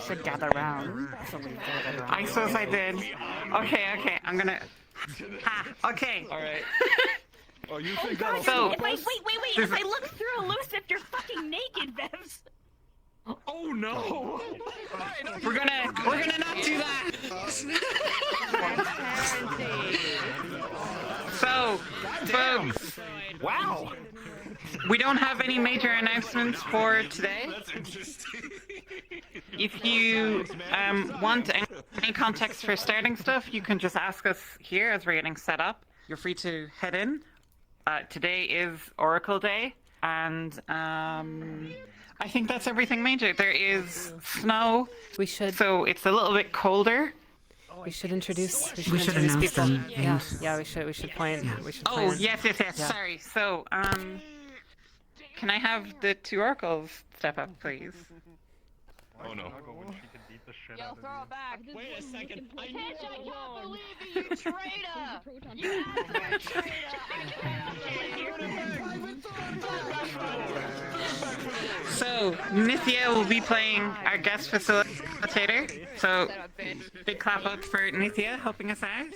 should gather round. So we gathered around. I suppose I did. Okay, I'm gonna... Okay. Alright. Oh, you think God, So- wait, if I look through Elusive, you're fucking naked, Vevs! Oh no! We're gonna not do that. So, folks, Wow! we don't have any major announcements for today. If you want any context for starting stuff, you can just ask us here as we're getting set up. You're free to head in. Today is Oracle Day, and I think that's everything major. There is snow, We should so it's a little bit colder. introduce We should announce people. them, Yeah, and- we should plan. We should Oh, plan. yes. Yeah. Sorry. So, can I have the two oracles step up, please? Oh no. Yo, throw it back. Wait a second. I Hitch, I can't know. believe it, you traitor! You absolute traitor! So, Nithya will be playing our guest facilitator. So, big clap out for Nithya helping us out.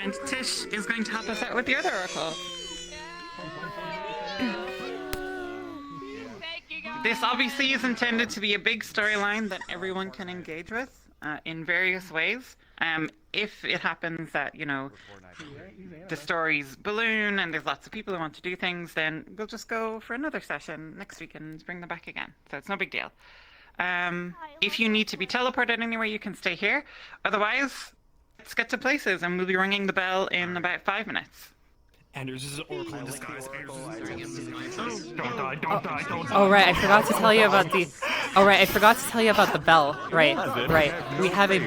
And Tish is going to help us out with the other oracle. Thank you, guys! This obviously is intended to be a big storyline that everyone can engage with in various ways. If it happens that, you know, the stories balloon and there's lots of people who want to do things, then we'll just go for another session next week and bring them back again. So it's no big deal. If you need to be teleported anywhere, you can stay here. Otherwise, let's get to places and we'll be ringing the bell in about 5 minutes. Anders is an oracle in disguise. Oh right, I forgot to tell you about the. Oh right, I forgot to tell you about the bell. Right. We have a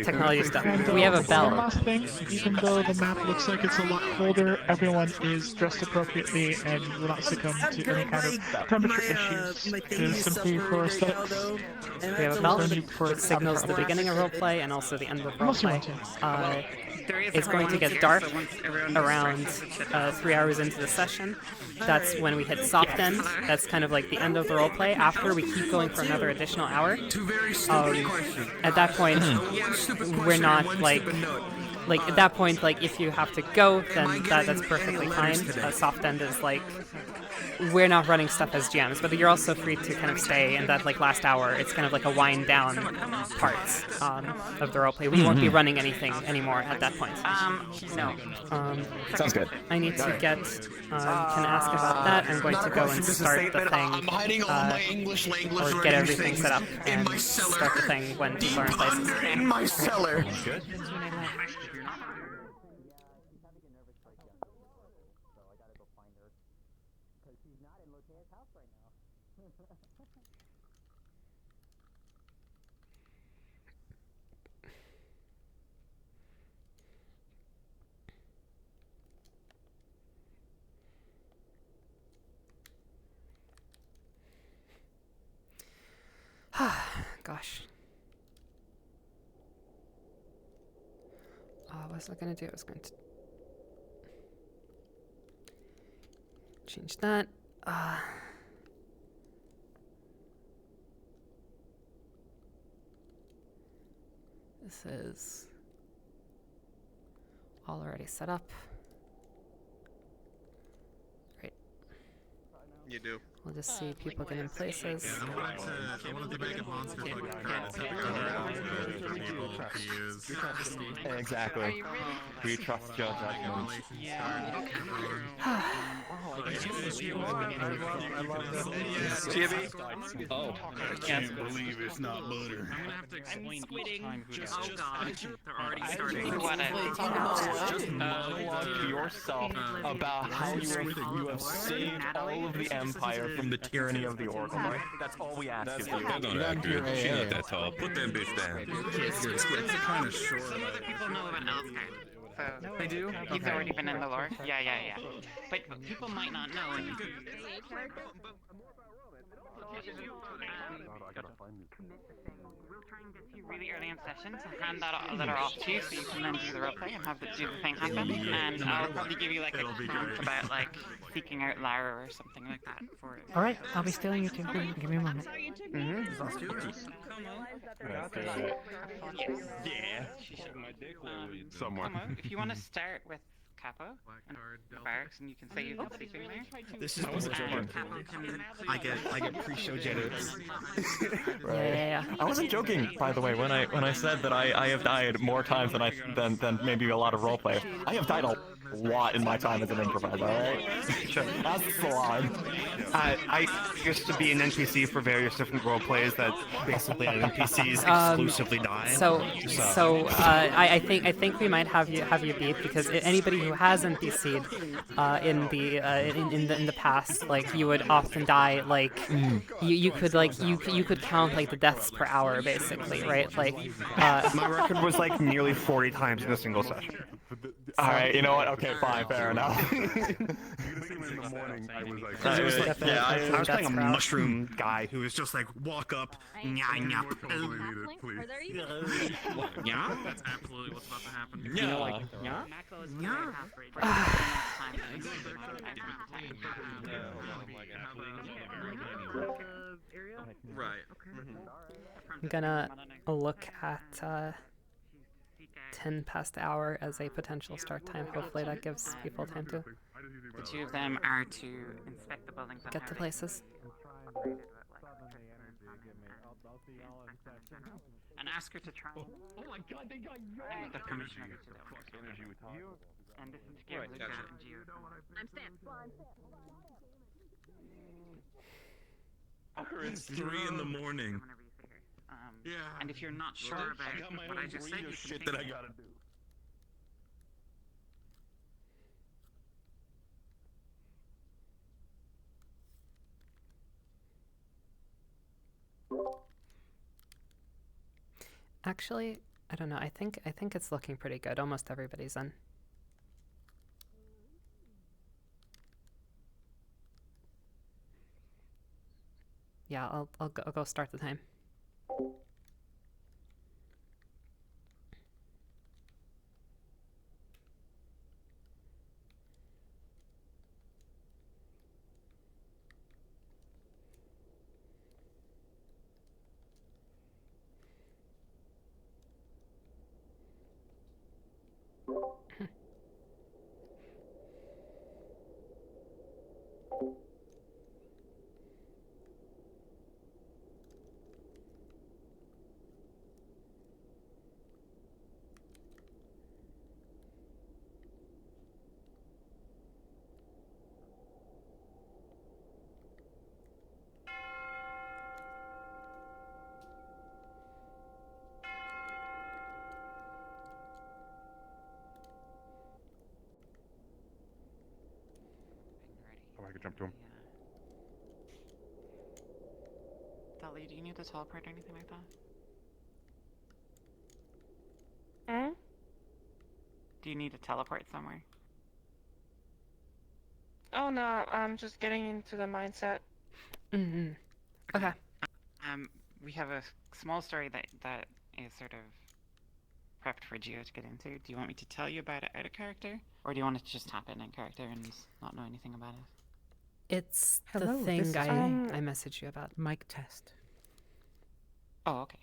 technology stuff. We have a One bell. last thing, even though the map looks like it's a lot colder, everyone is dressed appropriately and will not succumb to any kind of temperature issues. It is simply for aesthetics. We have a bell For that signals the beginning of roleplay and also the end of Unless you roleplay. want There is It's going to get here, dark so once everyone around decides to shut up. 3 hours into the session. That's when we hit soft end. That's kind of like the end of the roleplay. After we keep going for another additional hour. Two very stupid questions. At that point, we're not like at that point, like if you have to go, then that's perfectly fine. Soft end is like we're not running stuff as GMs, but you're also free to kind of stay in that like last hour. It's kind of like a wind down part of the roleplay. We won't be running anything anymore at that point. No. Sounds good. I need to get. Can ask about that. I'm going to go and start the thing. I'm hiding all my English language Or get everything set up in and my cellar. start the thing when people are in places. In my cellar. Gosh. What was I gonna do? I was going to change that. This is all already set up. Great. You do. We'll just see people get in places. I wanted to make a monster Exactly. We trust your judgment. Oh. I can't believe it's not butter. I'm gonna have to explain each time who does it. They're already starting. Just monologue to yourself about how you have saved all of the Empire from the tyranny of the Oracle. Right? That's all we ask of you. That's not accurate. She's not that tall. Put that bitch down. It's kind of short. Some other people know about Elfgard. So they do? He's already been in the lore. Yeah. But people might not know. We'll try and get to you really early in session to hand that letter off to you so you can then do the roleplay and do the thing happen. And I'll probably give you like a prompt about like seeking out Lara or something like that for it. All right, I'll be stealing you too. Give me a moment. Yeah. Somewhere. Como, if you want to start with Capo and the barracks, and you can say you've been sleeping there. This is Capo can I get pre-show genetics. Yeah. I wasn't joking, by the way, when I said that I have died more times than maybe a lot of roleplay. I have died a lot in my time as an improviser, alright? That's the line. I used to be an NPC for various different role plays that basically had NPCs exclusively die. I think we might have you beat because anybody who has NPC'd in the past, like you would often die like you could count like the deaths per hour basically, right? Like my record was like nearly 40 times in a single session. Alright, you know what? Okay, fine, fair enough. I was playing a mushroom guy who was just like walk up, nya. Yeah? That's absolutely what's about to happen. Yeah. You know, like, yeah? Right. I'm gonna look at 10 past the hour as a potential start time. Hopefully that gives people time to the two of them are to inspect the buildings. get to places. And ask her to try. Oh my god, they got the commissioner to do it. And this is to give Luca and Gio. I'm Stan. It's 3 in the morning. Yeah. And if you're not sure about what I just said, you can shit take that I it. gotta do. Actually, I don't know. I think it's looking pretty good. Almost everybody's in. Yeah, I'll go start the time. Oh, I could jump to him. Dolly, do you need to teleport or anything like that? Do you need to teleport somewhere? Oh no, I'm just getting into the mindset. Okay. We have a small story that is sort of prepped for Gio to get into. Do you want me to tell you about it out of character? Or do you want it to just happen in character and not know anything about it? It's Hello, the thing this is, I messaged you about. Mic test. Oh, okay.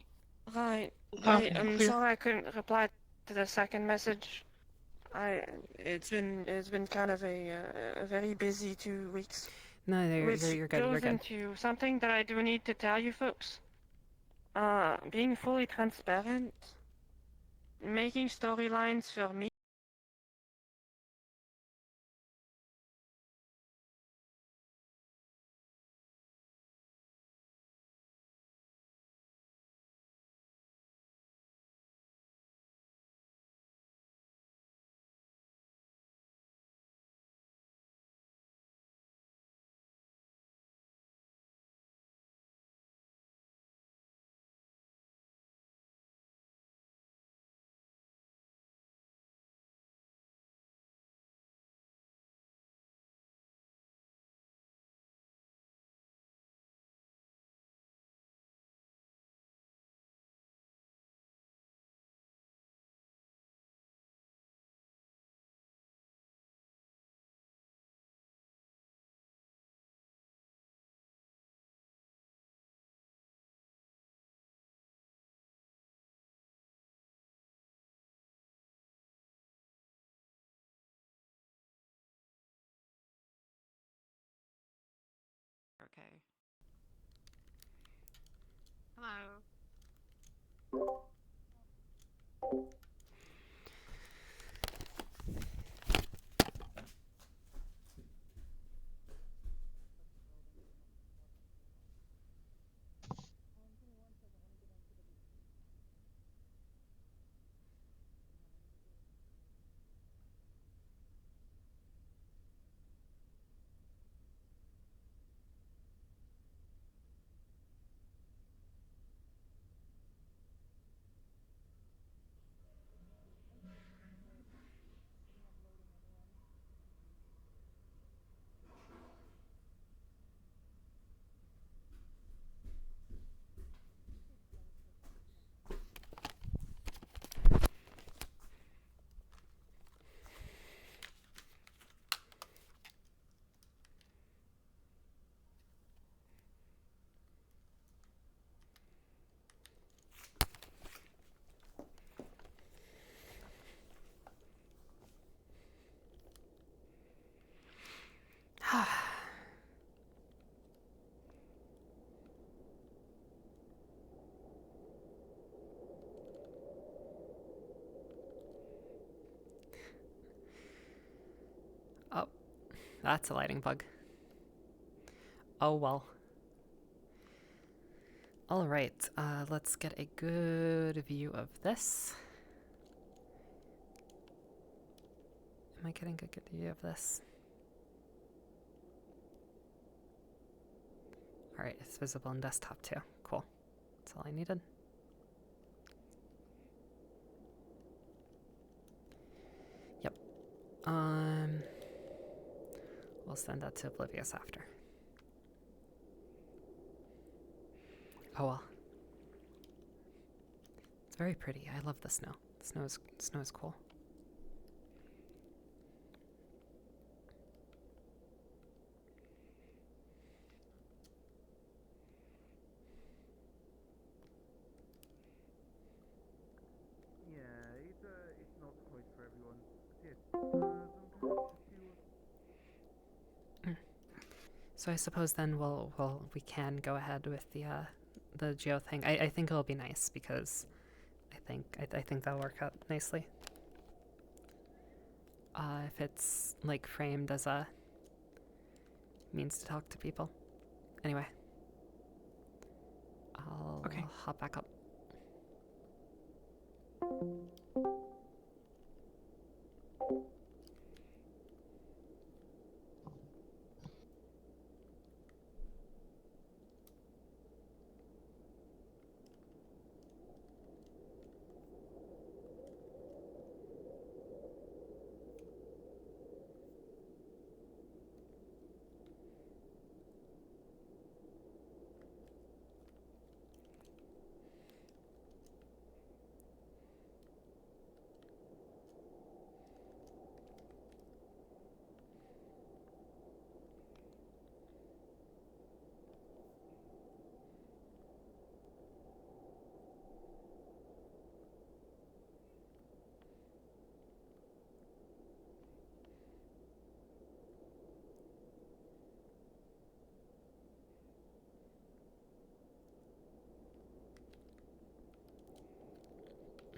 Right. Okay, I'm clear. sorry I couldn't reply to the second message. It's been kind of a very busy 2 weeks. No, Which you're good. You're goes good. into something that I do need to tell you folks. Being fully transparent, making storylines for me Okay. Hello. Oh, that's a lighting bug. Oh well. Alright, let's get a good view of this. Am I getting a good view of this? Alright, it's visible in desktop too. Cool. That's all I needed. Yep. We'll send that to Oblivious after. Oh well. It's very pretty. I love the snow. The snow is cool. Yeah, it's not quite for everyone. Yes. So I suppose then we can go ahead with the geo thing. I think it'll be nice because I think that'll work out nicely. If it's like framed as a means to talk to people. Anyway. I'll hop back up.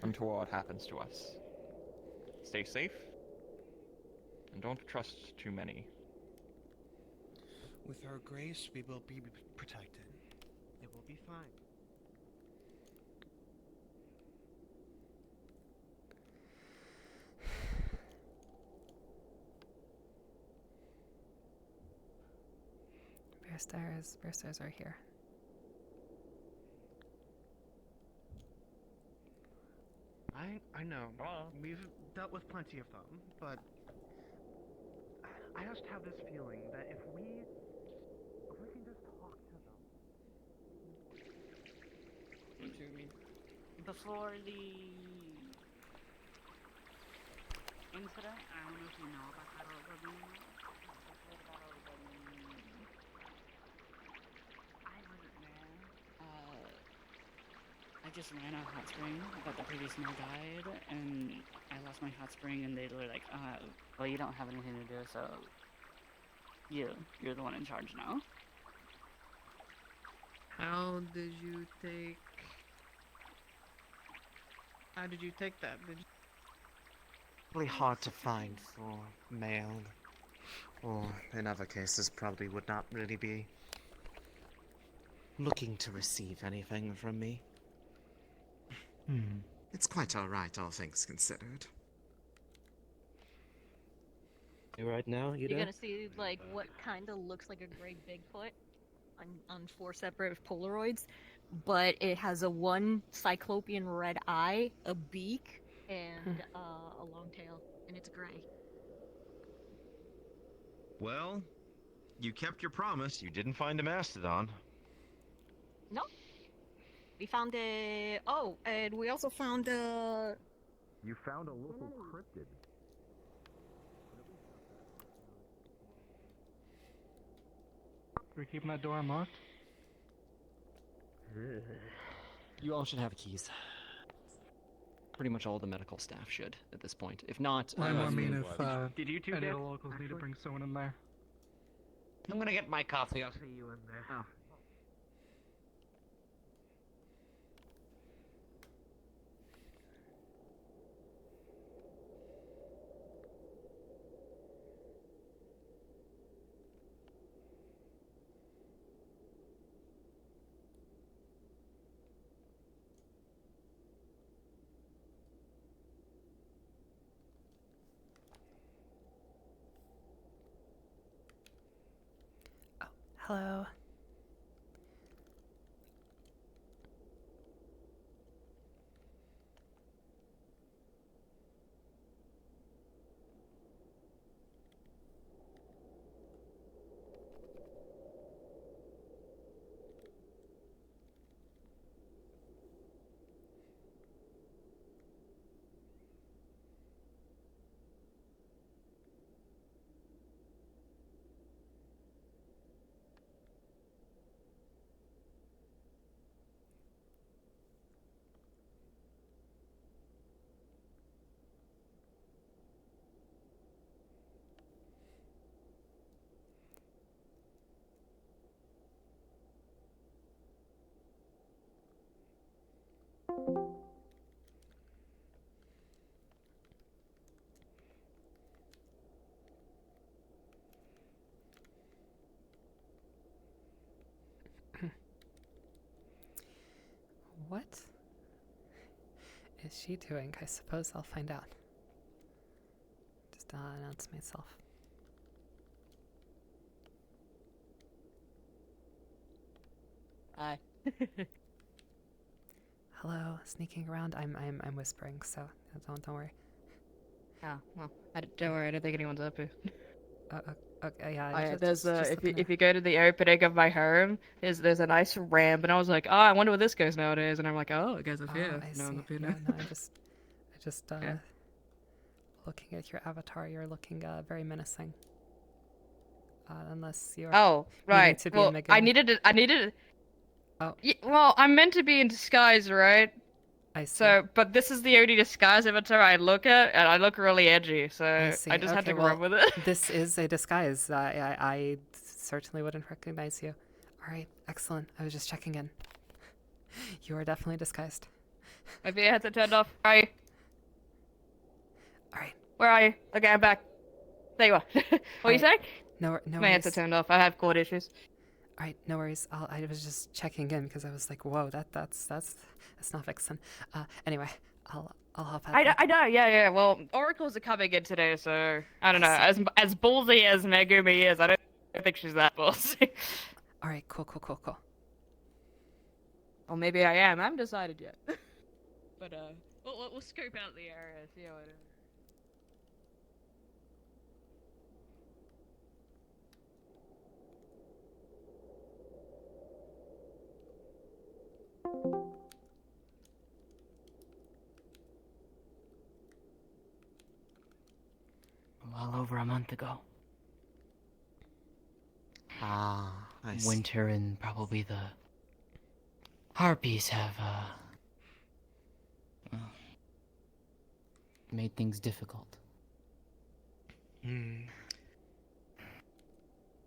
Until what happens to us. Stay safe, and don't trust too many. With our grace, we will be protected. It will be fine. Bear stairs are here. I know. We've dealt with plenty of them, but I just have this feeling that if we can just talk to them. What do you mean? Before the incident, I don't know if you know about that already. I wasn't there. I just ran a hot spring, but the previous mayor died, and I lost my hot spring, and they were like, well, you don't have anything to do, so you're the one in charge now. How did you take? How did you take that? Did you... Really hard to find for mail. Or in other cases, probably would not really be looking to receive anything from me. It's quite alright, all things considered. You right now, you You're know? gonna see like what kind of looks like a great Bigfoot on 4 separate Polaroids, but it has a one cyclopean red eye, a beak, and a long tail, and it's gray. Well, you kept your promise. You didn't find a mastodon. No, we found a. Oh, and we also found a. You found a local cryptid. We're keeping that door unlocked. You all should have keys. Pretty much all the medical staff should at this point. If not, I mean, if Did you two any get? of the locals need to bring someone in there. I'm gonna get my coffee. I'll see you in there. Oh. Hello. What is she doing? I suppose I'll find out. Just announce myself. Hi. Hello, sneaking around. I'm whispering, so don't worry. Oh well, don't worry. I don't think anyone's up here. Okay, yeah. Oh, yeah, just if you go to the opening of my home, there's a nice ramp, and I was like, oh, I wonder where this goes nowadays, and I'm like, oh, it goes up here. I No one's see. up here No, now. no, I just Yeah. looking at your avatar, you're looking very menacing. Unless you're Oh, needing right. to be Well, Megumi. I needed it. Oh. Yeah, well, I'm meant to be in disguise, right? I see. So, but this is the only disguise avatar I look at, and I look really edgy, so I see. I just had Okay, to well, run with it. This is a disguise. I certainly wouldn't recognize you. All right, excellent. I was just checking in. You are definitely disguised. My VR headset turned off. Where are you? All right. Where are you? Okay, I'm back. There you are. What are you saying? No My worries. headset turned off. I have cord issues. All right, no worries. I was just checking in because I was like, whoa, that's not Vixen. Anyway, I'll hop out. I know, yeah. Well, oracles are coming in today, so I don't know. As ballsy as Megumi is, I don't think she's that ballsy. All right, cool. Or maybe I am. I haven't decided yet. But we'll scope out the area, see how it is. Well over a month ago. Ah, I see. Winter and probably the harpies have made things difficult.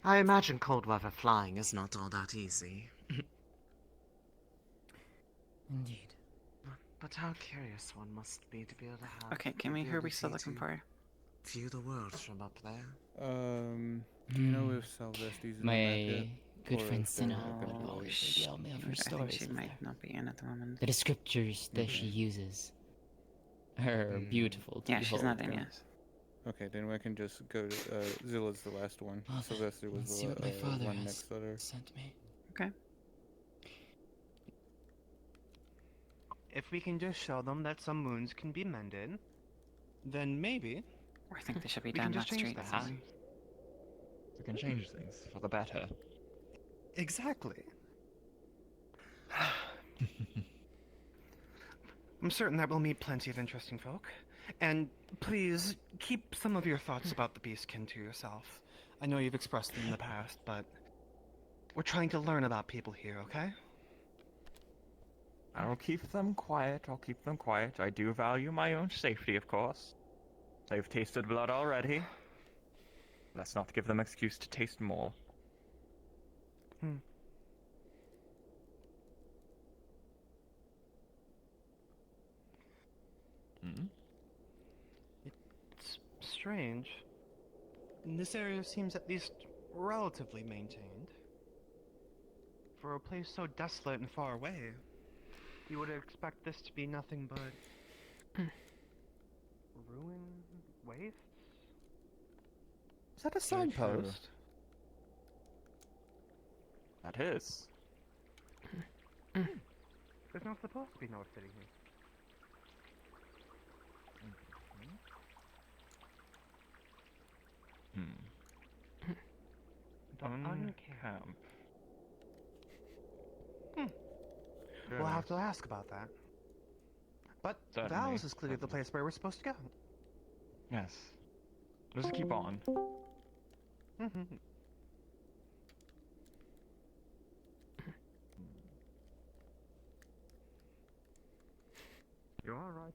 I imagine cold weather flying is not all that easy. But how curious one must be to be able to have. Okay, the Kimmy, who are we still ability looking to for? View the world from up there. Do you know if Sylveste's in the My good or friend if they're Cinna gonna be always late? reveal me of her I think stories. she with might her. not be in at the moment. The descriptors that she uses are beautiful to Yeah, she's behold. not in yet. Okay, then we can just go to Zilla's the last one. Sylvester was Let's see the what my father one has next letter. sent me. Okay. If we can just show them that some wounds can be mended, then maybe. I think they should be we down can that just change street. that. We can change things for the better. Exactly. I'm certain that we'll meet plenty of interesting folk. And please, keep some of your thoughts about the beastkin to yourself. I know you've expressed them in the past, but we're trying to learn about people here, okay? I'll keep them quiet. I'll keep them quiet. I do value my own safety, of course. They've tasted blood already. Let's not give them excuse to taste more. It's strange. This area seems at least relatively maintained. For a place so desolate and far away, you would expect this to be nothing but ruin, waste. Is that a signpost? That is. There's not supposed to be no city here. The uncamp. We'll have to ask about that. But Certainly, Val's is clearly the place where we're supposed to go. Yes. Just keep on. You're alright.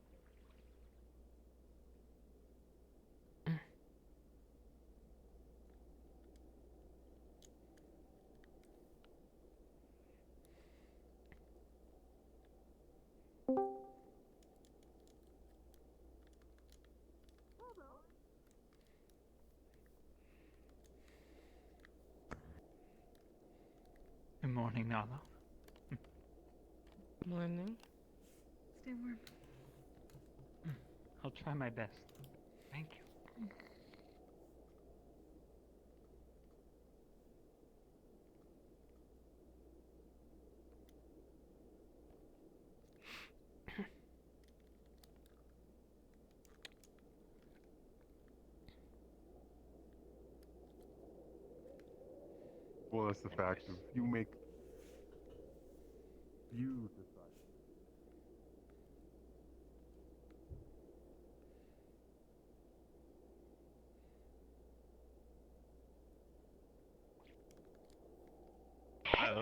Good morning, Nala. Morning. Stay warm. I'll try my best. Thank you. Well, that's the fact of you make you decide.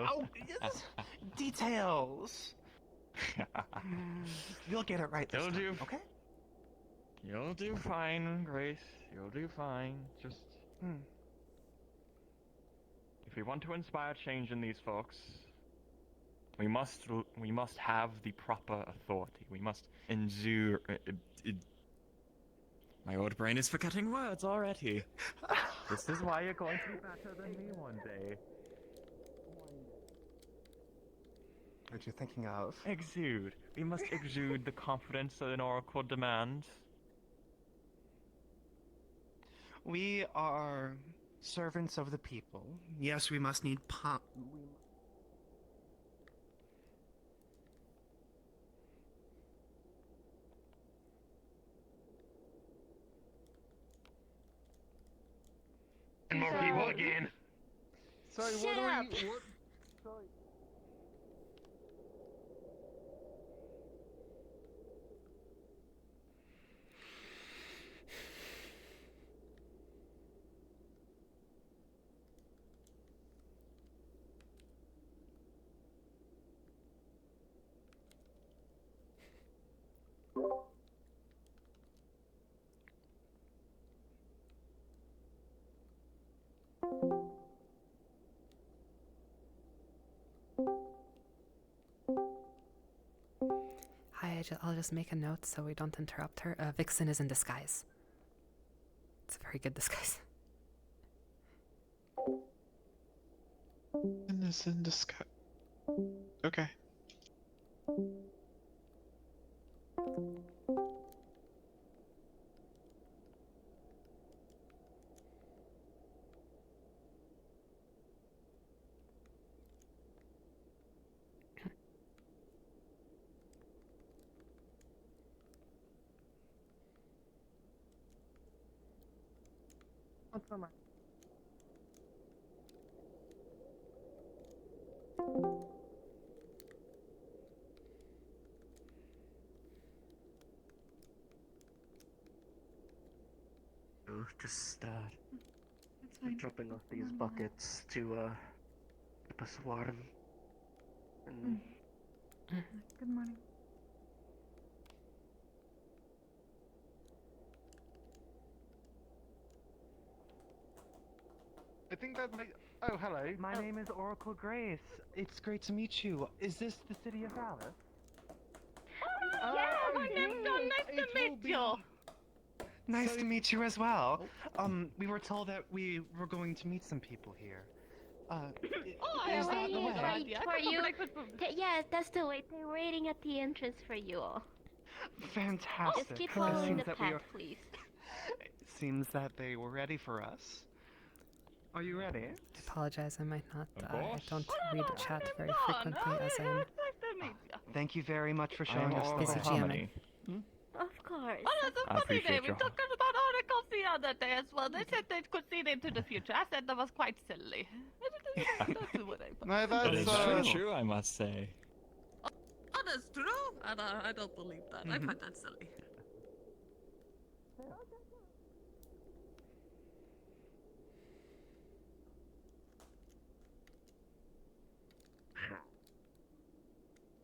Oh, yes. Details. You'll get it right this You'll time, do. okay? You'll do fine, Grace. You'll do fine. Just. If we want to inspire change in these folks, we must have the proper authority. We must endure. My old brain is forgetting words already. This is why you're going to be better than me one day. What you're thinking of? Exude. We must exude the confidence that an oracle demands. We are servants of the people. Yes, we must need And more people again. Sorry, Shut what up. are you? What? Sorry. okay, I'll just make a note so we don't interrupt her. Vixen is in disguise. It's a very good disguise. And is in disguise. Okay. Just dropping off these buckets to keep us warm. And Good morning. I think that might. Oh, hello. My name is Oracle Grace. It's great to meet you. Is this the city of Alice? Yeah, my name's John. Nice to meet you. Nice to meet you as well. We were told that we were going to meet some people here. Is that the way? For you. Yeah, that's the way. They're waiting at the entrance for you all. Fantastic. Just keep It following seems the that we path, are- please. It seems that they were ready for us. Are you ready? I apologize, I might not. Of I course. don't read the chat very frequently as I'm Thank you very much for showing us the busy way. GMing. Of course. Oh, that's a I funny appreciate name. We your talked about oracles the other day as well. They said they could see into the future. I said that was quite silly. That's what I thought. No, But that's it's true, I must say. Oh, that's true? I don't believe that. I find that silly.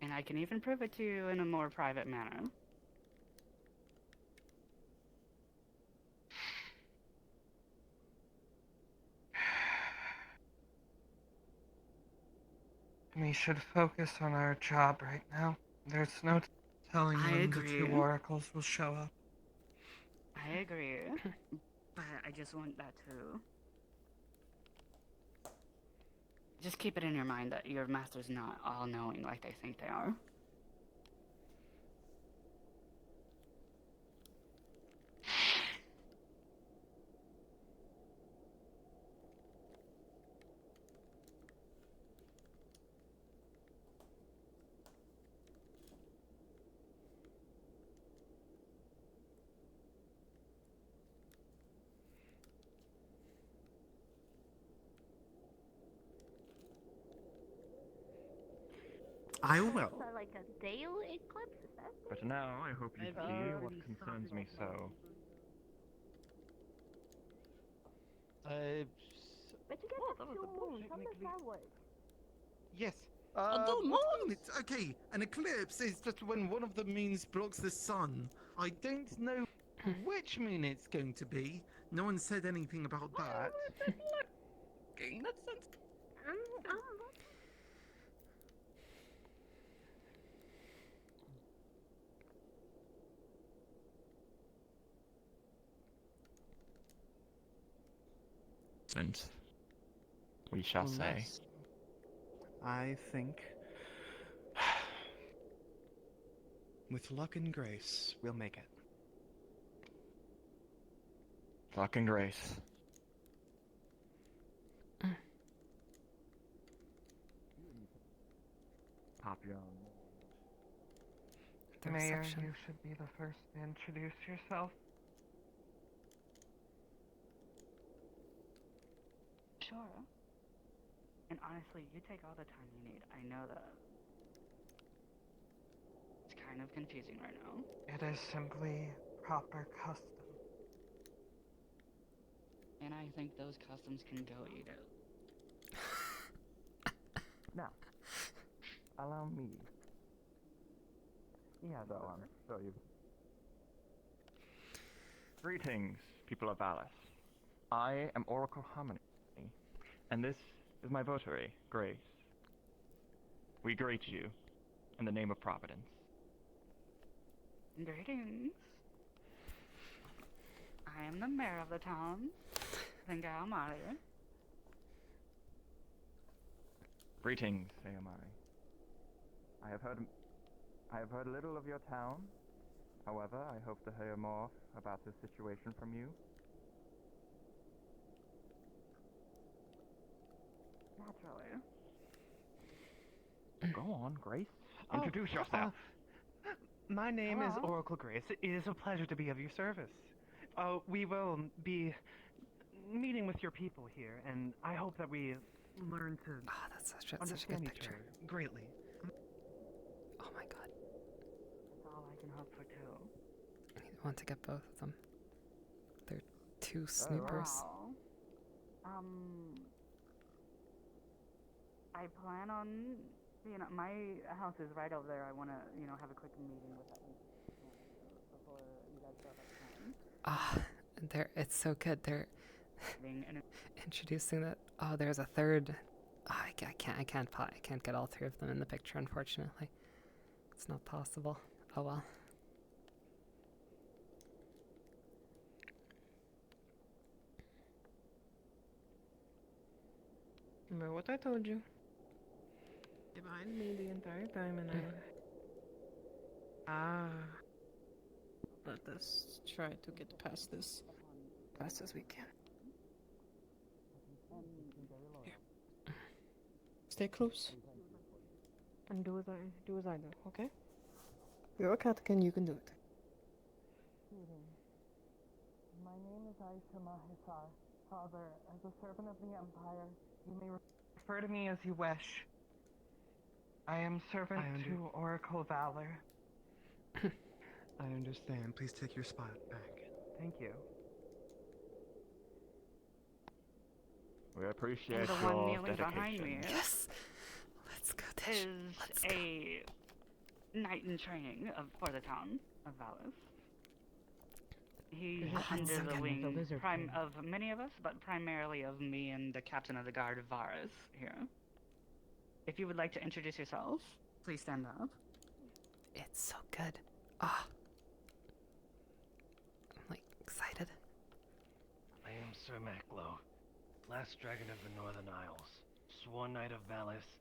And I can even prove it to you in a more private manner. We should focus on our job right now. There's no telling I when agree. the two oracles will show up. I agree. But I just want that to... Just keep it in your mind that your master's not all-knowing like they think they are. I will. So like a daily eclipse, is that? But now I hope you I've see what already concerns me so. But you get the full moon. How does that work? Yes. It's okay. An eclipse is just when one of the moons blocks the sun. I don't know which moon it's going to be. No one said anything about that. That sounds... And we shall say. Unless- I think, with luck and grace, we'll make it. Luck and grace. Papillon. The Mayor, reception. you should be the first to introduce yourself. Sure. And honestly, you take all the time you need. I know that. It's kind of confusing right now. It is simply proper custom. And I think those customs can go eat it. Now, allow me. Yeah, go on. So you. Greetings, people of Alice. I am Oracle Harmony, and this is my votary, Grace. We greet you in the name of Providence. Greetings. I am the mayor of the town, Thingamari. Greetings, Sayamari. I have heard little of your town. However, I hope to hear more about this situation from you. Naturally. Go on, Grace. Introduce yourself. My name is Hello. Oracle Grace. It is a pleasure to be of your service. We will be meeting with your people here, and I hope that we learn to That's such a good understand each picture. other greatly. Oh my god. That's all I can hope for too. I want to get both of them. They're two snoopers. Wow. I plan on, my house is right over there. I want to, have a quick meeting with that before you guys go up at 10. It's so good. They're And introducing that. Oh, there's a third. Oh, I can't get all three of them in the picture, unfortunately. It's not possible. Oh well. Remember what I told you? Behind me the entire time, and let us try to get past this fast as we can. Here. Stay close. And do as I do, okay? You're a Katakan, you can do it. My name is Aisha Mahisar. Father, as a servant of the Empire, you may refer to me as you wish. I am servant to Oracle Valor. I understand. Please take your spot back. Thank you. We appreciate And the your one kneeling dedication. behind me Yes. Let's go. Tish. is a knight in training for the town of Valis. He's under the wing of many of us, but primarily of me and the captain of the guard, Varus, here. If you would like to introduce yourself, please stand up. It's so good. Ah. I'm like excited. I am Sir Maclo, last dragon of the Northern Isles, sworn knight of Valis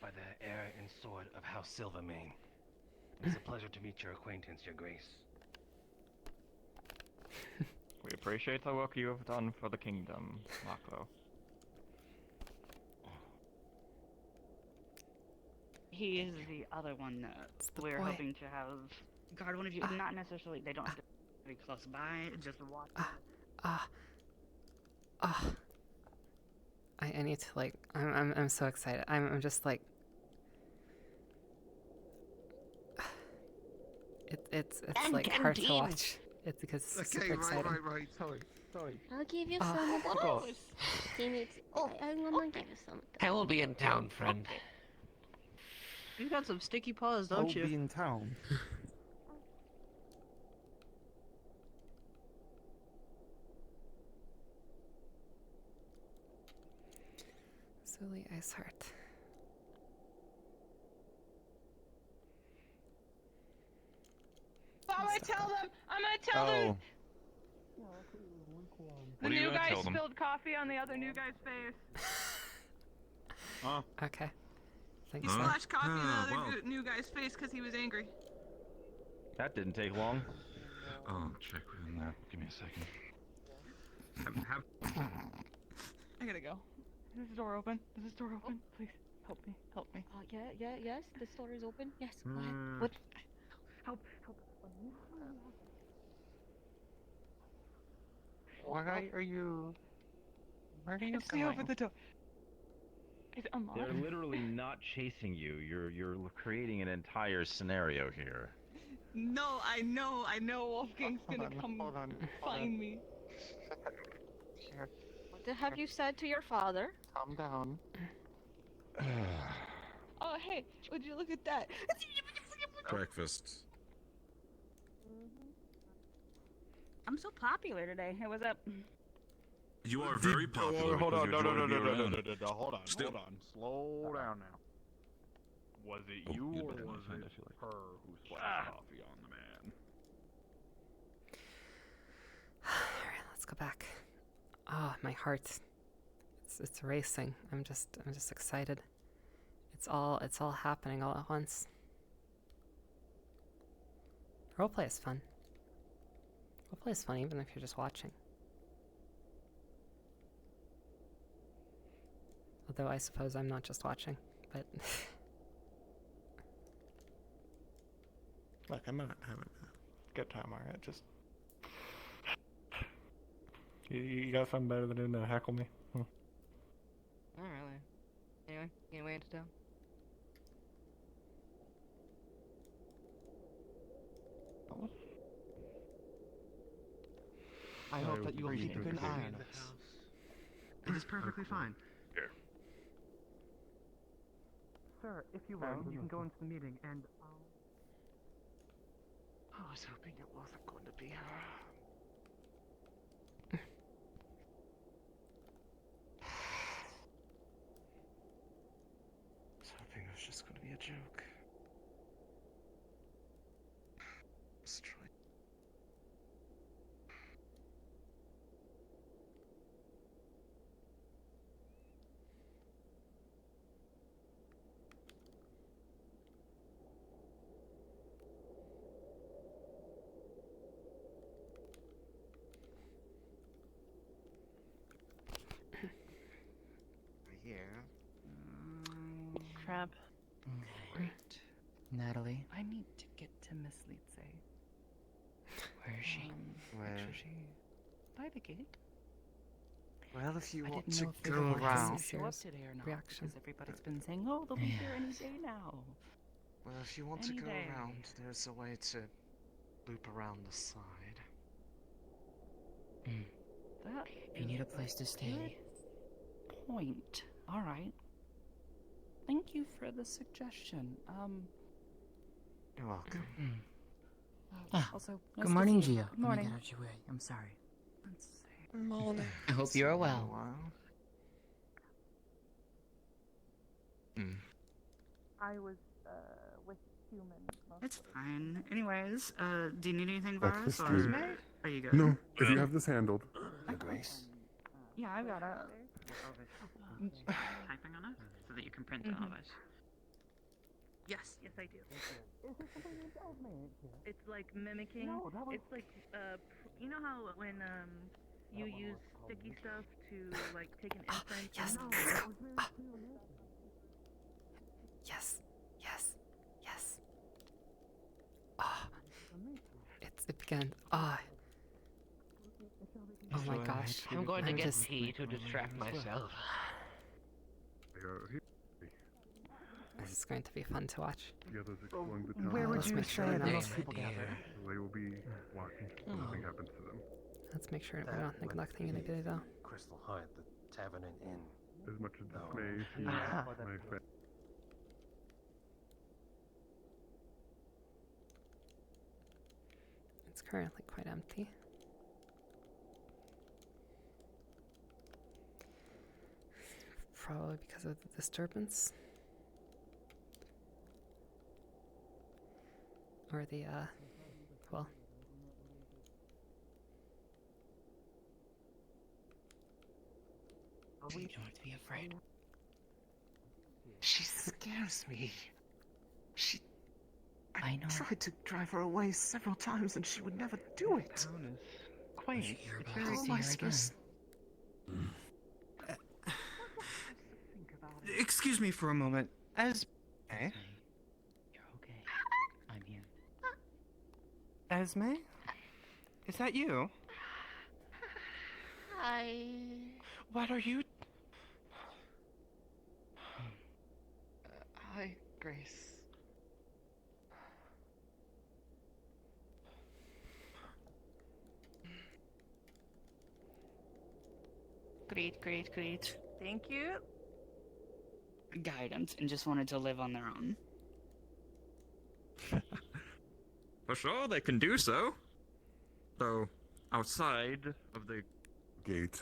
by the heir and sword of House Silvermane. It is a pleasure to meet your acquaintance, Your Grace. We appreciate the work you have done for the kingdom, Maklo. He is the other one that we're boy. hoping to have guard one of you. Not necessarily, they don't have to be close by, just watch. I need to like. I'm so excited. I'm just like. It's like hard to watch. It's because it's super exciting. Right. Sorry. I'll give you some of those. Give me. I'm gonna give you some. I will be in town, friend. You got some sticky paws, don't I'll you? be in town. Silly Ice Heart. I'm gonna tell them. The What are you new gonna guy tell them? spilled coffee on the other new guy's face. Huh? Okay. He Thanks. splashed coffee on Ah, the other wow. new guy's face because he was angry. That didn't take long. Oh, check on that. Give me a second. I gotta go. Is this door open? Is this door open? Please help me. Help me. Yes, the store is open. Yes, go ahead. Mm. What? Help. Why are you? Where are you Stay going? open the door. Is it unlocked? They're literally not chasing you. You're creating an entire scenario here. No, I know. Wolfgang's gonna come find me. What have you said to your father? Calm down. Oh, hey, would you look at that? Breakfast. I'm so popular today. Hey, what's up? You are very popular. Hold on, because no, you're joining me around. hold on, Still- Slow down now. Was it Oh, you you'd or better not was find, it I feel like. her who splashed coffee on the man? Alright, let's go back. Oh, my heart. It's racing. I'm just excited. It's all happening all at once. Roleplay is fun. Roleplay is fun even if you're just watching. Although I suppose I'm not just watching, but Look, I'm not having a good time, alright? Just. You got something better than to heckle me? Not really. Anyway, any way to tell? I hope that you will keep a good eye on us. It is perfectly fine. Sir, if you will, you can go into the meeting and I was hoping it wasn't going to be her. I was hoping it was just going to be a joke. Let's try. Here. Crap. Great. Natalie, I need to get to Miss Litze. where is she? Where? Actually, by the gate. Well, if you I want didn't to know if they go were going around. to show up today or not. reaction. Because everybody's been saying, oh, they'll be here any day now. Well, if you want Any to go day. around, there's a way to loop around the side. That If you need a place to stay, good point. All right. Thank you for the suggestion. You're welcome. Also, nice good to morning, see you. Gio. Good morning. Let me get out of your way. I'm sorry. Let's see. Morning. I hope you are well. I was with humans. It's fine. Anyways, do you need anything, That's Varus, the or spirit. are you good? No, if you have this handled. Grace. Yeah, I've got it. Typing on it so that you can print all of it. Yes, yes, I do. It's like mimicking. It's like you know how when you use sticky stuff to like take an imprint. yes. No, Yes. Yes. Yes. Ah. It began. Ah. Oh my gosh. I'm going to get just- tea to distract myself. This is going to be fun to watch. The others exploring the town. where would Let's you make say sure that that- most people gather? They will be watching if something happens to them. Let's make sure we're That not would neglecting anybody though. Crystal Heart, the tavern and inn. As much as No. dismay to Ah. my family. It's currently quite empty. Probably because of the disturbance. Or the, well. You don't have to be afraid. She scares me. I know. Tried to drive her away several times and she would never do it. Town is quaint. You're It's about very to see am I her again. supposed- Excuse me for a moment. As You're okay. I'm here. Esme? Is that you? Hi. What are you? Hi, Grace. Great, great, great. Thank you. Guidance and just wanted to live on their own. For sure, they can do so. Though, outside of the Gate.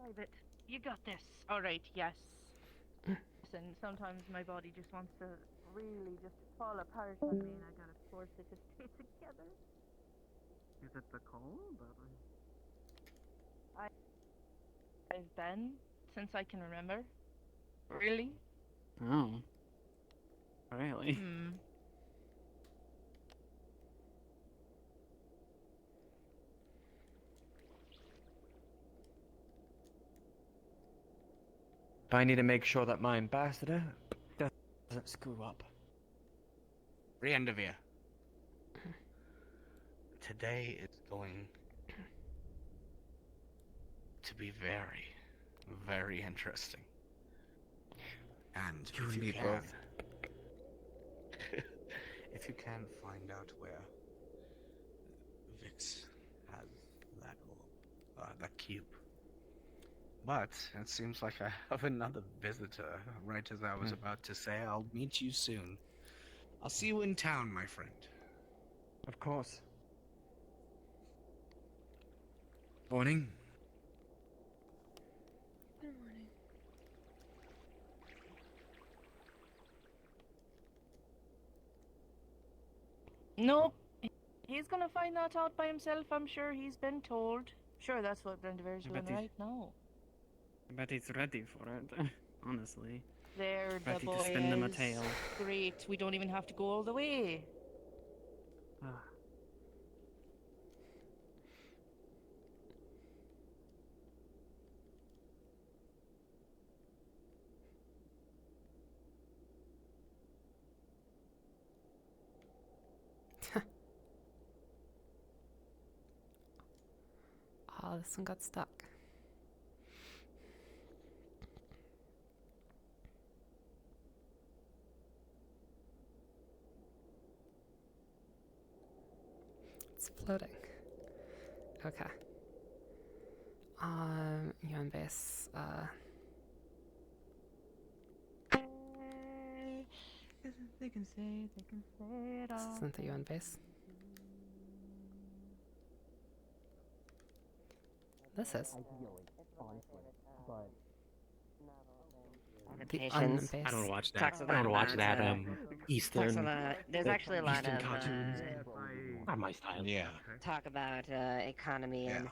Private, you got this. Alright, yes. Listen, sometimes my body just wants to really just fall apart on me and I gotta force it to stay together. Is it the cold? I've been since I can remember. Really? Oh. Really? Hmm. I need to make sure that my ambassador doesn't screw up. Riendavir. Today is going to be very, very interesting. And You if and you me can, both. if you can find out where Vix has that orb, that cube. But it seems like I have another visitor. Right as I was about to say, I'll meet you soon. I'll see you in town, my friend. Of course. Morning. Good morning. Nope. He's gonna find that out by himself, I'm sure. He's been told. Sure, that's what Brendavir's I doing bet he's- right now. I bet he's ready for it, honestly. There, the Ready boy to spin them a is. tale. Great, we don't even have to go all the way. Oh, this one got stuck. It's floating. Okay. You on base. They can say it all. Isn't the UN base? This is. The Adaptations. unbased. I don't watch that. Talks I don't about watch that, that. Eastern. Talks about, there's actually a lot Eastern of cartoons. Not my style. Yeah. talk about economy and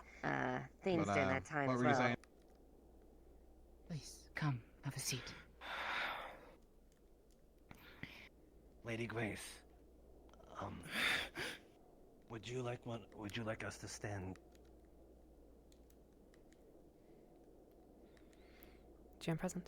themes during that time what as were you well. saying? Please, come, have a seat. Lady Grace, would you like us to stand? GM present.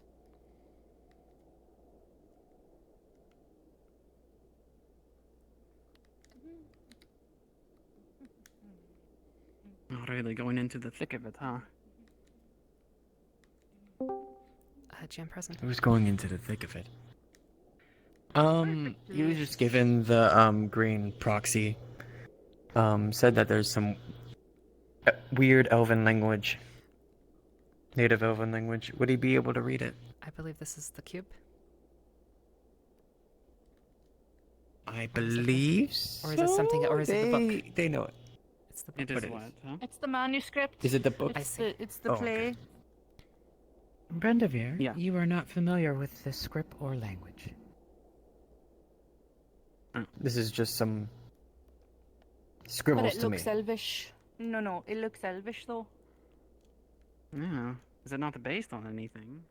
Not really going into the thick of it, huh? GM present. Who's going into the thick of it? He was just given the green proxy. Said that there's some weird elven language. Native elven language. Would he be able to read it? I believe this is the cube. I believe Or is it something? Or is it the book? They know it. It's the book. It is what, huh? It's the manuscript. Is it the book? It's the Oh, okay. play. Brendavir, Yeah. you are not familiar with the script or language. This is just some But scribbles it to me. looks elvish. No, it looks elvish though. Yeah. Is it not based on anything?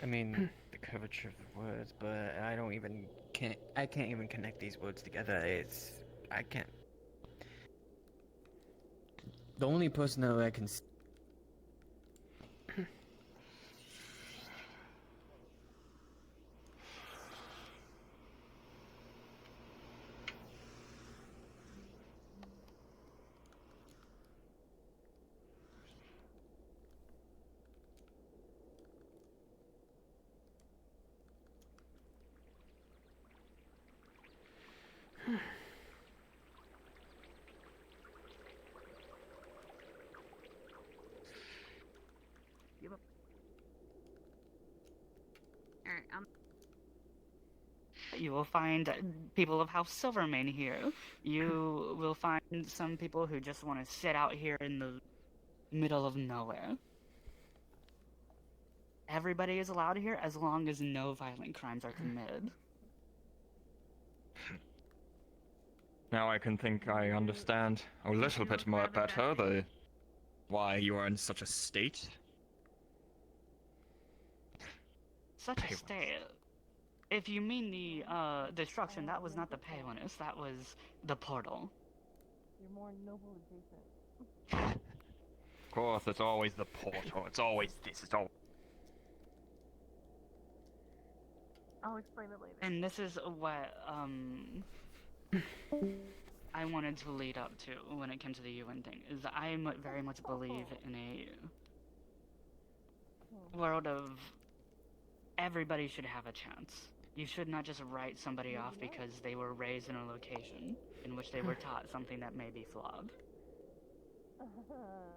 I mean, the curvature of the words, but I can't even connect these words together. I can't. The only person that I can You will find people of House Silvermane here. You will find some people who just want to sit out here in the middle of nowhere. Everybody is allowed here as long as no violent crimes are committed. Now I can think I understand a little bit more better why you are in such a state. Such a state. If you mean the destruction, that was not the Palinus, that was the portal. You're more noble adjacent. Of course, it's always the portal. It's always this. It's all. I'll explain it later. And this is what I wanted to lead up to when it came to the UN thing, is I very much believe in a world of everybody should have a chance. You should not just write somebody off because they were raised in a location in which they were taught something that may be flawed.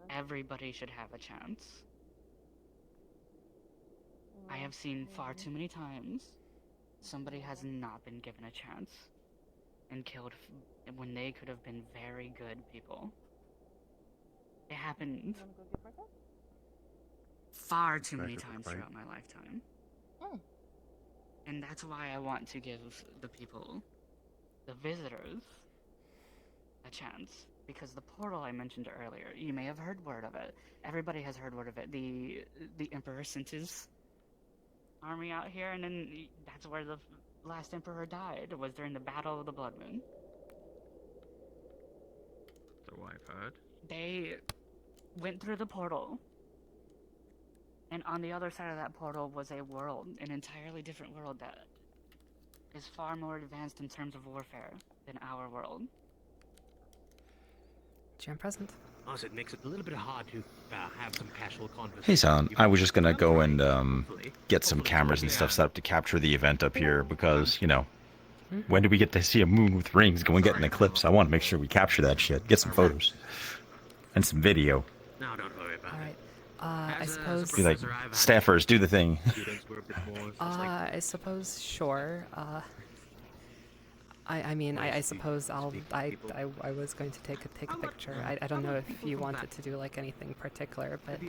Everybody should have a chance. I have seen far too many times somebody has not been given a chance and killed when they could have been very good people. It happened far too many times throughout my lifetime. And that's why I want to give the people, the visitors, a chance. Because the portal I mentioned earlier, you may have heard word of it. Everybody has heard word of it. The Emperor sent his army out here, and then that's where the last Emperor died, was during the Battle of the Blood Moon. So I've heard. They went through the portal, and on the other side of that portal was a world, an entirely different world that is far more advanced in terms of warfare than our world. GM present. Also, it makes it a little bit hard to have some casual conversation. Hey, Silent. I was just gonna go and get some cameras and stuff set up to capture the event up here because, you know, when do we get to see a moon with rings go and get an eclipse? I want to make sure we capture that shit, get some photos and some video. No, don't worry about it. I suppose. Be like, staffers, do the thing. I suppose, sure. I mean, I suppose I was going to take a picture. I don't know if you wanted to do like anything particular, but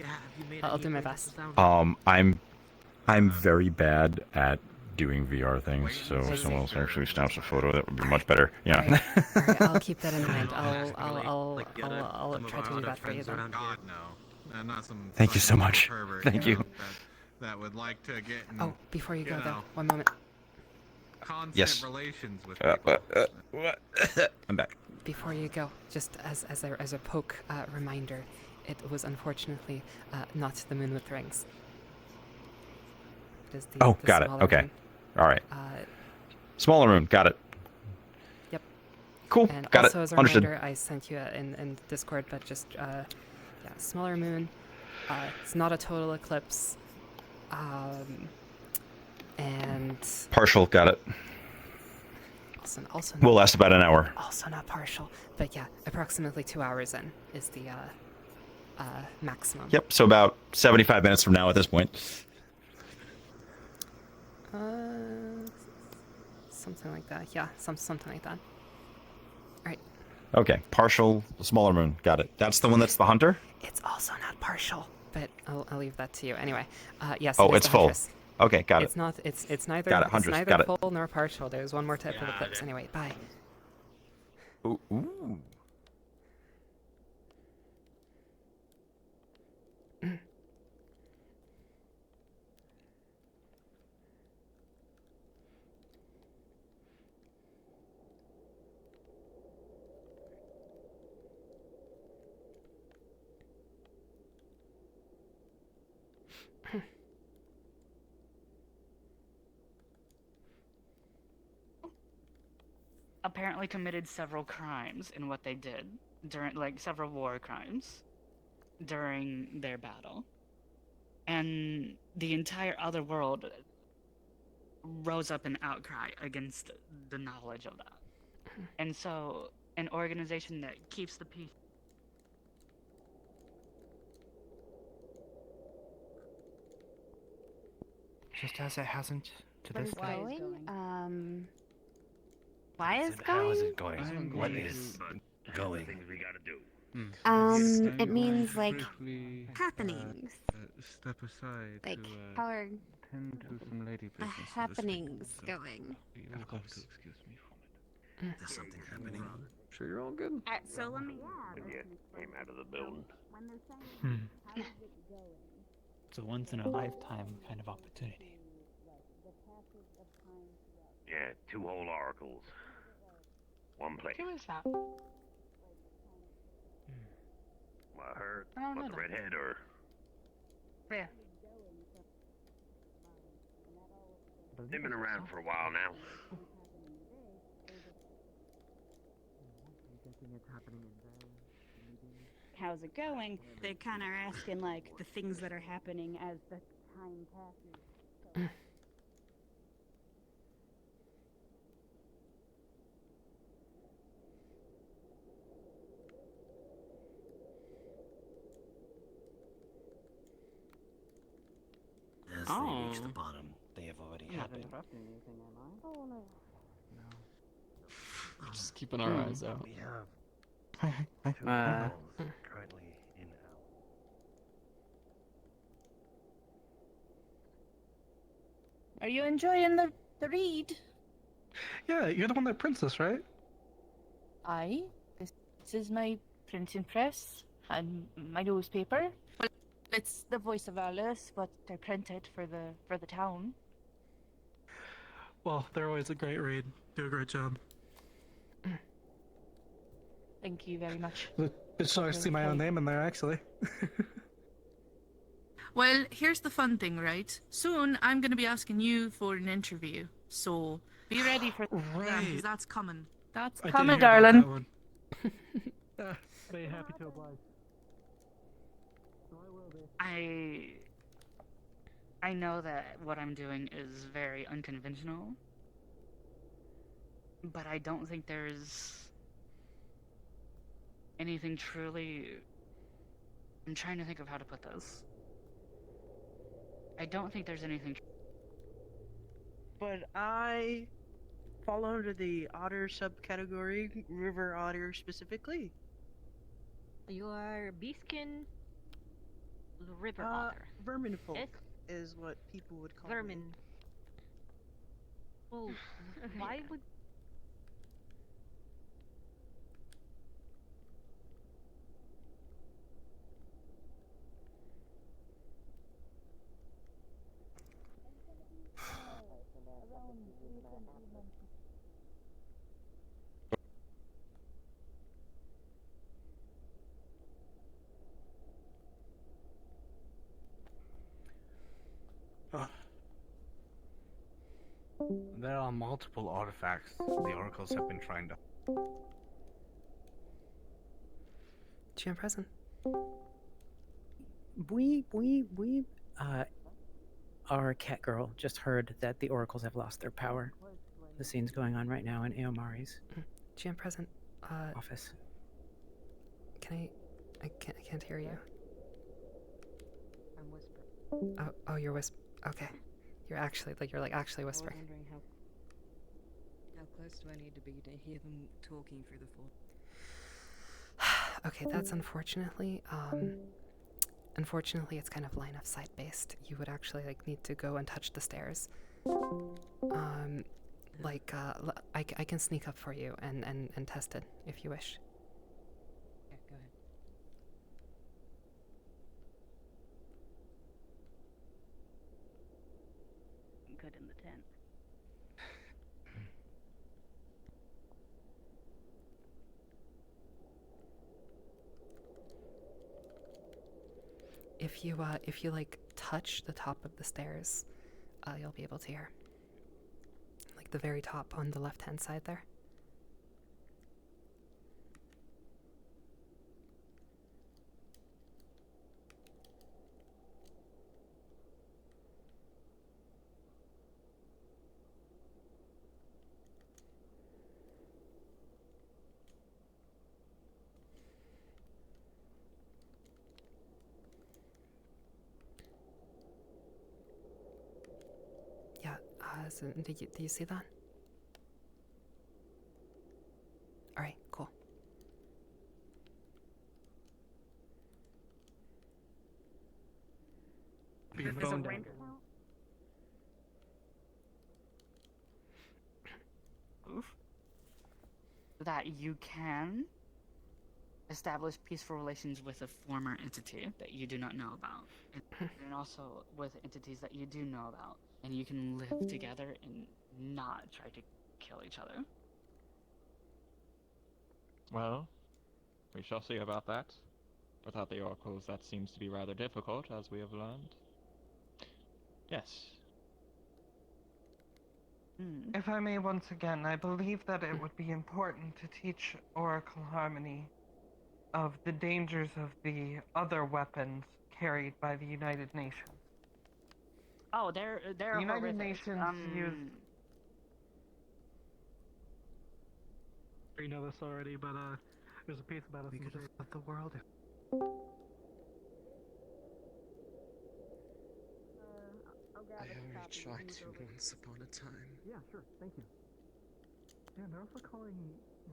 I'll do my best. I'm very bad at doing VR things, so if someone else actually snaps a photo, that would be much better. Yeah. All right, I'll keep that in mind. I'll try to do that for you then. God, no. Not some Thank you so much. pervert, Thank you. That would like to get in, Oh, before you go though, know, one moment. constant Yes. relations with people. I'm back. Before you go, just as a poke reminder, it was unfortunately not the moon with rings. It is the, Oh, the got it. smaller Okay. moon. All right. Smaller moon. Got it. Yep. Cool. And Got also it. as a Understood. reminder, I sent you in Discord, but just yeah, smaller moon. It's not a total eclipse. And Partial. Got it. also Will not, last about an hour. Also not partial, but yeah, approximately 2 hours in is the maximum. Yep. So about 75 minutes from now at this point. Something like that. Yeah, something like that. All right. Okay. Partial. Smaller moon. Got it. That's the one that's the hunter? It's also not partial, but I'll leave that to you. Anyway, yes. Oh, it is it's the full. Huntress. Okay. Got it. It's not. It's neither. Got it, It's Huntress, neither got it. full nor partial. There's one more type of eclipse. Anyway, bye. Ooh. Apparently committed several crimes in what they did during, like, several war crimes during their battle. And the entire other world rose up in outcry against the knowledge of that. And so, an organization that keeps the peace. Just as it hasn't to What this is day. going? Why is How is going? it going? What is going? It means like briefly, happenings. Step aside Like to how are tend to some lady the business. happenings going? You'll have to excuse me for a minute. There's something happening. Sure, you're all good. So let me. Came out of the building. It's a once in a lifetime kind of opportunity. Yeah, 2 whole oracles. One place. Who is that? Well, I heard. I don't know What, the that. redhead or? Yeah. They've been around for a while now. How's it going? They kind of are asking like the things that are happening as the time passes. As they reach the bottom, they have already happened. anything, am I? Oh no. No. Just keeping our eyes out. We have Hi. 2 oracles currently in out. Are you enjoying the read? Yeah, you're the one that prints this, right? Aye. This is my printing press and my newspaper. Well, it's the Voice of Alice, but I print it for the town. Well, they're always a great read. Do a great job. Thank you very much. It's nice to see my own name in there, actually. Well, here's the fun thing, right? Soon I'm going to be asking you for an interview, so be ready for that, Right. 'cause that's coming. That's I did coming, hear about that darling. one. Very happy to oblige. I know that what I'm doing is very unconventional, but I don't think there's anything truly. I'm trying to think of how to put this. I don't think there's anything. But I fall under the otter subcategory, river otter specifically. You are Beeskin River Uh, Otter. Vermin folk Yes? is what people would call Vermin. me. Well, why would... There are multiple artifacts the oracles have been trying to. GM present. Weeb. Our cat girl just heard that the oracles have lost their power. The scene's going on right now in Aomari's GM present. office. Can I can't hear you. I'm whispering. Oh, you're okay. You're actually actually whispering. I was wondering how close do I need to be to hear them talking through the floor? Okay, that's unfortunately it's kind of line of sight based. You would actually need to go and touch the stairs. I can sneak up for you and test it if you wish. Yeah, go ahead. Good in the tent. If you touch the top of the stairs, you'll be able to hear. Like the very top on the left-hand side there. So do you see that? All right, cool. Be There's a phone rent dagger. account? That you can establish peaceful relations with a former entity that you do not know about, and also with entities that you do know about, and you can live together and not try to kill each other. Well, we shall see about that. Without the oracles, that seems to be rather difficult, as we have learned. Yes. If I may once again, I believe that it would be important to teach Oracle Harmony of the dangers of the other weapons carried by the United Nations. Oh, they're The United horrific. Nations use. You know this already, but there's a piece about us. We in could the have left the world if I only tried to once upon a time. Yeah, sure. Thank you. Yeah, they're also calling.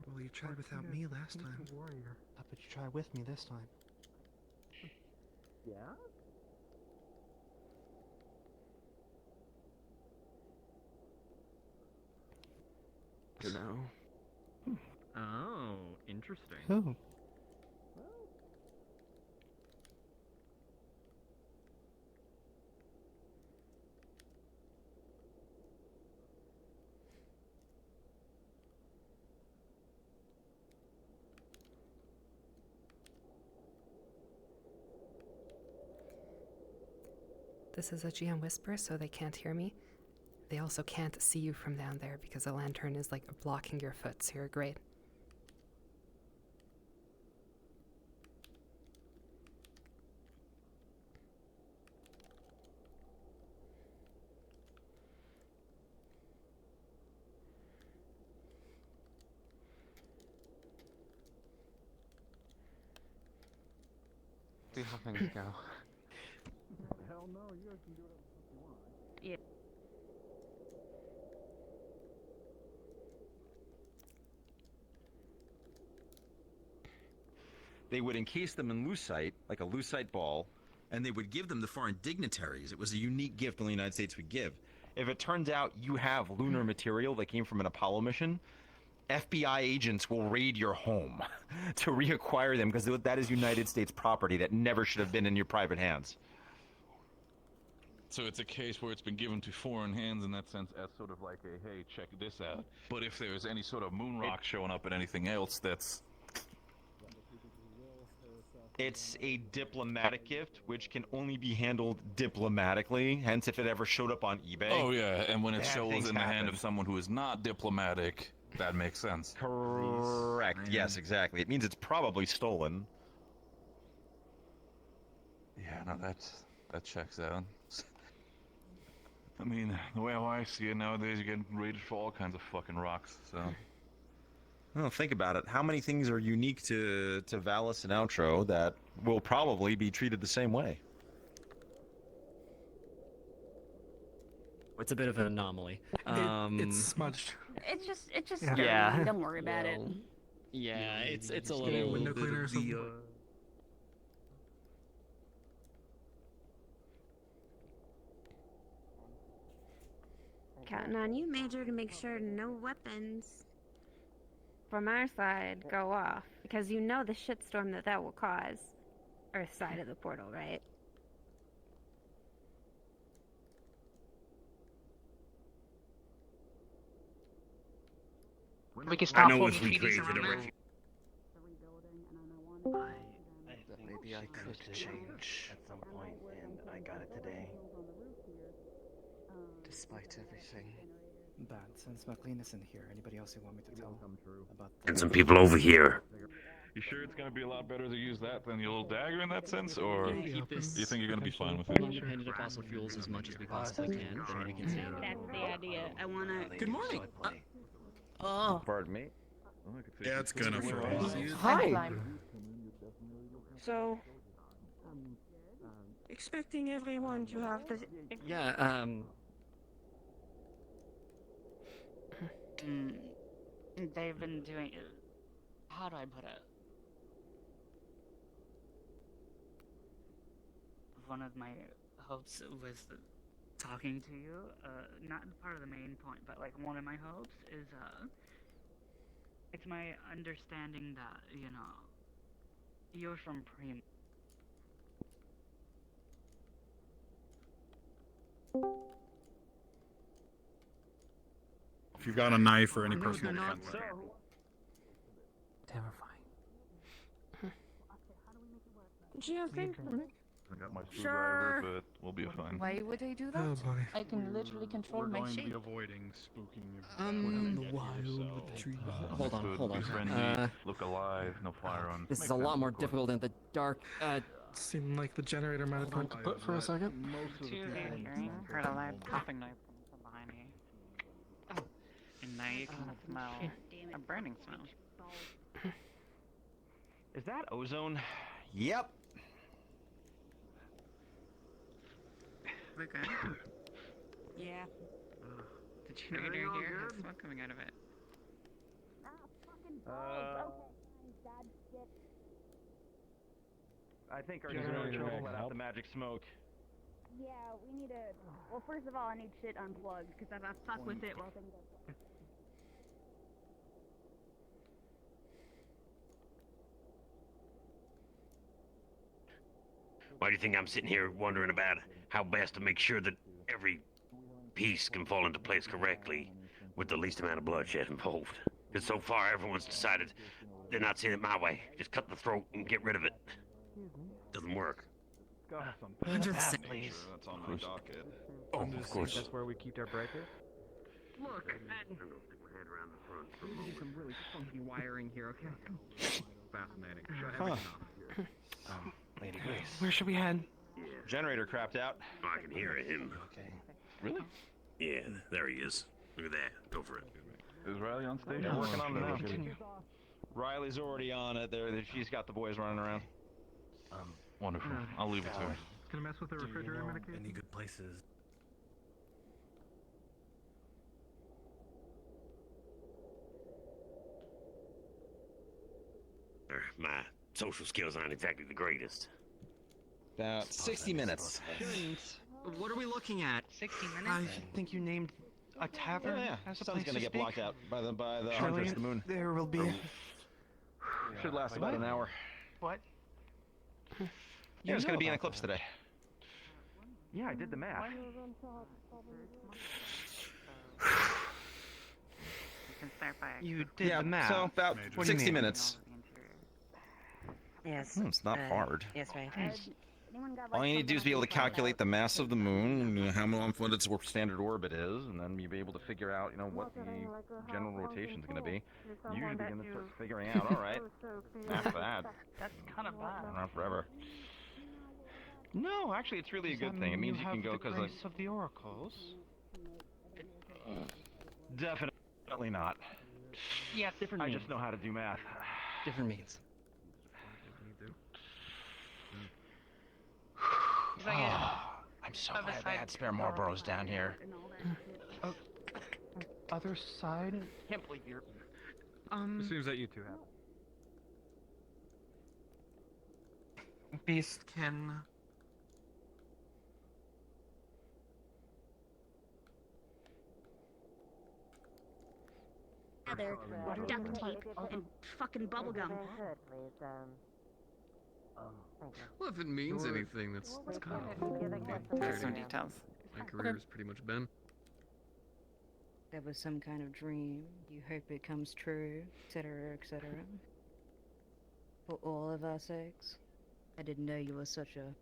Well, you tried without me last time. Warrior. How about you try with me this time? Yeah. No. Oh, interesting. Who? This is a GM whisper, so they can't hear me. They also can't see you from down there because the lantern is like blocking your foot, so you're great. Do you have to go? Hell no, you guys can do whatever you want. Yeah. They would encase them in lucite, like a lucite ball, and they would give them to foreign dignitaries. It was a unique gift only the United States would give. If it turns out you have lunar material that came from an Apollo mission, FBI agents will raid your home to reacquire them because that is United States property that never should have been in your private hands. So it's a case where it's been given to foreign hands in that sense as sort of like a, hey, check this out. But if there's any sort of moon rock showing up and anything else, that's... It's a diplomatic gift, which can only be handled diplomatically. Hence, if it ever showed up on eBay... Oh yeah, and when it bad shows things in the hand happen. of someone who is not diplomatic, that makes sense. Correct. Yes, exactly. It means it's probably stolen. Yeah, no, that checks out. I mean, the way I see it nowadays, you get raided for all kinds of fucking rocks, so... Well, think about it. How many things are unique to Valis and Outro that will probably be treated the same way? It's a bit of an anomaly. It's smudged. It's just Yeah. dirty. Don't worry about it. Yeah, it's a Get a little. window cleaner or something. Counting on you, Major, to make sure no weapons from our side go off. Because you know the shitstorm that will cause. Earth side of the portal, right? We can stop I know holding if we treaties created around a there. refuge. Maybe I could change at some point, and I got it today. despite everything. But since McLean isn't here, anybody else who want me to tell about And some people over here. You sure it's gonna be a lot better to use that than the old dagger in that sense, or Yeah, keep do this you think you're gonna be fine with We it? can depend on fossil fuels as much as we possibly can, then we can see. That's the idea. I wanna. Good morning. Oh. Pardon me? Yeah, it's gonna freeze. Hi. So, expecting everyone to have the. Yeah, They've been doing. How do I put it? one of my hopes with talking to you, not part of the main point, but like one of my hopes is, it's my understanding that, you know, you're from Prim. If you've got a knife or any personal defense. Terrifying. GM I got my Sure. screwdriver, but we'll be fine. Why would I do that? Oh, boy. I can literally control We're my going to be shape. avoiding spooking The wild with the trees. Hold on. Be friendly, look alive, no fire on. This is Makes a lot sense, more of course. difficult in the dark. Seemed like the generator might have gone kaput for a second. Heard a loud coughing noise from behind you. Oh, and now you can smell a burning smell. Is that ozone? Yep. We're good. Yeah. The generator here has smoke coming out of it. I think our generator will let out the magic smoke. Yeah, we need to. Well, first of all, I need shit unplugged because if I fuck with it while things are. Why do you think I'm sitting here wondering about how best to make sure that every piece can fall into place correctly with the least amount of bloodshed involved? Because so far everyone's decided they're not seeing it my way. Just cut the throat and get rid of it. Doesn't work. 100%, please. That's on my docket. Oh, of course. That's where we keep our breakers. Look, We do some really funky wiring here, okay? Fascinating. Shut Huh. everything off. Lady Grace. Where should we head? Generator crapped out. Oh, I can hear him. Okay. Really? Yeah, there he is. Look at that. Go for it. Is Riley on stage? They're working on it now. Continue. Riley's already on it. She's got the boys running around. Wonderful. I'll leave it to her. Can I mess with the refrigerator medication? Any good places? My social skills aren't exactly the greatest. About 60 minutes. What are we looking at? 60 minutes? I think you named a tavern Yeah, as a something's place gonna to get speak. blocked out by the Surely hunters of the moon. there will be. Should last about an hour. What? Yeah, it's gonna be an eclipse today. Yeah, I did the math. You did Yeah, the math. so about What do you 60 mean? minutes. Yes. It's not hard. Yes, right. All you need to do is be able to calculate the mass of the moon, you know, how long what its standard orbit is, and then you'll be able to figure out, you know, what the general rotation is going to be. You usually begin to start figuring out, all right, after that, That's kind of bad. not forever. No, actually, it's really a good thing. It means you can go because Grace of the oracles. definitely not. Yeah, different I means. just know how to do math. Different means. I'm so glad they had spare Marlboros down here. Other side? Can't believe you're. It seems that you two have. Beastkin. Together, duct tape and fucking bubblegum. Well, if it means anything, that's kind of Some details. my career has pretty much been. That was some kind of dream. You hope it comes true, etc., etc. For all of our sakes. I didn't know you were such a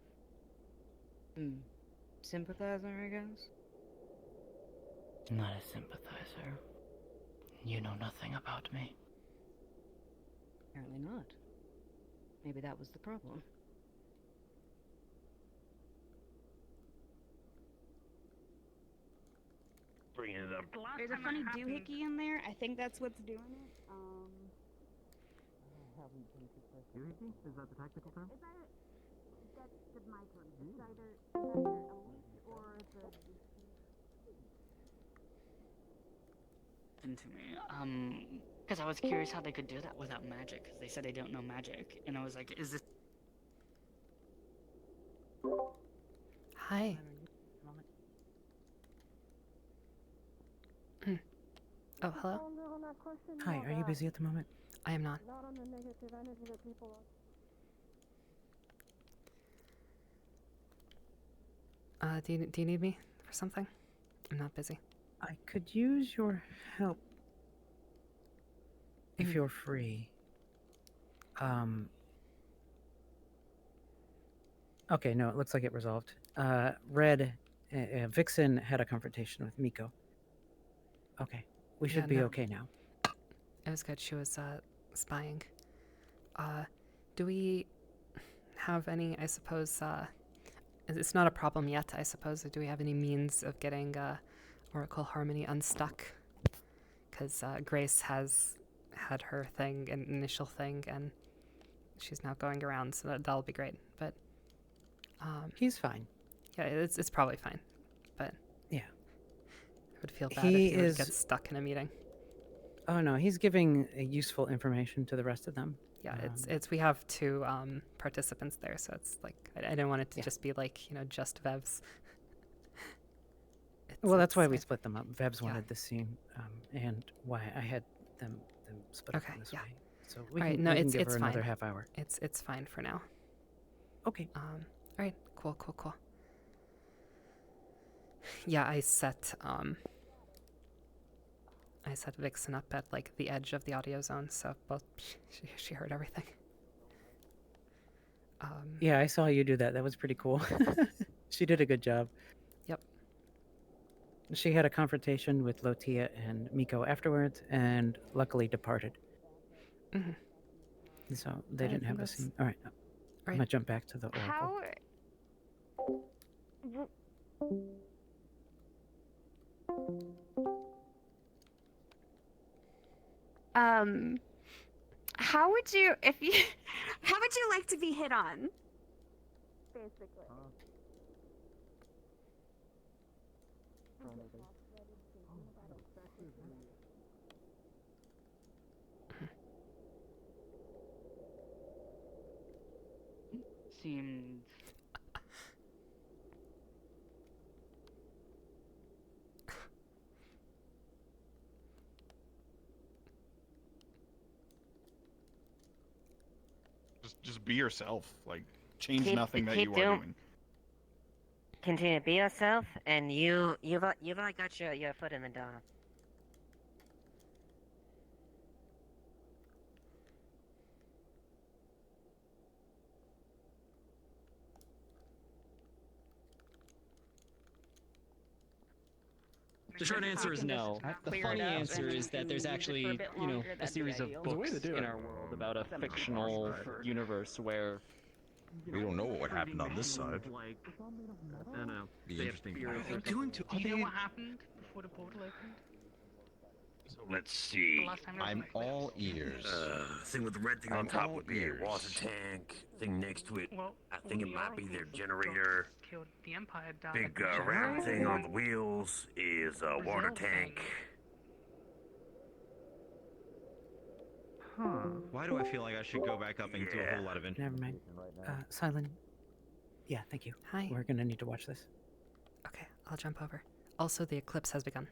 sympathizer, I guess. Not a sympathizer. You know nothing about me. Apparently not. Maybe that was the problem. Bringing it up. There's a funny doohickey in there. I think that's what's doing it. Doohickey? Is that the technical term? That's my term. It's either a leak or the. Into me. Because I was curious how they could do that without magic. Because they said they don't know magic, and I was like, is this? Hi. Oh, hello? Hi, are you busy at the moment? I am not. Do you need me for something? I'm not busy. I could use your help if you're free. Okay, no, it looks like it resolved. Red, Vixen had a confrontation with Miko. Okay, we should be okay now. It was good. She was spying. Do we have any, I suppose, it's not a problem yet, I suppose. Do we have any means of getting Oracle Harmony unstuck? Because Grace has had her thing, an initial thing, and she's now going around, so that'll be great. But he's fine. Yeah, it's probably fine. But yeah, I would feel bad if he would get stuck in a meeting. Oh no, he's giving useful information to the rest of them. Yeah, it's we have 2 participants there, so it's like I didn't want it to just be like, you know, just Vevs. Well, that's why we split them up. Vebs wanted this scene, and why I had them split up in this way. So we can, no, we can it's give her fine. another half hour. It's fine for now. Okay. All right. Cool. Yeah, I set Vixen up at like the edge of the audio zone, so both she heard everything. Yeah, I saw you do that. That was pretty cool. She did a good job. Yep. She had a confrontation with Lotia and Miko afterwards, and luckily departed. So they didn't have a scene. All right. I'm gonna jump back to the Oracle. How would you, how would you like to be hit on? Basically. Seems Just be yourself. Like, change nothing that you are doing. Continue to be yourself, and you've like got your foot in the door. The short answer is no. The funny answer is that there's actually, you know, a series of books in our world about a fictional universe where we don't know what happened on this side. I don't know. Be interesting. Do you know what happened before the portal opened? So let's see. I'm all ears. Thing with the red thing on top would be a water tank. Thing next to it, I think it might be their generator. Killed the Empire died. Big round thing on the wheels is a water tank. Why do I feel like I should go back up and do a whole lot of Never mind. Silent. Yeah, thank you. Hi. We're gonna need to watch this. Okay, I'll jump over. Also, the eclipse has begun.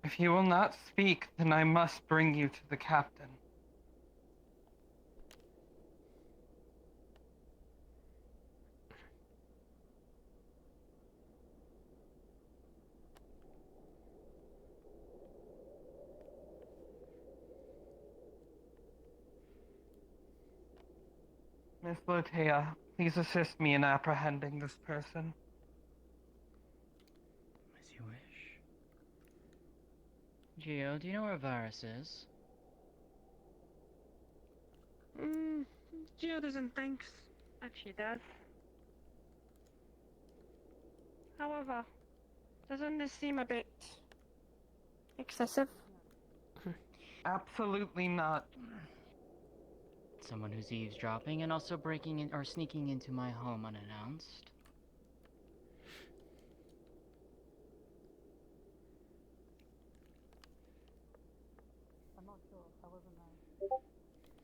If you will not speak, then I must bring you to the captain. Miss Lotea, please assist me in apprehending this person. As you wish. Geo, do you know where Varus is? Geo doesn't think that she does. However, doesn't this seem a bit excessive? Absolutely not. Someone who's eavesdropping and also breaking in or sneaking into my home unannounced.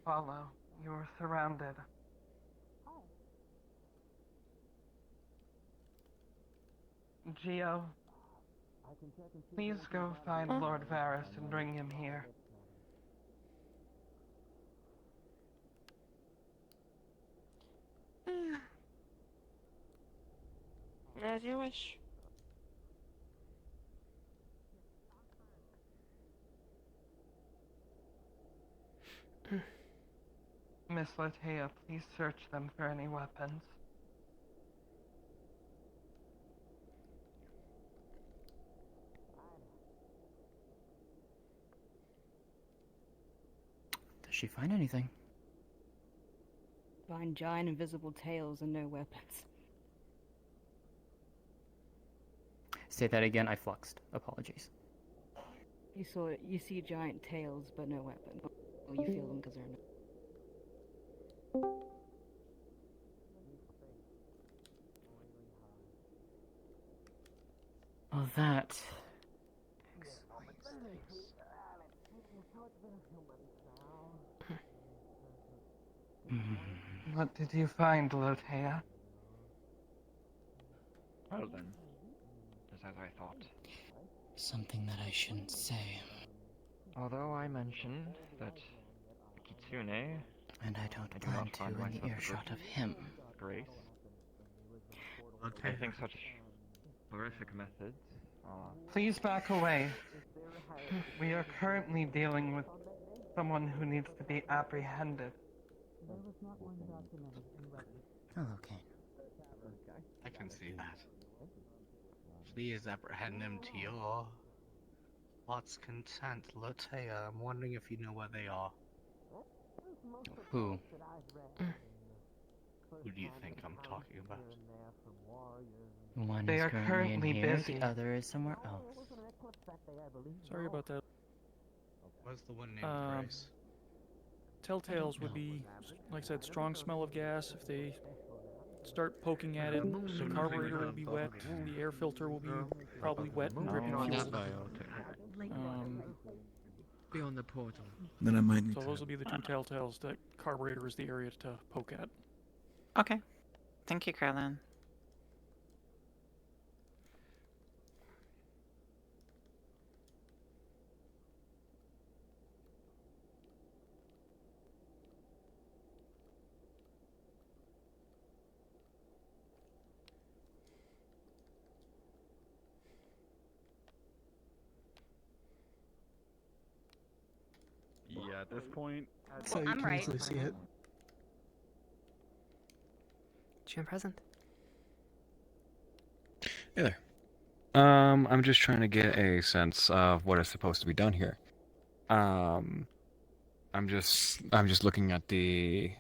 Follow. You are surrounded. Geo, please go find Lord Varys and bring him here. As you wish. Miss Latea, please search them for any weapons. Does she find anything? Find giant invisible tails and no weapons. Say that again, I fluxed. Apologies. You see giant tails but no weapon. Or you feel them because they're no. Oh, that. What did you find, Lotea? Well then, just as I thought. Something that I shouldn't say. Although I mentioned that Kitsune, and I don't plan to in the earshot of him. Grace. I think such horrific methods are... Please back away. We are currently dealing with someone who needs to be apprehended. Hello, Kane. I can see that. Please apprehend him to your heart's content. Lotea, I'm wondering if you know where they are. Who? Who do you think I'm talking about? One They is are currently in here, busy. the other is somewhere else. Sorry about that. Where's the one named Grace? Telltales would be, like I said, strong smell of gas. If they start poking at it, the carburetor will be wet, the air filter will be probably wet and dripping fuel. Beyond the portal. Then I might need so those will be the two telltales. The carburetor is the area to poke at. Okay. Thank you, Caroline. Yeah, at this point, So you I'm can right. easily see it. GM present. Hey there. I'm just trying to get a sense of what is supposed to be done here. I'm just looking at the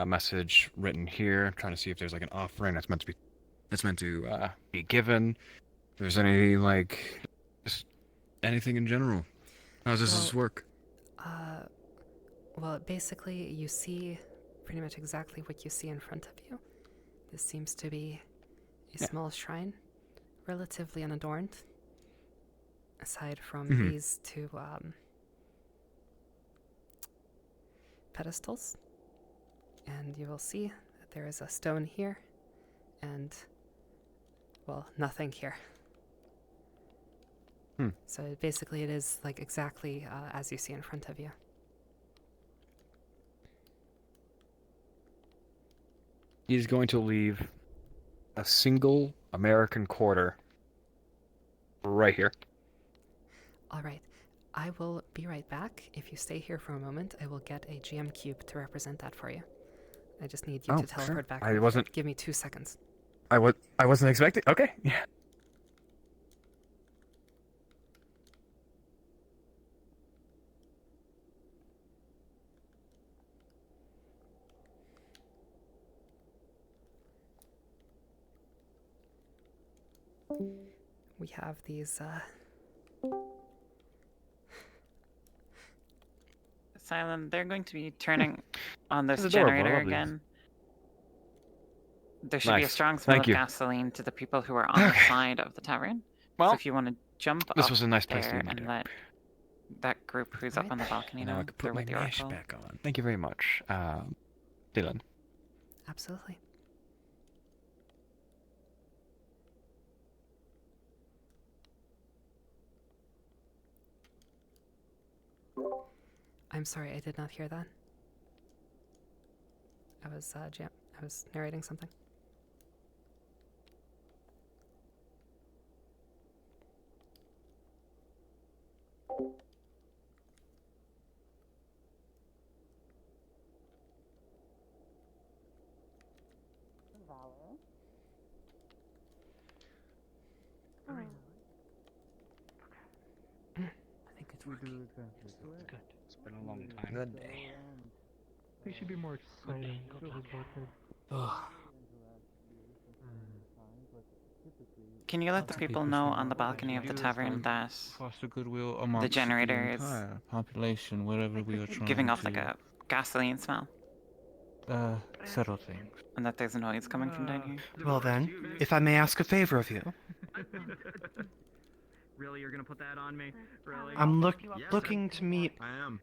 message written here, trying to see if there's like an offering that's meant to be given. If there's any like just anything in general. How does this work? Well, basically, you see pretty much exactly what you see in front of you. This seems to be a small shrine, relatively unadorned, aside from these two pedestals. And you will see that there is a stone here, and, well, nothing here. So basically it is like exactly as you see in front of you. He's going to leave a single American quarter right here. All right. I will be right back. If you stay here for a moment, I will get a GM cube to represent that for you. I just need you to teleport back. I wasn't... Give me 2 seconds. I wasn't expecting... Okay, yeah. We have these, Silent, they're going to be turning on this That's adorable. I generator love these. again. There should be a Nice. strong smell Thank of you. gasoline to the people who are on the side of the tavern. Well, so if you want to jump this up was a nice place to there end my and day. let that group who's up on the balcony Now now. I could They're put my with the mesh Oracle. back on. Thank you very much, Dylan. Absolutely. I'm sorry, I did not hear that. I was I was narrating something. I think it's working. Good. It's been a long time. Good day. They should be more exciting. Can you let the people know on the balcony of the tavern that Foster goodwill the amongst generator is entire population wherever we are trying giving off to like a gasoline smell? settle things. And that there's noise coming from down here? Well then, if I may ask a favor of you, Really, you're gonna put that on me? Really? I'm looking to meet I am.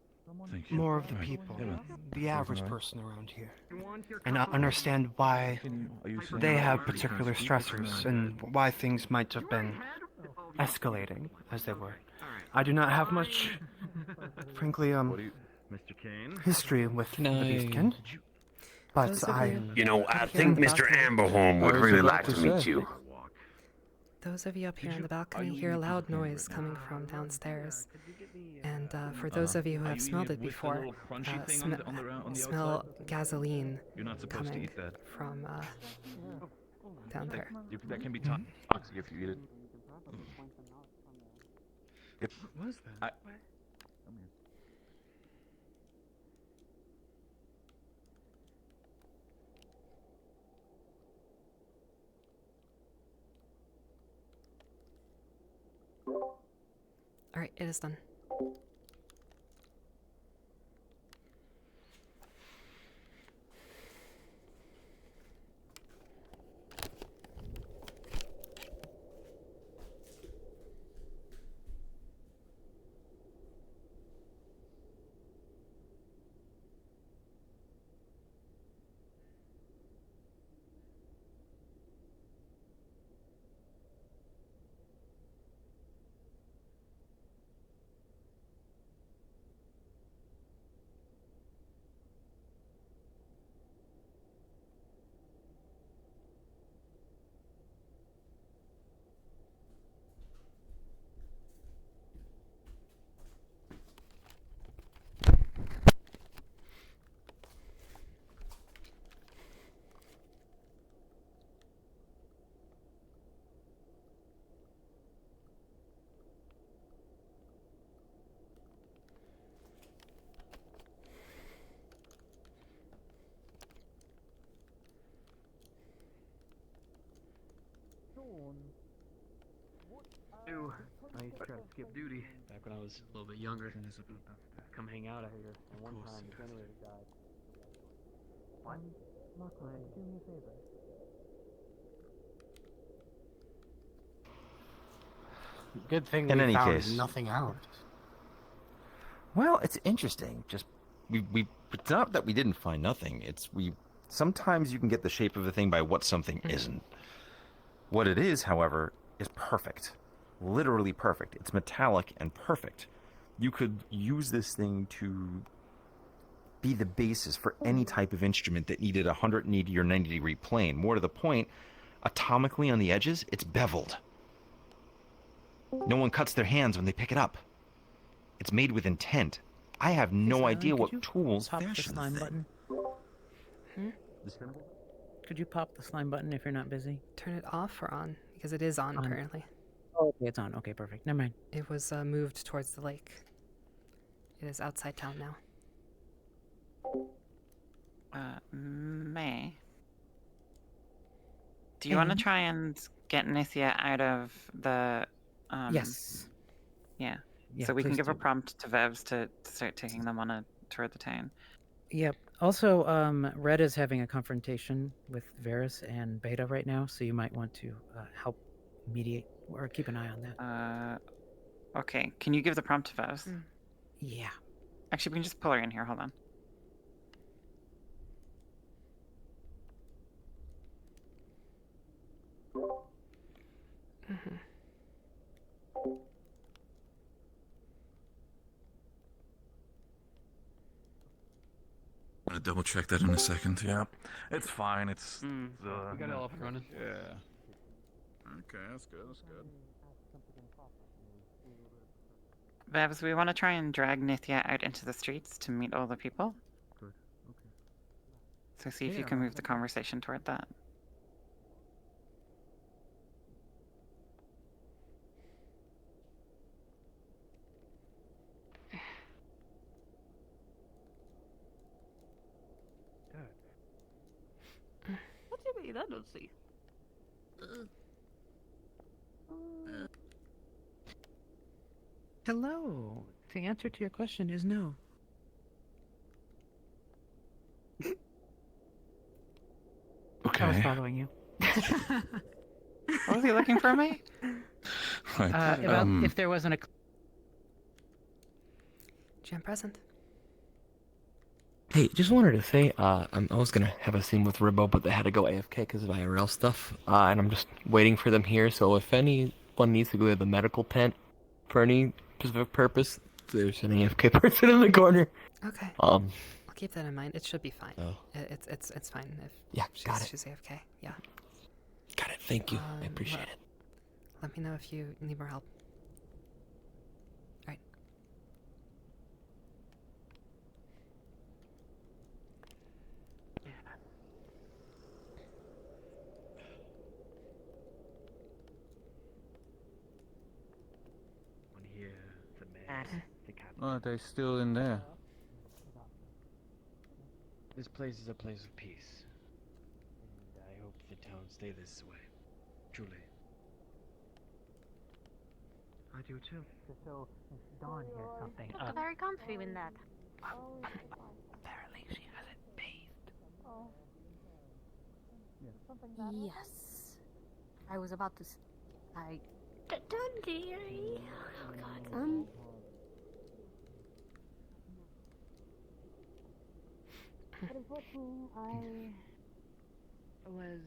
more of the people, the average person around here, and understand why they have particular stressors and why things might have been escalating as they were. I do not have much, frankly, Mr. Kane? history with the Beastkin, but I... You know, I think Mr. Amberhorn would really like to meet you. Those of you up here on the balcony hear a loud noise coming from downstairs. And for those of you who have smelled it before, smell gasoline coming from down there. That can be toxic if you eat it. What was that? Alright, it is done. I used to try to skip duty back when I was a little bit younger. Come hang out here. And one time, the generator died. What? Luckily, do me a favor. Good thing In we any found case. nothing out. Well, it's interesting. Just it's not that we didn't find nothing. It's sometimes you can get the shape of a thing by what something isn't. What it is, however, is perfect. Literally perfect. It's metallic and perfect. You could use this thing to be the basis for any type of instrument that needed a 180 or 90 degree plane. More to the point, atomically on the edges, it's beveled. No one cuts their hands when they pick it up. It's made with intent. I have no idea what tools Pop the fashion slime this thing. button. Could you pop the slime button if you're not busy? Turn it off or on? Because it is on currently. Oh, okay, it's on. Okay, perfect. Never mind. It was moved towards the lake. It is outside town now. May. Do you want to And? try and get Nithya out of the Yes. Yeah. Yeah, So we can please give a do. prompt to Vevs to start taking them on a tour of the town. Yep. Also, Red is having a confrontation with Varys and Beta right now, so you might want to help mediate or keep an eye on that. Okay. Can you give the prompt to Vevs? Yeah. Actually, we can just pull her in here. Hold on. Mm-hmm. I'm gonna double check that in a second. Yeah, it's fine. It's we got it all up and running. Yeah. Okay, that's good. That's good. Babs, we want to try and drag Nithya out into the streets to meet all the people. Good. Okay. So see if you can move the conversation toward that. What do you mean? I don't see. Hello. The answer to your question is no. I was Okay. following you. Was he looking for me? Right. If there wasn't a. Jam present. Hey, just wanted to say, I was gonna have a scene with Ribbo, but they had to go AFK because of IRL stuff, and I'm just waiting for them here. So if anyone needs to go to the medical tent for any specific purpose, there's an AFK person in the corner. Okay. I'll keep that in mind. It should be fine. Oh. It's fine if got it. she's AFK. Yeah. Got it. Thank you. I appreciate it. Let me know if you need more help. Right. On here, the mayor, the captain. Oh, they're still in there. This place is a place of peace. And I hope the town stay this way. Truly. I do too. So, Dawn hears something. You look very comfy in that. Apparently she hasn't bathed. Yes. I was about to. Don't dearie. Oh God. But unfortunately, I was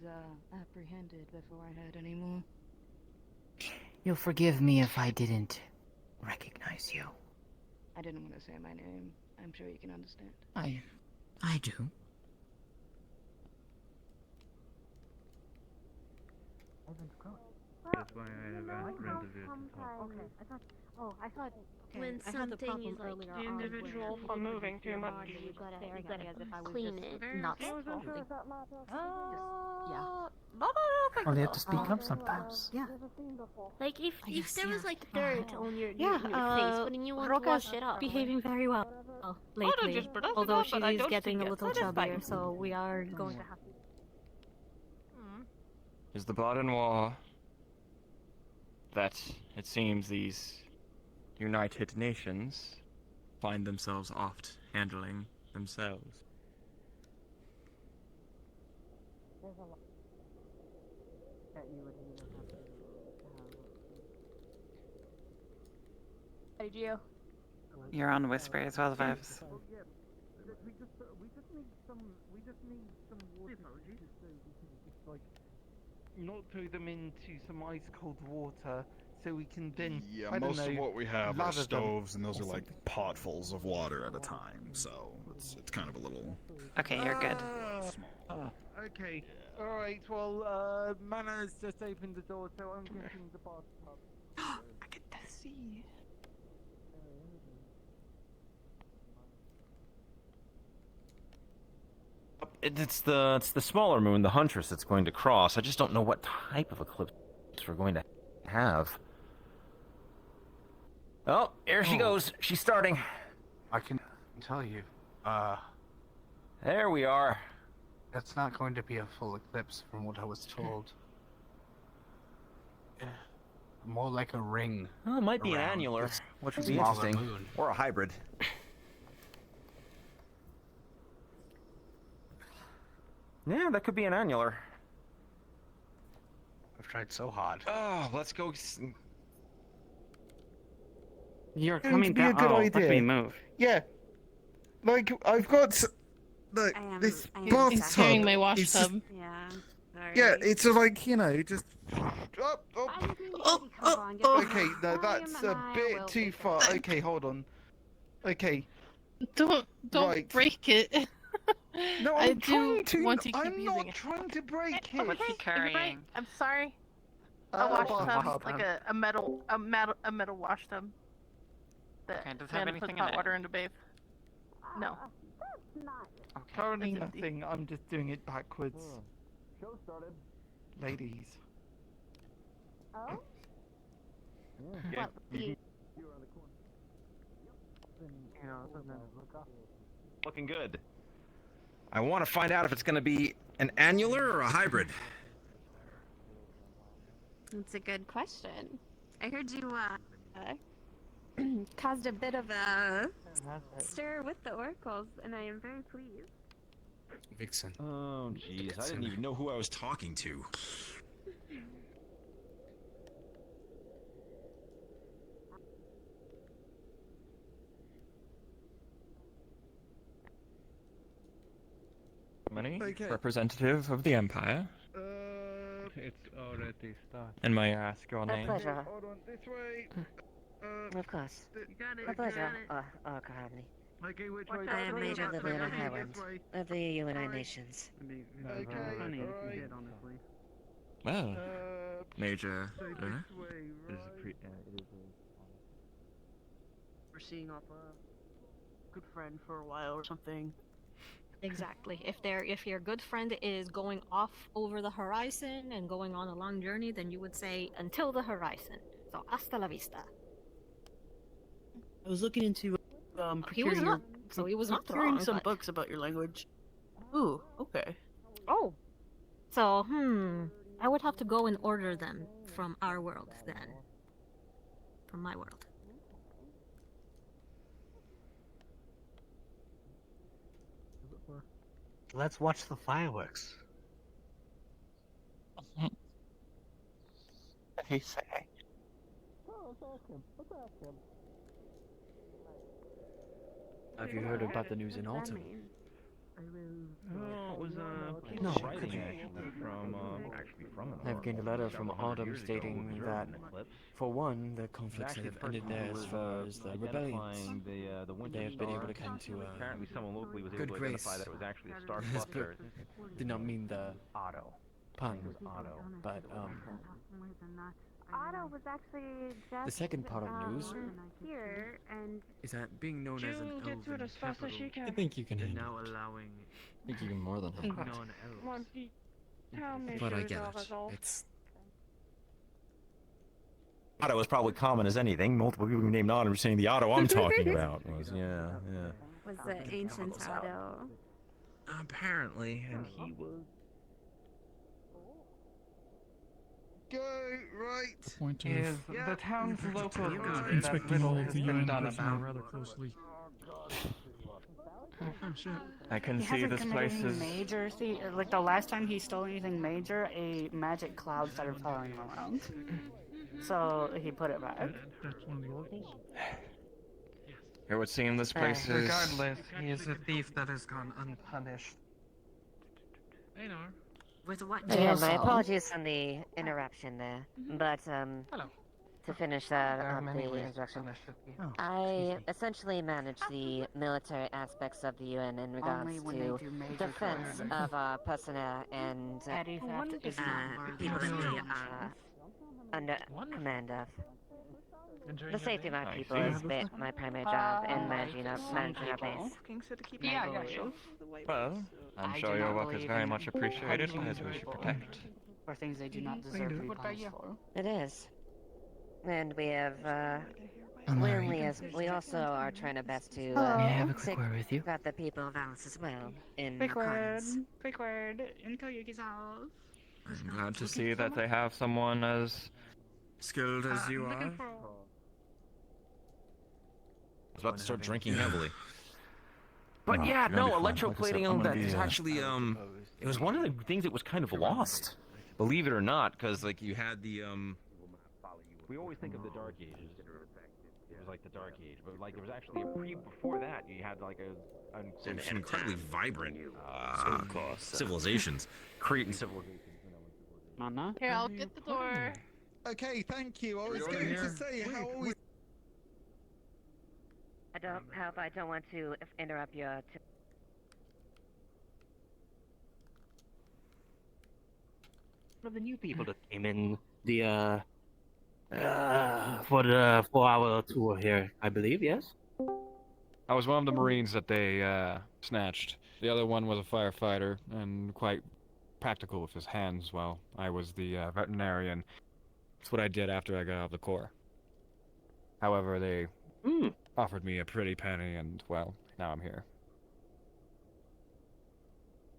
apprehended before I heard any more. You'll forgive me if I didn't recognize you. I didn't want to say my name. I'm sure you can understand. I do. That's why I have asked Rendezvous to talk. Okay, I thought. Okay, When I had the something problem is like earlier the on individual where for moving too much. You gotta staring at me as if I was clean just it, not I wasn't sure salty. if that matters. Yeah. Well, you have to speak up sometimes. Yeah. Like if Yes, there was yeah. like dirt on your Yeah, face, wouldn't you want to Roka's wash it off? behaving very well lately. just pronounce it Although wrong, she but I is don't getting a think little it's chubbier, so we are going to have to. Is the Badenwa that it seems these United Nations find themselves oft handling themselves? There's a lot that you would either have to. Hey, Gio. You're on Whisper as well, Vibes. We just need some water just like not throw them into some ice cold water so we can then Yeah, I don't most of know, what we have are lather them stoves, and those or are like potfuls of water at a time. So it's kind of a little. Okay, you're good. Okay. Alright, well, Mana's just opened the door, so I'm getting the bathtub. I get to see. It's the smaller moon, the Huntress, that's going to cross. I just don't know what type of eclipse we're going to have. Oh, here she goes. She's starting. I can tell you, There we are. it's not going to be a full eclipse from what I was told. More like a ring. Well, it might be an around annular, this which would be smaller interesting. moon. Or a hybrid. Yeah, that could be an annular. I've tried so hard. Oh, let's go. You're going coming to be a down. good Oh, idea. let me move. Yeah. Like, I've got like this bathtub. Carrying my wash is tub. just- Yeah. Sorry. yeah, it's like, you know, just. Okay, no, that's a bit too far. Okay, hold on. Okay. Don't Right. break it. No, I I'm do trying to. want to keep I'm using not it. trying to break it. What's he carrying? I'm sorry. A A wash bathtub. tub, like a metal wash tub. That Okay, does it have man puts anything in hot it? water in to bathe. No. Currently It's empty. nothing. I'm just doing it backwards. Show started. Ladies. Oh? Yeah. Looking good. I want to find out if it's going to be an annular or a hybrid. That's a good question. I heard you caused a bit of a stir with the oracles, and I am very pleased. Vixen. Oh, jeez. I didn't even know who I was talking to. Many Okay. representative of the Empire. It's already started. And may I ask your My name? pleasure. Hold on, this way. Of course. You got it. My pleasure. Harmony. Okay, which Watch way? out, I am watch Major out, Liliana watch out. Highwind of the UNI Nations. Okay, Funny if you alright. did, honestly. Well, Uh, Major. so Luna? this way, right? We're seeing off a good friend for a while or something. Exactly. If your good friend is going off over the horizon and going on a long journey, then you would say until the horizon. So hasta la vista. I was looking into He was procuring not. So he was not procuring wrong. some but- books about your language. Ooh, okay. Oh. So I would have to go and order them from our world then. From my world. Let's watch the fireworks. He say. Have you heard about the news in Alton? Oh, it was No, writing actually from an I've gained a letter from Autumn stating that, for one, the conflicts Actually, have the ended person there who as was, far as the rebellions. identifying the winter They have been star. able to come to Apparently, someone locally was good able to grace. identify that it was actually a star This cluster. did not mean the Otto. pun, Otto. but Otto was actually just the second part of the news here, and is that being known as an June gets to it elven as fast as she capital. can. I think you can They're handle now it. allowing I think you can more than handle it. non-elves. But I get it. It's Otto is probably common as anything. Multiple people named Otto are saying the Otto I'm talking about was, yeah. Was the ancient Otto. Apparently, and he was. Go right. Point Is of the town's local good that inspecting little all has of the been UN done personnel about? rather closely. I can He see hasn't this committed place any is. major like the last time he stole anything major, a magic cloud started following him around. So he put it back. That's one of the oracles. It would seem this place is. Regardless, he is a thief that has gone unpunished. Hey, Nar. With what Again, my jail apologies on the interruption there, but to finish that There are up many the ways introduction, to punish a thief. I essentially manage the military aspects of the UN in regards Only when they to do major defense crimes. of our personnel and Petty theft is not people in the learned. under command of. The safety of my I people see. is my primary job in managing our base. Yeah, sure. Well, I'm I sure do your not work is believe very in much appreciated, punishing as we should people protect. For things they do not deserve to be punished for. It is. And we have, we also are trying our best to, May I have a quick take word with you? got the people of Alice as well in Quick word. accordance. Quick word. In Koyuki's house. I'm glad to see that they have someone as skilled as you are. I was about to start drinking heavily. But Oh, yeah, gonna no, be fun. Like I said, electroplating I'm on gonna that be, is actually it was one of the things that was kind of lost, believe it or not, because like you had the We always think of the Dark Ages. It was like the Dark Age, but like it was actually before that. You had like And Some incredibly vibrant so civilizations. creating civilizations. Mana? Here, I'll get the door. Okay, thank you. I was going to say how always. I don't help. I don't want to interrupt your. One of the new people that came in the for the 4-hour tour here, I believe. Yes. I was one of the Marines that they snatched. The other one was a firefighter and quite practical with his hands. Well, I was the veterinarian. That's what I did after I got out of the Corps. However, they offered me a pretty penny, and well, now I'm here.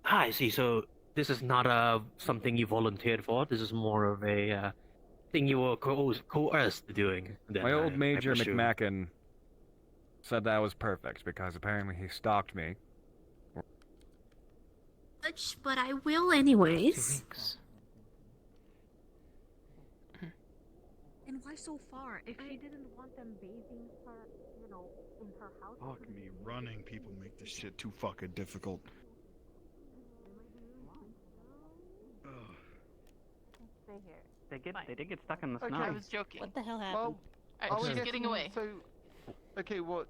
Ah, I see. So this is not something you volunteered for. This is more of a thing you were coerced doing. Then, My old I Major presume. McMacken said that was perfect because apparently he stalked me. But I will anyways. And why so far? If she didn't want them bathing her, in her house. Fuck me, running people make this shit too fucking difficult. Stay here. They did get stuck in the Okay. snow. I was joking. What the hell happened? Well, Alright, I was she's getting away. So, okay, what?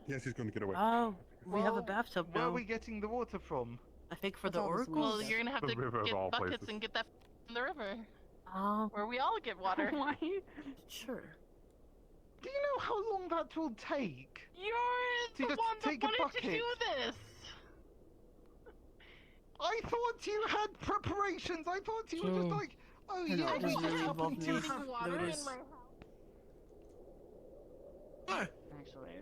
Yes, he's going to get away. Oh, we have a Well, bathtub Where now. are we getting the water from? I think for I the thought it was oracles. Well, you're gonna have The to river of get all buckets places. and get that from the river, Oh, where we all get water. Why? sure. Do you know how long that will take? You're the just one that take a wanted to bucket. do this. I thought you had preparations. I thought you were just like, oh You know, yeah, it we doesn't just really happen involve to me. have water There it in is. my Actually,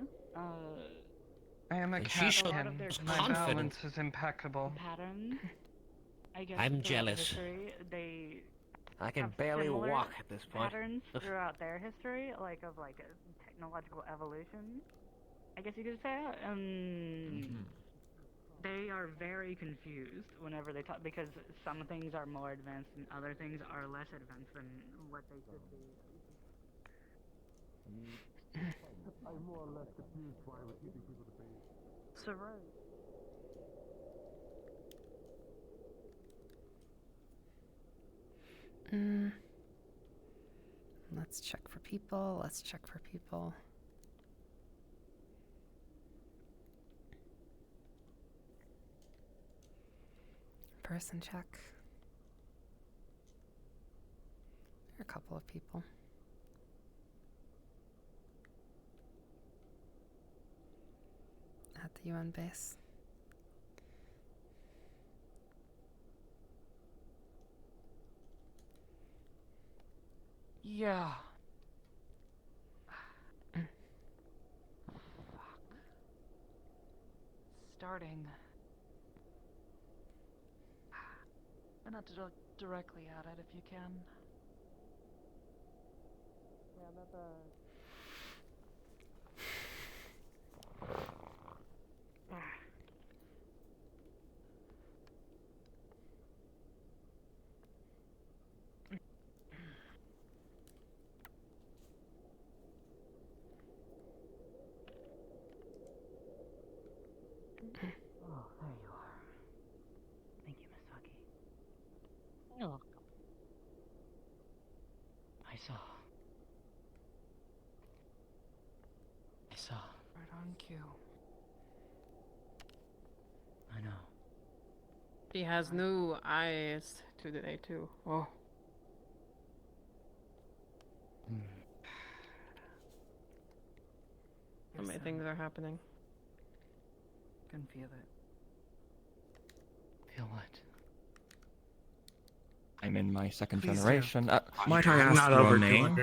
I am a And she showed captain. My confidence. balance is impeccable. pattern. I guess I'm throughout jealous. History, they I can have barely similar walk at this point. patterns throughout their history, like of like a technological evolution. I guess you could say. They are very confused whenever they talk because some things are more advanced and other things are less advanced than what they should be. I'm more or less confused why we're keeping people to bathe. So right. Let's check for people. Let's check for people. Person check. There are a couple of people. At the UN base. Yeah. Starting. And not to look directly at it if you can. Yeah, that's Oh, there you are. Thank you, Misaki. You're welcome. I saw. Right on cue. I know. He has new eyes today too. Oh. So many things are happening. Can feel it. Feel what? I'm in my second Please do. generation. Might I ask your name?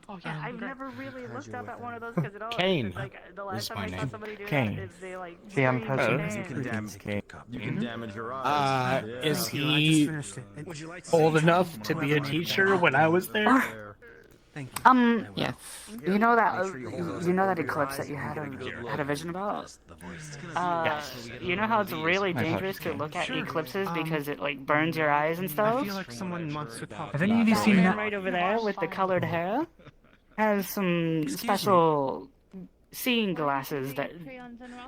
Oh yeah, I've never really looked up at one of those because it all Kane like the last is time my I saw name. somebody do Kane. that is they like See, I'm scream president. Kane. You can damage your eyes. Is he old enough to be a teacher when I was there? Yes. You know that eclipse that you had a vision about? You know how it's really dangerous to look at eclipses because it like burns your eyes and stuff? I feel like someone wants to talk. Have any of you seen that right over there with the colored hair? has some special seeing glasses that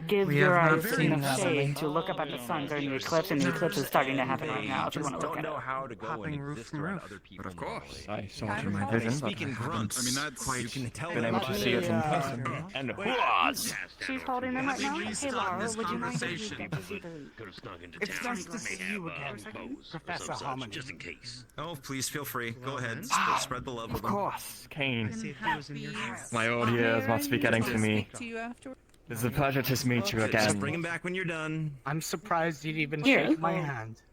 give We your have not eyes seen enough that. shade to look up at the sun during the eclipse, and the eclipse is starting to happen right now if you want to look at it. how to go Popping and roof exist from around roof. other people. But of course. I saw it in How my does vision, but Speaking I grunts, I mean, haven't that's You can tell been them able to by see it in the- person. And She's holding them right now. Hey, Laura, would you mind if you conversation. get to see the... It's nice to see you again, Professor Harmony. Just in case. Oh, please feel free. Go ahead. Spread the love Of with them. course, Kane. See if he was in your house. My old years must be getting to me. It's a pleasure to meet you Just again. bring him back when you're done. I'm surprised you'd even Here. shake my hand.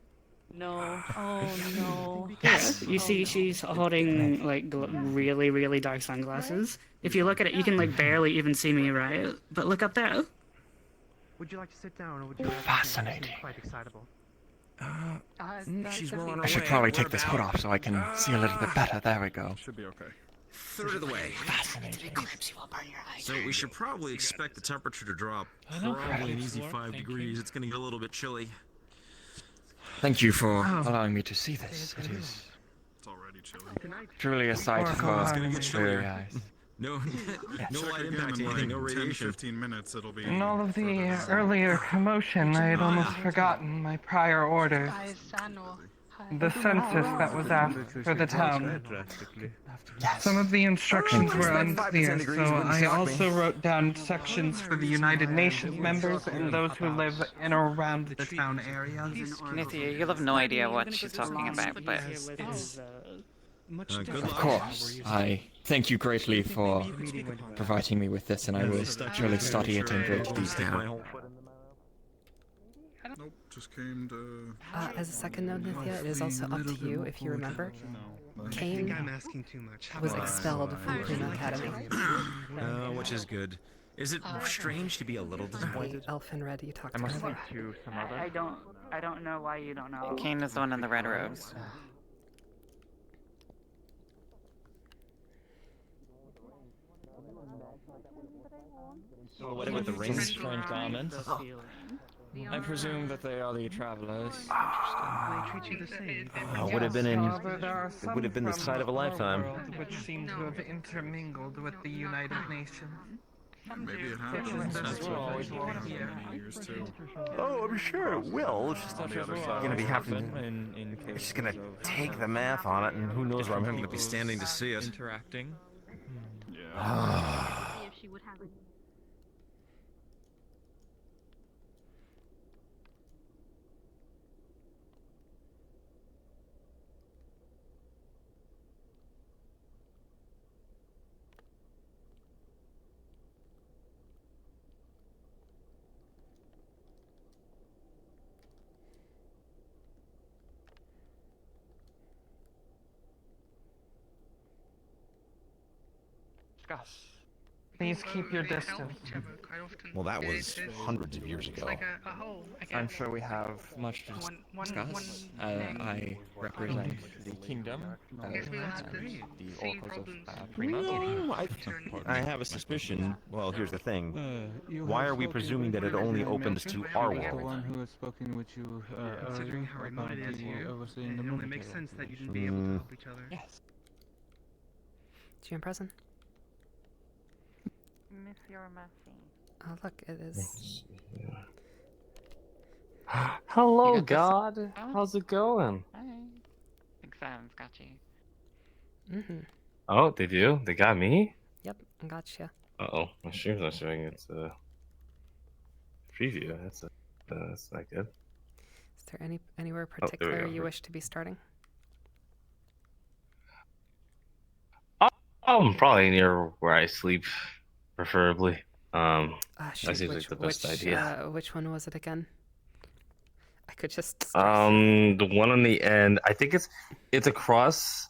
No. Oh no. Yes, you see she's holding like really, really dark sunglasses. If you look at it, you can like barely even see me, right? But look up there. Would you like to sit down, or would you like Fascinating. quite excitable? She's well on her I should way. probably We're take this hood about off so I can see a little bit better. There we go. Should be okay. third of the way. Fascinating. So we should probably expect the temperature to drop. Probably an easy 5 degrees. It's gonna get a little bit chilly. Thank you for allowing me to see this. It is It's already chilly. truly a sight It's for gonna get weary chillier. eyes. No, no Check light again impact, in anything, like no 10, radiation. 15 minutes. It'll be. In all of the further. earlier commotion, I had almost forgotten my prior orders. The census that was asked for the town. Some of the instructions were unclear, so I also wrote down sections for the United Nations members and those who live in or around the town area. Nithya, you'll have no idea what she's talking about, but Good Of luck. course. I thank you greatly for providing me with this, and I will surely study it in great detail. Nope, just came to. As a second note, Nithya, it is also up to you if you remember. I think Cain I'm asking too much. was expelled from Prima Academy. Which is good. Is it strange to be a little disappointed? Elfin Red, you talked I to must her. speak to some other. I don't know why you don't know. Kane is the one in the red robes. Silhouetted with the rings. Strange garments. I presume that they are the travelers. They treat you the same. Would have been in. However, there are some would have been the from sight of a our lifetime. world which seem to have intermingled with the United Nations. Maybe it happens. That's what it's many years too. Oh, I'm sure it will. It's just On the other side. gonna be happening. It's just gonna take the math on it, and who knows where I'm I'm gonna gonna be standing to see it. Interacting. Yeah. See if she would have it. Discuss. Please keep your distance. Well, that was hundreds of years ago. I'm sure we have much to discuss. I represent the kingdom and the oracles of Prima. I have a suspicion. Well, here's the thing. Why are we presuming that it only opens to our world? who has spoken with you Considering how remote it is here, it only makes sense that you didn't be able to help each other. Yes. GM present. Miss your mercy. Oh, look, it is. Hello, You got God. this- Oh. How's it going? Hi. Exams got you. Mm-hmm. Oh, they do? They got me? Yep, I gotcha. Uh-oh. My stream's not showing its preview. That's not good. Is there anywhere there we particular go. you wish to be starting? Probably near where I sleep, preferably. That Shoot, seems like the best idea. Which one was it again? I could just. The one on the end, I think it's across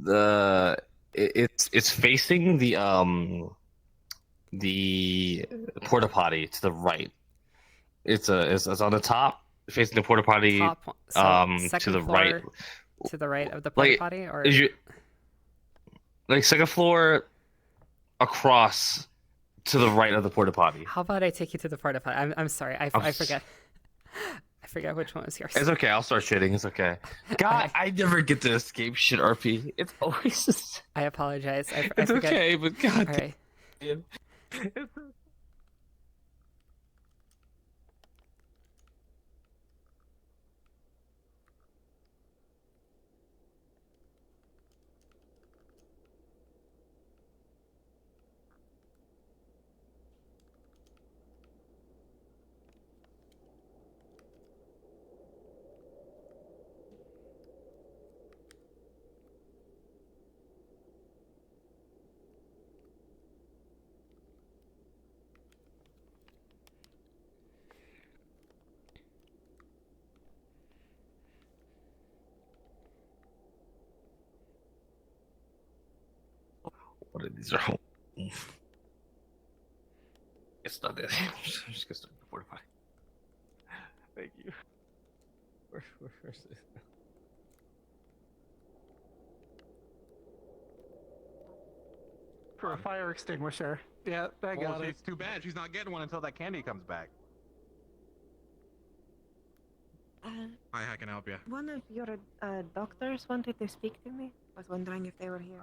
the it's facing the porta potty to the right. It's on the top facing the porta potty Top one- so to second the floor right. To the right of the porta Like potty, or is you like second floor across to the right of the porta potty. how about I take you to the porta potty? I'm sorry, I I'm forget. I forget which one was yours. It's okay. I'll start shitting. It's okay. God, I never get to escape shit. RP. It's always. Just... I apologize. I It's forget. okay, but God. All right. What are these? Are home. It's not this. I'm just gonna start to fortify. Thank you. Where's this? For a fire extinguisher. Yeah, I got it. It's too bad she's not getting one until that candy comes back. Hi, how can I help you? One of your doctors wanted to speak to me. I was wondering if they were here.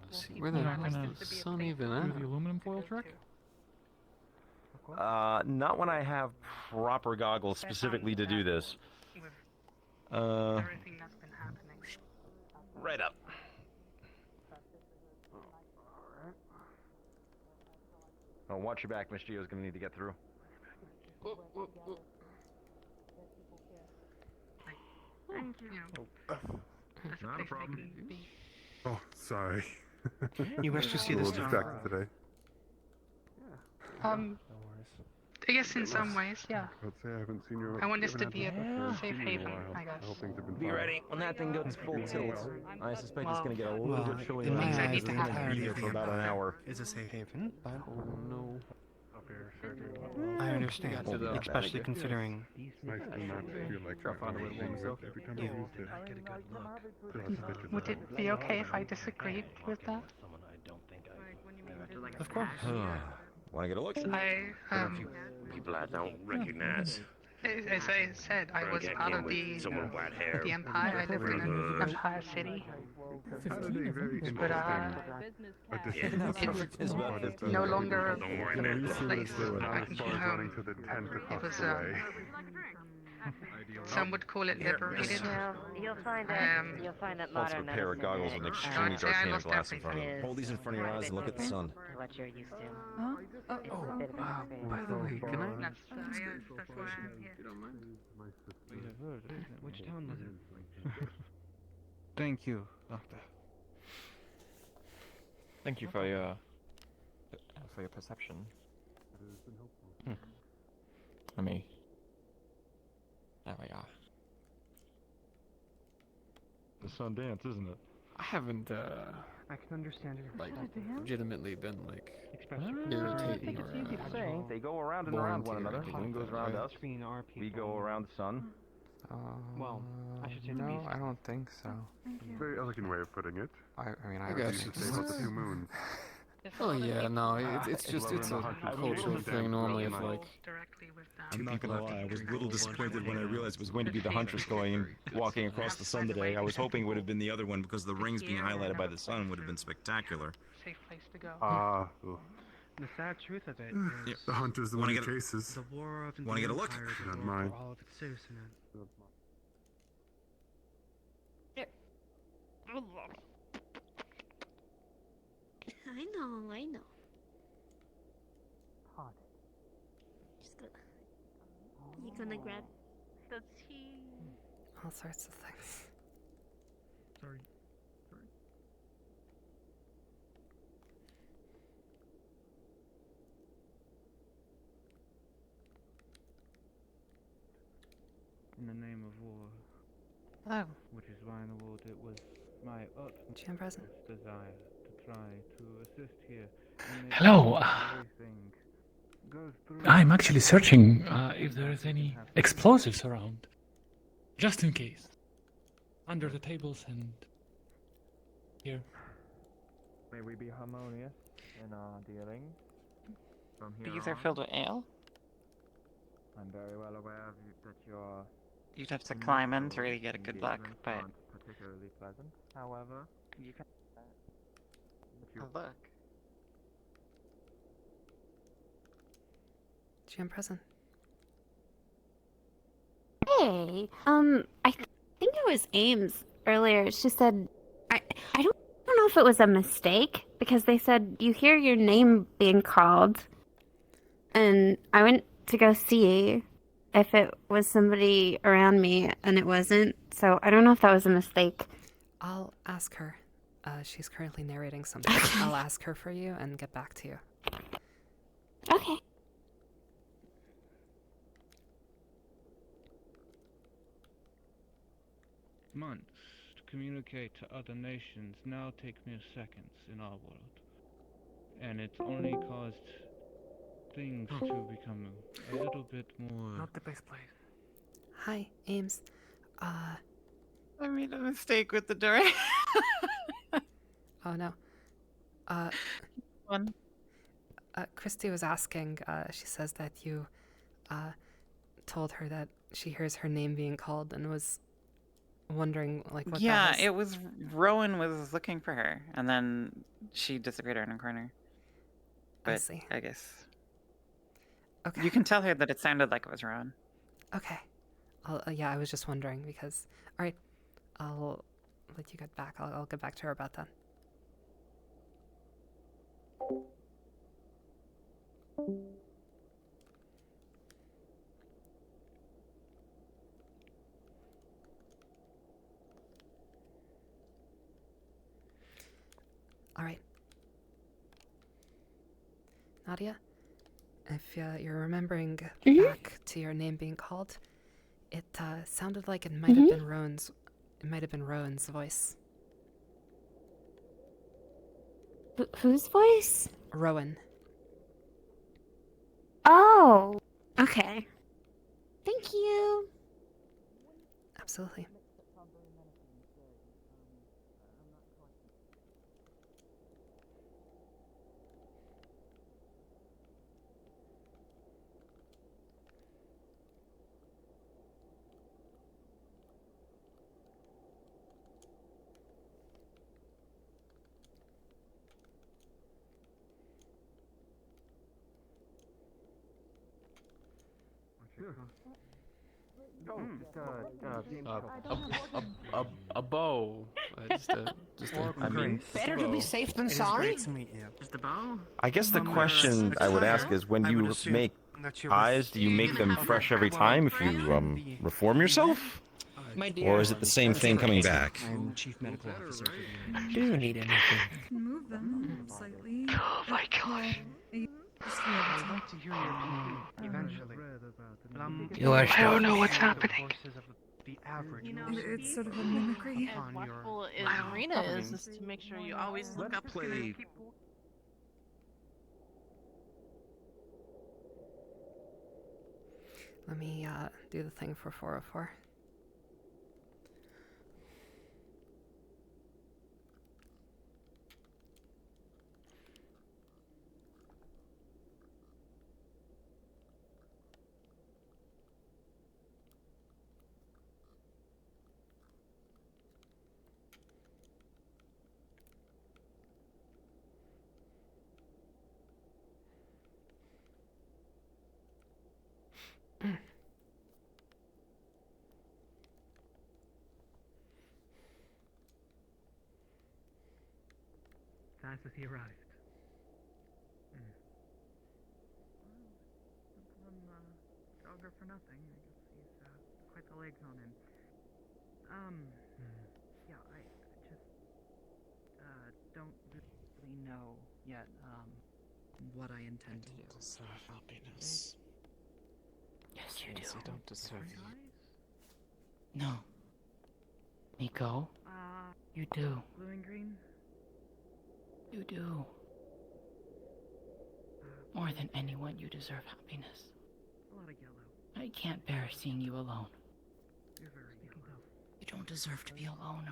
Let's see, where the sun even at? The aluminum foil truck? Not when I have proper goggles specifically to do this. Everything that's been happening. Right up. Oh, watch your back. Miss Gio's gonna need to get through. Thank you. Not a problem. Oh, sorry. You wish to see A this little town? distracted today. I guess in some ways, yeah. I'd say I haven't seen you. I want this to be a safe haven, I guess. Be ready when that thing goes full tilt. I suspect it's gonna get a little bit chilly. in my Things eyes, are the gonna entirety be here of for the about an empire hour. is a safe haven, but no. I understand, especially considering Nice to not feel like every time I use it. I get a good look. Would it be okay if I disagreed with that? Of course. Want to get a look? People I don't recognize. As I said, I was part of the Empire. I lived in an Empire city. But it's no longer a place I can call home. It was, some would call it liberated. You'll find that Also, a modern pair of goggles and extremely I'd say I dark lost glass in front of you. everything. Hold these in front of your eyes and look at the sun. what you're used to. Huh? It's a bit of an experience. By the way, can I? That's why I'm here. Which town was it? Thank you, Doctor. Thank you for your perception. Let me. There we are. The sun dance, isn't it? I haven't, I can understand your like, perspective. legitimately been, like, They irritating or, they go around and around one another. The moon goes around us. We go around the sun. Well, I should say no, I don't think so. Very elegant way of putting it. I mean, I I guess would say about the two moons. Oh yeah, no, it's just, it's a cultural thing normally of, like, I'm not gonna lie, I was a little disappointed when I realized it was going to be the Huntress going and walking across the sun today. I was hoping it would have been the other one because the rings being highlighted by the sun would have been spectacular. Safe place to go. The sad truth of it Yeah, is the Hunter's the one who chases. the war of Wanna get a look? Not mine. for all of its citizenry. I know. Just gonna. You gonna grab the tea? All sorts of things. Sorry. In the name of war. Hello. Which is why in the world it was my Jam present. utmost desire to try to assist here. and make Hello, sure everything goes through I'm actually searching if there is any explosives around. Just in case. Under the tables and here. May we be harmonious in our dealings from here These on. are filled with ale? I'm very well aware of that your You'd have to climb in to really get a good look, engagements but aren't particularly pleasant. However, you can if you look. GM present. Hey, I think it was Ames earlier. She said, I don't know if it was a mistake because they said you hear your name being called, and I went to go see if it was somebody around me, and it wasn't. So I don't know if that was a mistake. I'll ask her. She's currently narrating something. I'll ask her for you and get back to you. Okay. Months to communicate to other nations now take mere seconds in our world. And it's only caused things to become a little bit more... Not the best place. Hi, Ames. I made a mistake with the door. Oh no. Christy was asking, she says that you told her that she hears her name being called and was wondering like what Yeah, that was. it was Rowan was looking for her, and then she disappeared in a corner. But I see. I guess. Okay. You can tell her that it sounded like it was Rowan. Okay. Yeah, I was just wondering because... Alright, I'll let you get back. I'll get back to her about that. Alright. Nadia, if you're remembering back to your name being called, it sounded like it might have been Rowan's. It might have been Rowan's voice. Whose voice? Rowan. Oh, okay. Thank you. Absolutely. A bow. I mean, Better to be safe than It is sorry. great to meet you. Just a bow? I guess the question I would ask is, when you make pies, do you make them fresh every time if you reform yourself? My dear. Or is it the same thing coming back? I'm Chief Medical Officer. Do you need anything? Move them slightly. Oh my gosh. I'd like to hear your opinion eventually. You are I don't know what's the happening. forces of the average It's sort of a mimicry. on What your goal is Marina is to make sure you always look up to the people. Let me do the thing for 404. Nice that he arrived. Jogger for nothing. I guess he's quite the legs on him. Yeah, I just don't really know yet what I intend to do. Deserve happiness. Yes, you do. You don't deserve it. No. Nico, you do. Blue and green. You do. More than anyone, you deserve happiness. A lot of yellow. I can't bear seeing you alone. You're very young. don't deserve to be alone.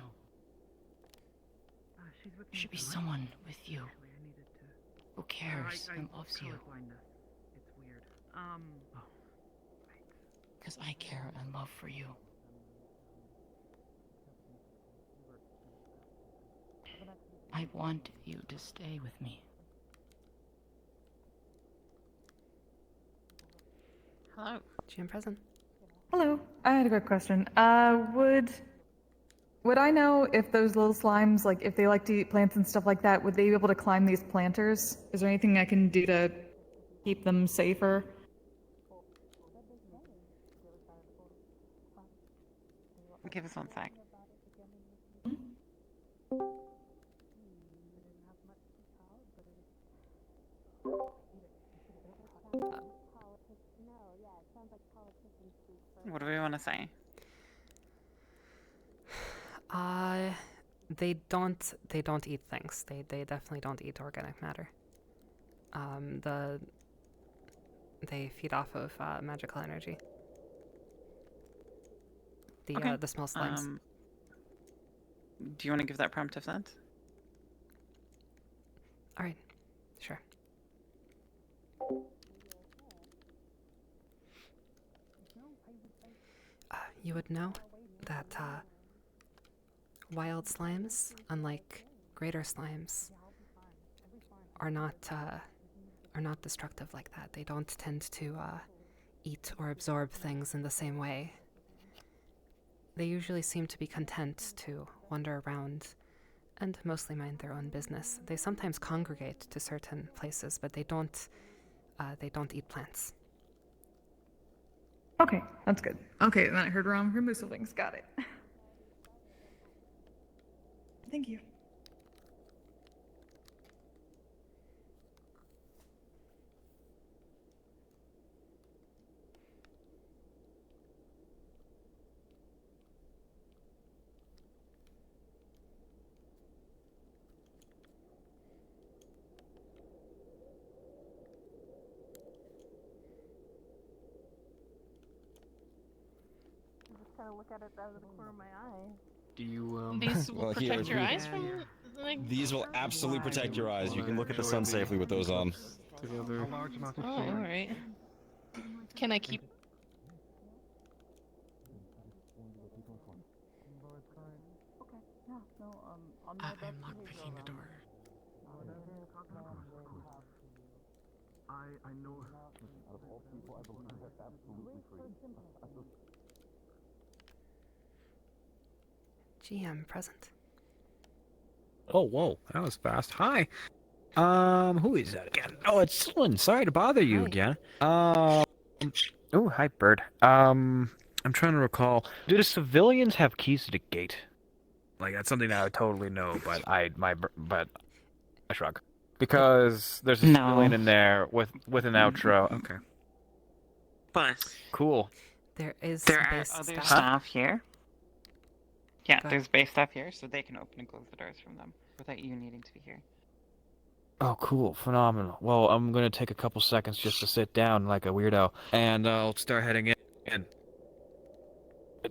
There should be someone with you who cares and loves you. It's weird. Because I care and love for you. I want you to stay with me. Hello. GM present. Hello. I had a quick question. Would I know if those little slimes, like, if they like to eat plants and stuff like that, would they be able to climb these planters? Is there anything I can do to keep them safer? Give us one sec. What do we want to say? They don't eat things. They definitely don't eat organic matter. They feed off of magical energy. The small slimes. Do you want to give that prompt of sense? All right, sure. You would know that wild slimes, unlike greater slimes, are not destructive like that. They don't tend to eat or absorb things in the same way. They usually seem to be content to wander around and mostly mind their own business. They sometimes congregate to certain places, but they don't eat plants. Okay, that's good. Okay, then I heard wrong. Remove some things. Got it. Thank you. Look at it out of the corner of my eye. Do you These will protect your eyes from like. These will absolutely protect your eyes. You can look at the sun safely with those on. Oh, all right. Can I keep? I'm lockpicking the door. I know. Out of all people, I believe that's absolutely free. GM present. Oh, whoa, that was fast. Hi. Who is that again? Oh, it's Slytherin. Sorry to bother you again. Oh, hi, Bird. I'm trying to recall. Do the civilians have keys to the gate? Like, that's something that I would totally know, but I shrug. Because there's a civilian in there with an outro. Okay. But There cool. there are base other staff. staff here. Yeah, Go there's base staff here, so they can open and close the doors from them without you needing to be here. Oh, cool. Phenomenal. Well, I'm going to take a couple seconds just to sit down like a weirdo, and I'll start heading in. And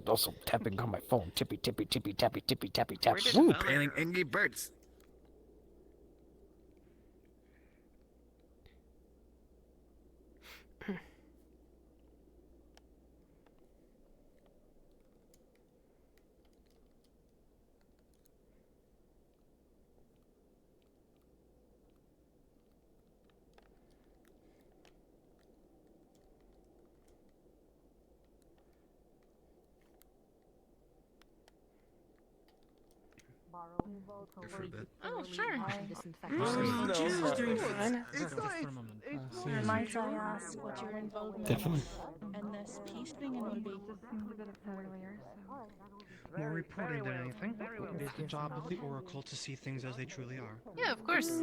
also tapping on my phone. Tippy, tippy, tippy, tappy, tippy, tappy, tap. Woo, pailing Angry Birds. For a bit. Oh, sure. Doing fine. Might I ask what your involvement Definitely. in this peace thing would be? More reporting than anything. It is the job of the Oracle to see things as they truly are. Yeah, of course.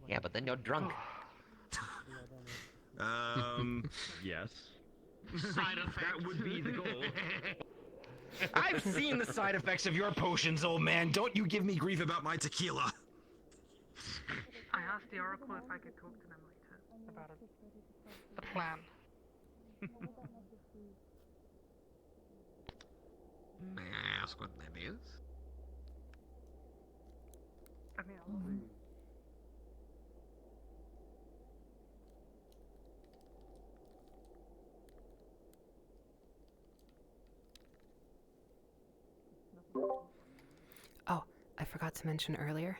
Yeah, but then you're drunk. Yes. Side effect. That would be the goal. I've seen the side effects of your potions, old man. Don't you give me grief about my tequila. asked the Oracle if I could talk to them later about the plan. May I ask what that is? I mean, Oh, I forgot to mention earlier.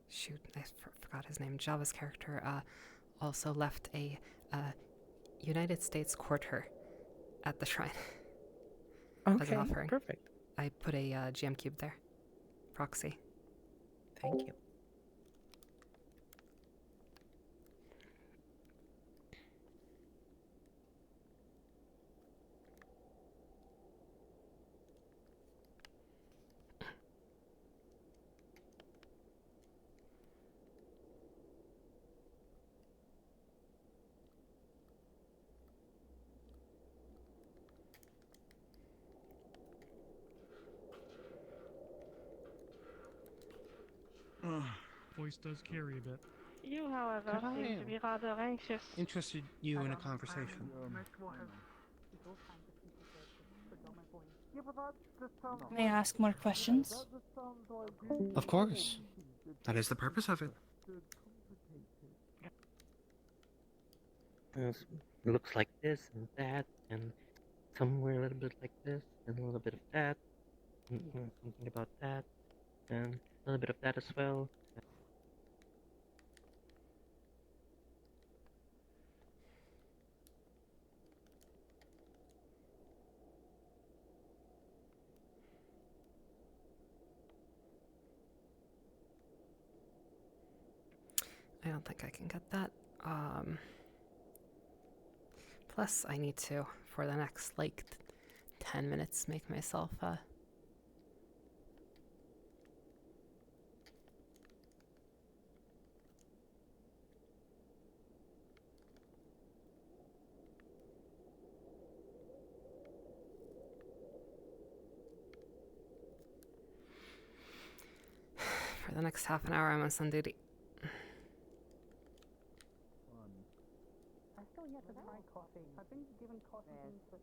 Shoot, I forgot his name. Java's character also left a United States quarter at the shrine as Okay, an offering. perfect. I put a GM cube there. Proxy. Thank you. Voice does carry a bit. You, however, Could seem I, to be rather anxious. Interested you in a conversation. May I ask more questions? Of course. That is the purpose of it. It looks like this and that, and somewhere a little bit like this, and a little bit of that, and something about that, and a little bit of that as well. I don't think I can get that. Plus, I need to, for the next, 10 minutes, make myself, For the next half an hour, I'm on sun duty. I still yet to try coffee. I've been given coffee beans, but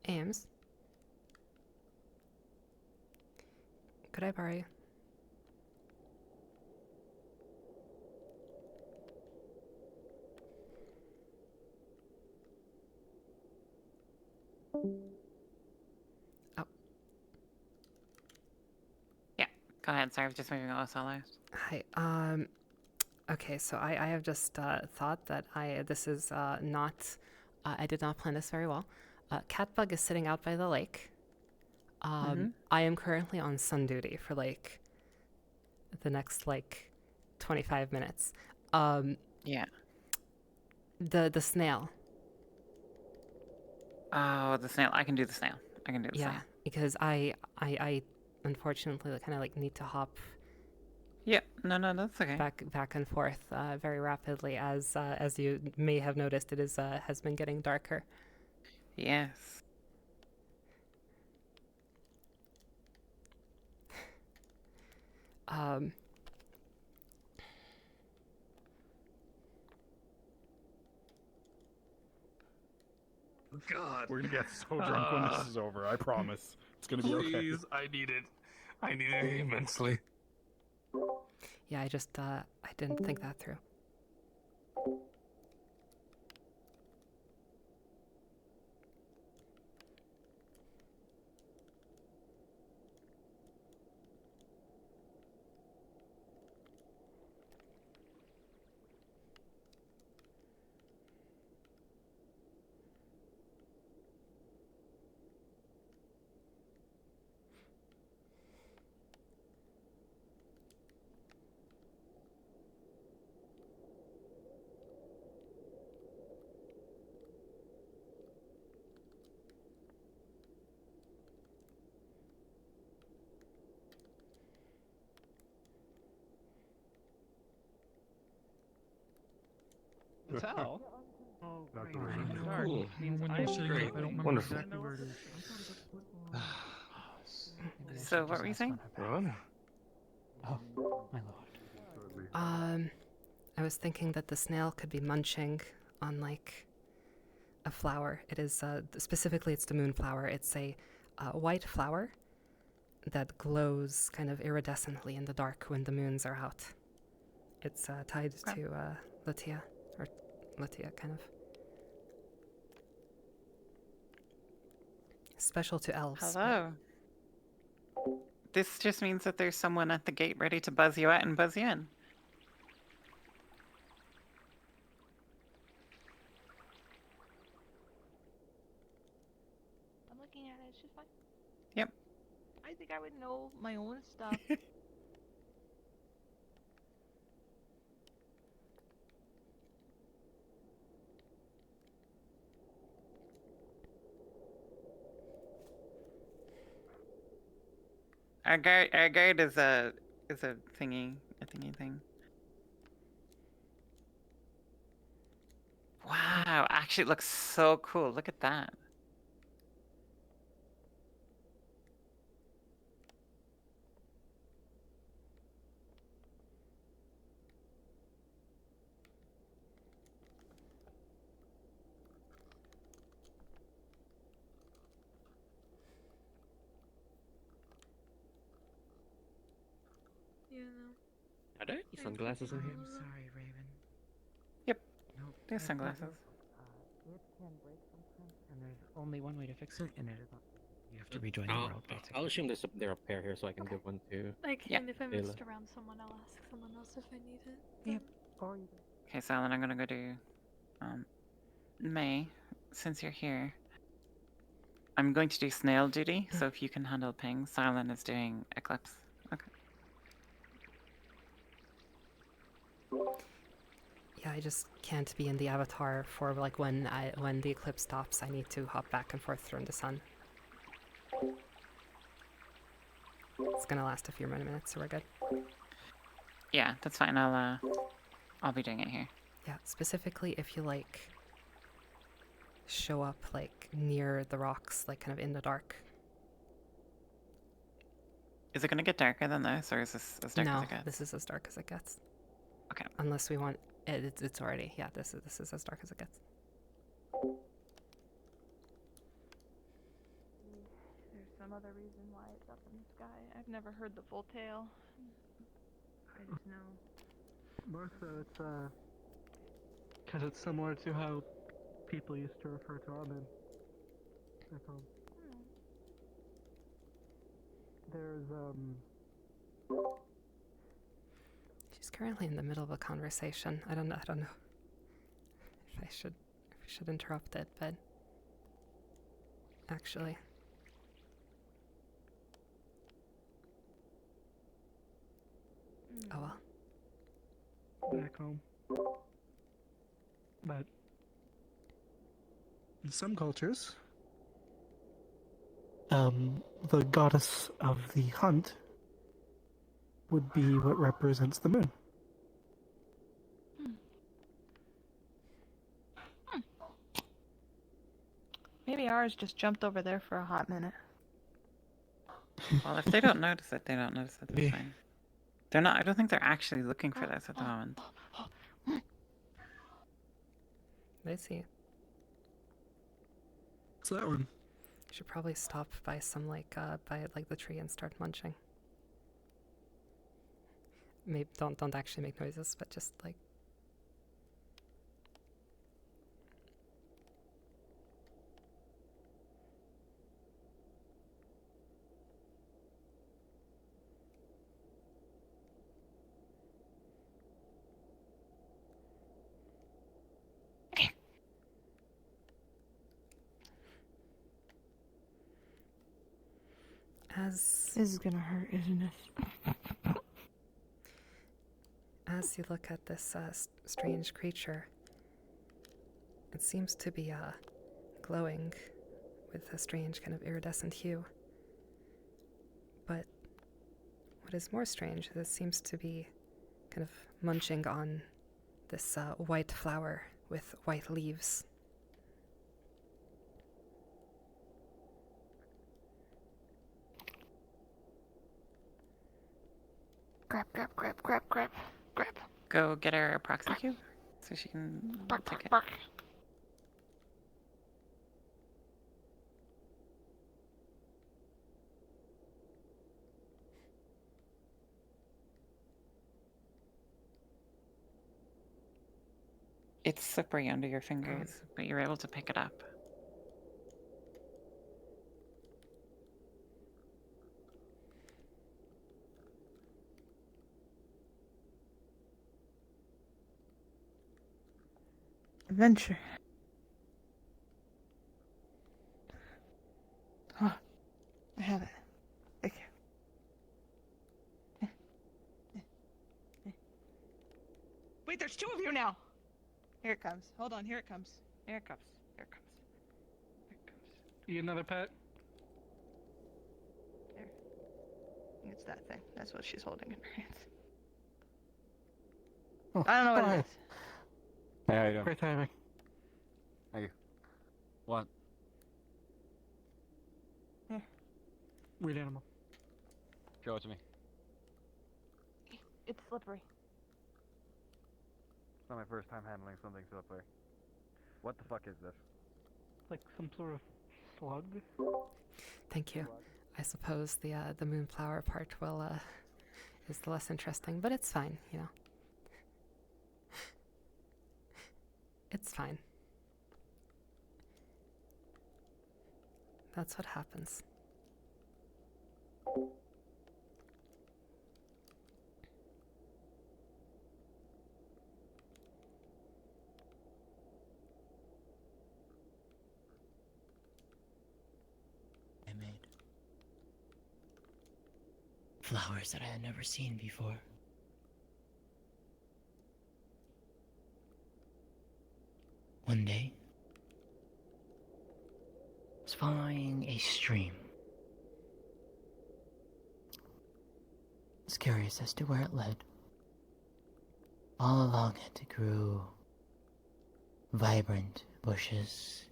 Ames? Could I borrow you? Yeah, go ahead. Sorry, I was just moving OSLers. Hi. Okay, so I have just thought that this is not. I did not plan this very well. Catbug is sitting out by the lake. I am currently on sun duty for the next 25 minutes. Yeah. The snail. Oh, the snail. I can do the snail. I can do the Yeah, snail. because I unfortunately kind of need to hop. Yeah, no, that's okay. Back and forth very rapidly, as you may have noticed, it is has been getting darker. Yes. God. We're gonna get so drunk when this is over, I promise. It's gonna be okay. Please, I need it. I need it immensely. Yeah, I just I didn't think that through. tell. Oh, Not great. the way Seems it is. dark. Cool. Seems When ice you're saying great. it, I don't remember Wonderful. exactly where it is. So what were you saying? Run. Oh, my lord. I was thinking that the snail could be munching on like a flower. It is specifically it's the moonflower. It's a white flower that glows kind of iridescently in the dark when the moons are out. It's tied to Latia, or Latia kind of. Special to elves. Hello. This just means that there's someone at the gate ready to buzz you out and buzz you in. I'm looking at it. It's just fine. Yep. I think I would know my own stuff. Our guard is a thingy thing. Wow, actually it looks so cool. Look at that. Yeah, no. Are there any sunglasses in here? I'm sorry, Raven. Yep. Nope. There's sunglasses. It can break sometimes, and there's only one way to fix it, and it is You have to rejoin the world, basically. I'll assume there are a pair here, so I can give one to. And if I Layla. missed around someone, I'll ask someone else if I need it. Yep. Or you Okay, so then I'm gonna go do May, since you're here. I'm going to do snail duty, so if you can handle ping, Silent is doing eclipse. Okay. Yeah, I just can't be in the avatar for like when the eclipse stops. I need to hop back and forth through the sun. It's gonna last a few more minutes, so we're good. Yeah, that's fine. I'll be doing it here. Yeah, specifically if you like show up like near the rocks, like kind of in the dark. Is it gonna get darker than this, or is this as dark No, as it gets? this is as dark as it gets. Okay. Unless we want it's already this is as dark as it gets. There's some other reason why it's up in the sky. I've never heard the full tale. I just know. Martha, it's because it's similar to how people used to refer to Armin back home. There's She's currently in the middle of a conversation. I don't know if I should interrupt it, but actually. Oh well. back home. But in some cultures, the goddess of the hunt would be what represents the moon. Maybe ours just jumped over there for a hot minute. Well, if they don't notice it, they don't notice it. That's fine. They're not. I don't think they're actually looking for this at the moment. They see it. What's that one? Should probably stop by some by the tree and start munching. Maybe don't actually make noises, but just like. As this is gonna hurt, isn't it? As you look at this strange creature, it seems to be glowing with a strange kind of iridescent hue. But what is more strange is it seems to be kind of munching on this white flower with white leaves. Grab, grab, grab, grab, grab, grab. Go get her a proxy cube so she can take it. It's slippery under your fingers, but you're able to pick it up. Adventure. Oh, I have it. Thank you. Wait, there's two of you now. Here it comes. Hold on, here it comes. Here it comes. Here it comes. Here it comes. You another pet? There. It's that thing. That's what she's holding in her hands. Oh, I don't know what hi. Hey, it is. how you doing? Great timing. Thank you. What? Here. Weird animal. Show it to me. It's slippery. It's not my first time handling something slippery. What the fuck is this? Like some sort of slug? Thank you. I suppose the moonflower part will is the less interesting, but it's fine, you know. It's fine. That's what happens. I made flowers that I had never seen before. One day, I was following a stream. I was curious as to where it led. All along it grew vibrant bushes,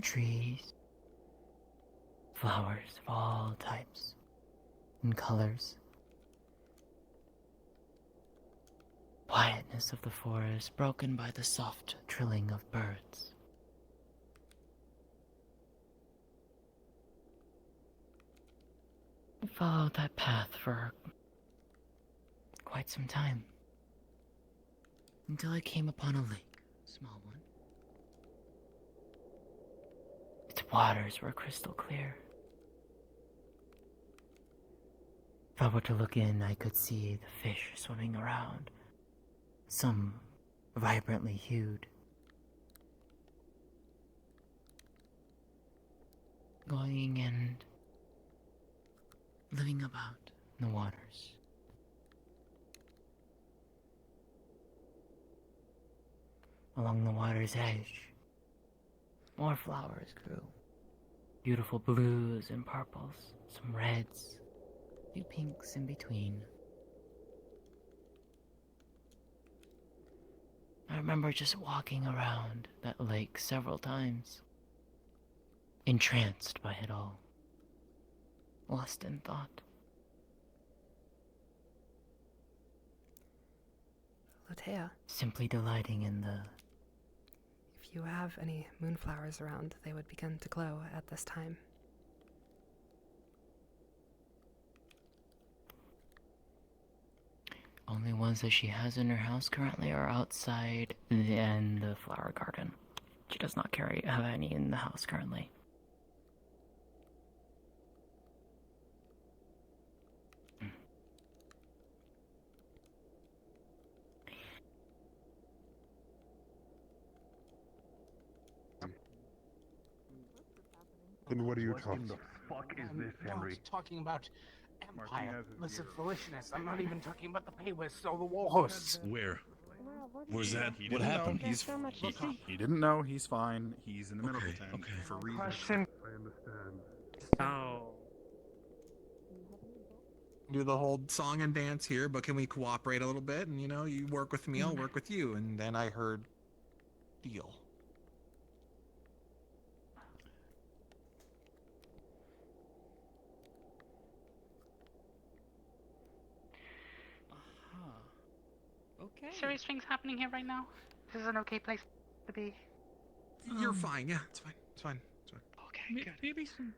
trees, flowers of all types and colors. Quietness of the forest broken by the soft trilling of birds. I followed that path for quite some time until I came upon a lake, a small one. Its waters were crystal clear. If I were to look in, I could see the fish swimming around. Some vibrantly hued. Going and living about in the waters. Along the water's edge, more flowers grew. Beautiful blues and purples, some reds, a few pinks in between. I remember just walking around that lake several times, entranced by it all, lost in thought. Lotea, Simply delighting in the... if you have any moonflowers around, they would begin to glow at this time. Only ones that she has in her house currently are outside in the flower garden. She does not have any in the house currently. Then what are you What talking in the about? fuck is this, Henry? I'm talking about Empire. Listen, Felicianus. I'm not even talking about the Paywists or the war hosts. Where? Where's that? He What didn't happened? Know. He didn't know. He's fine. He's in the middle of the tank for reasons. I understand. Oh. do the whole song and dance here, but can we cooperate a little bit? And you know, you work with me, I'll work with you. And then I heard, deal. Okay. Serious things happening here right now. This is an okay place to be. You're fine. Yeah, it's fine. It's fine. It's fine. Okay, good. Maybe some.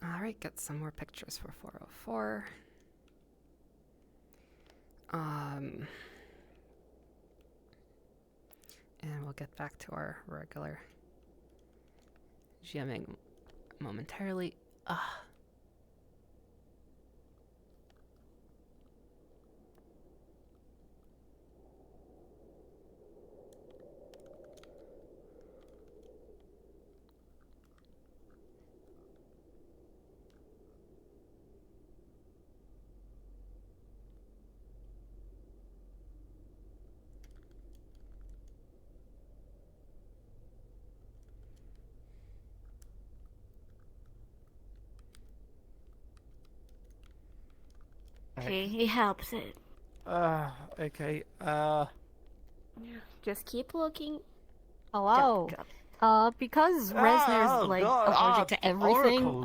All right, get some more pictures for 404. And we'll get back to our regular GMing momentarily. Okay, he helps it. Okay, Just keep looking. Hello. Because Resner's like allergic to everything,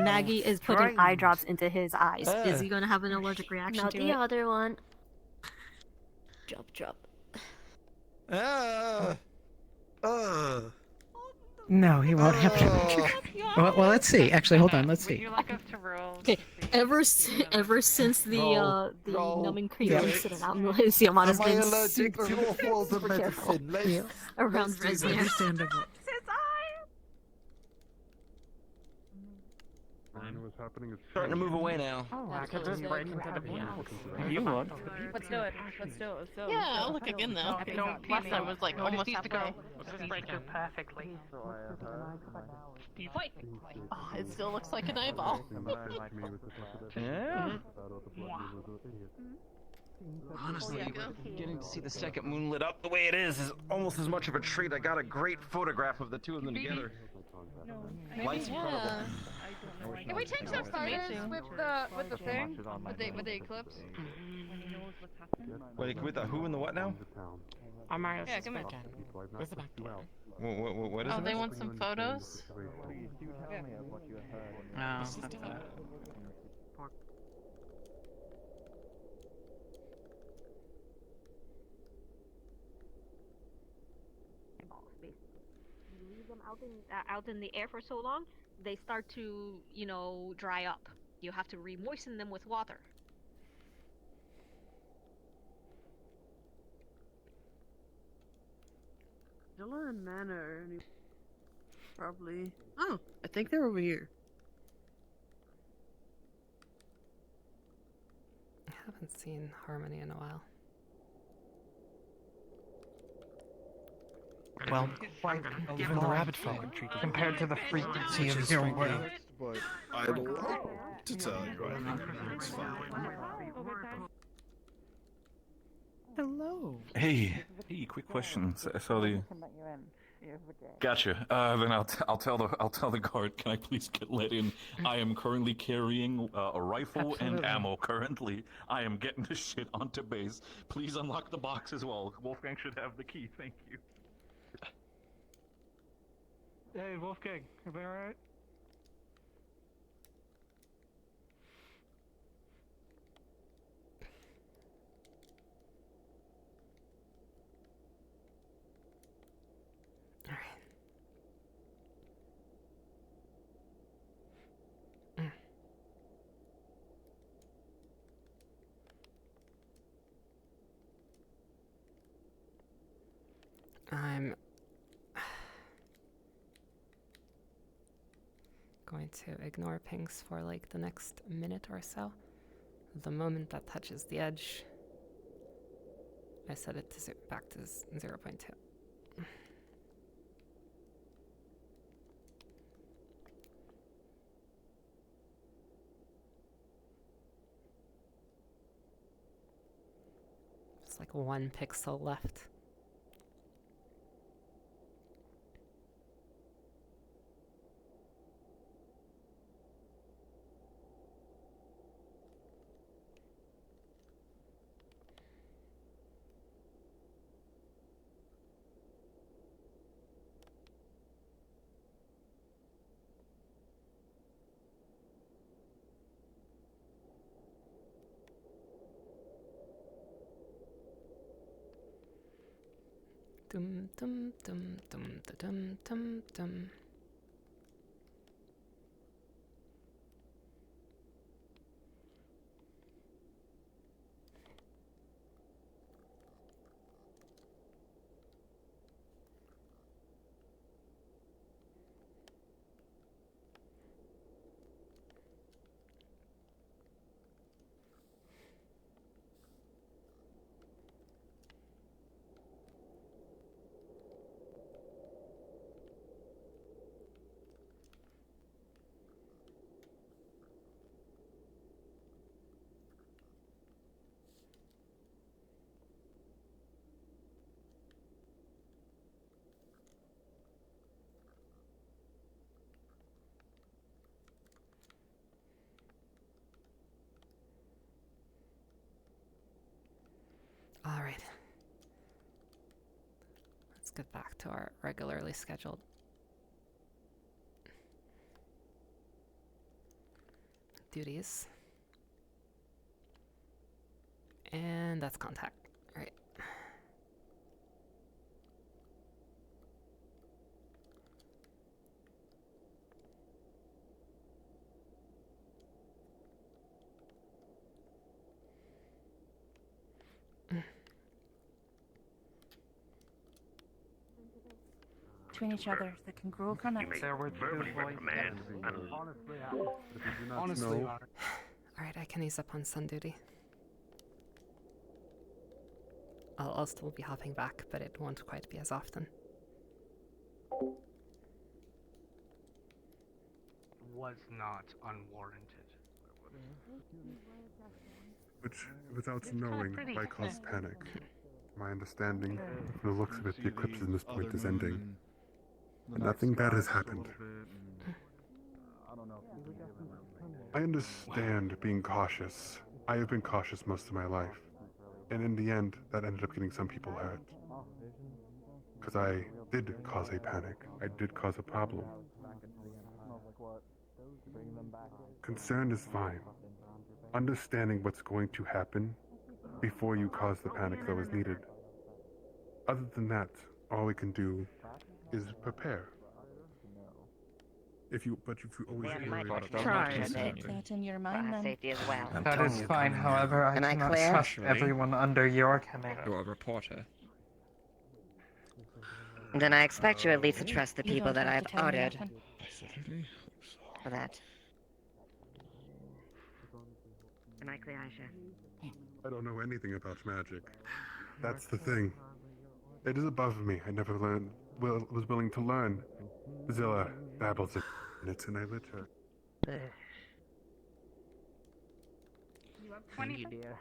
Maggie is putting eye drops into his eyes. Is he gonna have an allergic reaction Not to the it? other one. Drop. no, he won't have to. Well, let's see. Actually, hold on. Let's see. You like us to roll? Okay, ever since the numbing cream incident out in Elysium, has been super careful around Resner. Understandable. What's happening is Starting to move away now. Oh, I could just break into the piano. You would. Let's do it. Let's do it. Yeah, I'll look again though. Last time was like almost needs to go. halfway. Let's just break it perfectly. Fight. Oh, it still looks like an eyeball. Yeah. Oh, Honestly, getting to see the second moon lit up the way it is almost as much of a treat. I got a great photograph of the two of them together. Lights incredible. Can we change our photos with the thing? With the eclipse? Wait, with the who and the what now? Amarios. Yeah, come here. Where's the back? What is it? Oh, they want some photos? No. You leave them out in the air for so long, they start to, dry up. You have to re-moisten them with water. Zilla and Manor, probably. Oh, I think they're over here. I haven't seen Harmony in a while. Well, even the rabbit folk compared to the frequency of your world. But I'd love to tell you I think it's fine. Hello. Hey, quick question. So the. Gotcha. Then I'll tell the guard. Can I please get let in? I am currently carrying a rifle and ammo. Currently, I am getting this shit onto base. Please unlock the box as well. Wolfgang should have the key. Thank you. Hey, Wolfgang, everybody alright? I'm going to ignore pings for like the next minute or so. The moment that touches the edge, I set it to back to 0.2. Just like 1 pixel left. Dum dum dum dum dum dum dum. All right. Let's get back to our regularly scheduled duties. And that's contact. All right. Between each other, the congrual connect. There were two voices. Honestly, All right, I can ease up on sun duty. I'll still be hopping back, but it won't quite be as often. Was not unwarranted. Which, without knowing, might cause panic. My understanding, from the looks of it, the eclipse in this point is ending. And nothing bad has happened. I understand being cautious. I have been cautious most of my life. And in the end, that ended up getting some people hurt. Because I did cause a panic. I did cause a problem. Concern is fine. Understanding what's going to happen before you cause the panic that was needed. Other than that, all we can do is prepare. If you always worry about Try it. That in your mind, then. Safety as well. that is fine. However, I Am I cannot clear? trust everyone under your command. You're a reporter. Then I expect you at least to trust the You people don't that have I've to tell me ordered nothing. I certainly hope so. for that. Am I clear, Aisha? I don't know anything about magic. That's the thing. It is above me. I never was willing to learn. Zilla babbles in it, and I let her. You have 20. dear.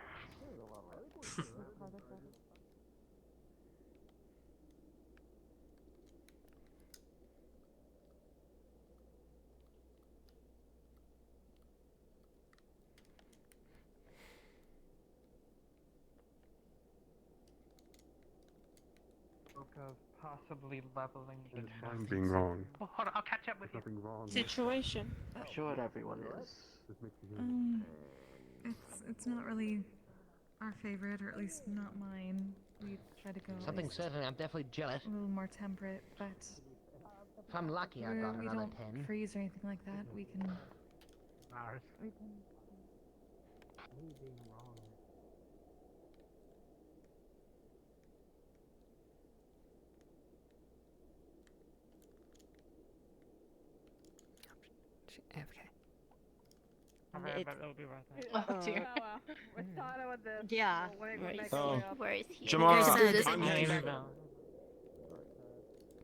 Spoke of possibly leveling the It's task. fine being wrong. Oh, hold on, I'll catch up with you. Nothing wrong. Situation. Sure, everyone is. This makes me It's not really our favorite, or at least not mine. We try to go at Something least certain, I'm definitely jealous. a little more temperate, but If I'm lucky, I got we another don't 10. freeze or anything like that. We can. Ours. We can. AFK. it's Oh dear. yeah. Oh. Where is he? Jamar, There's I'm a- here.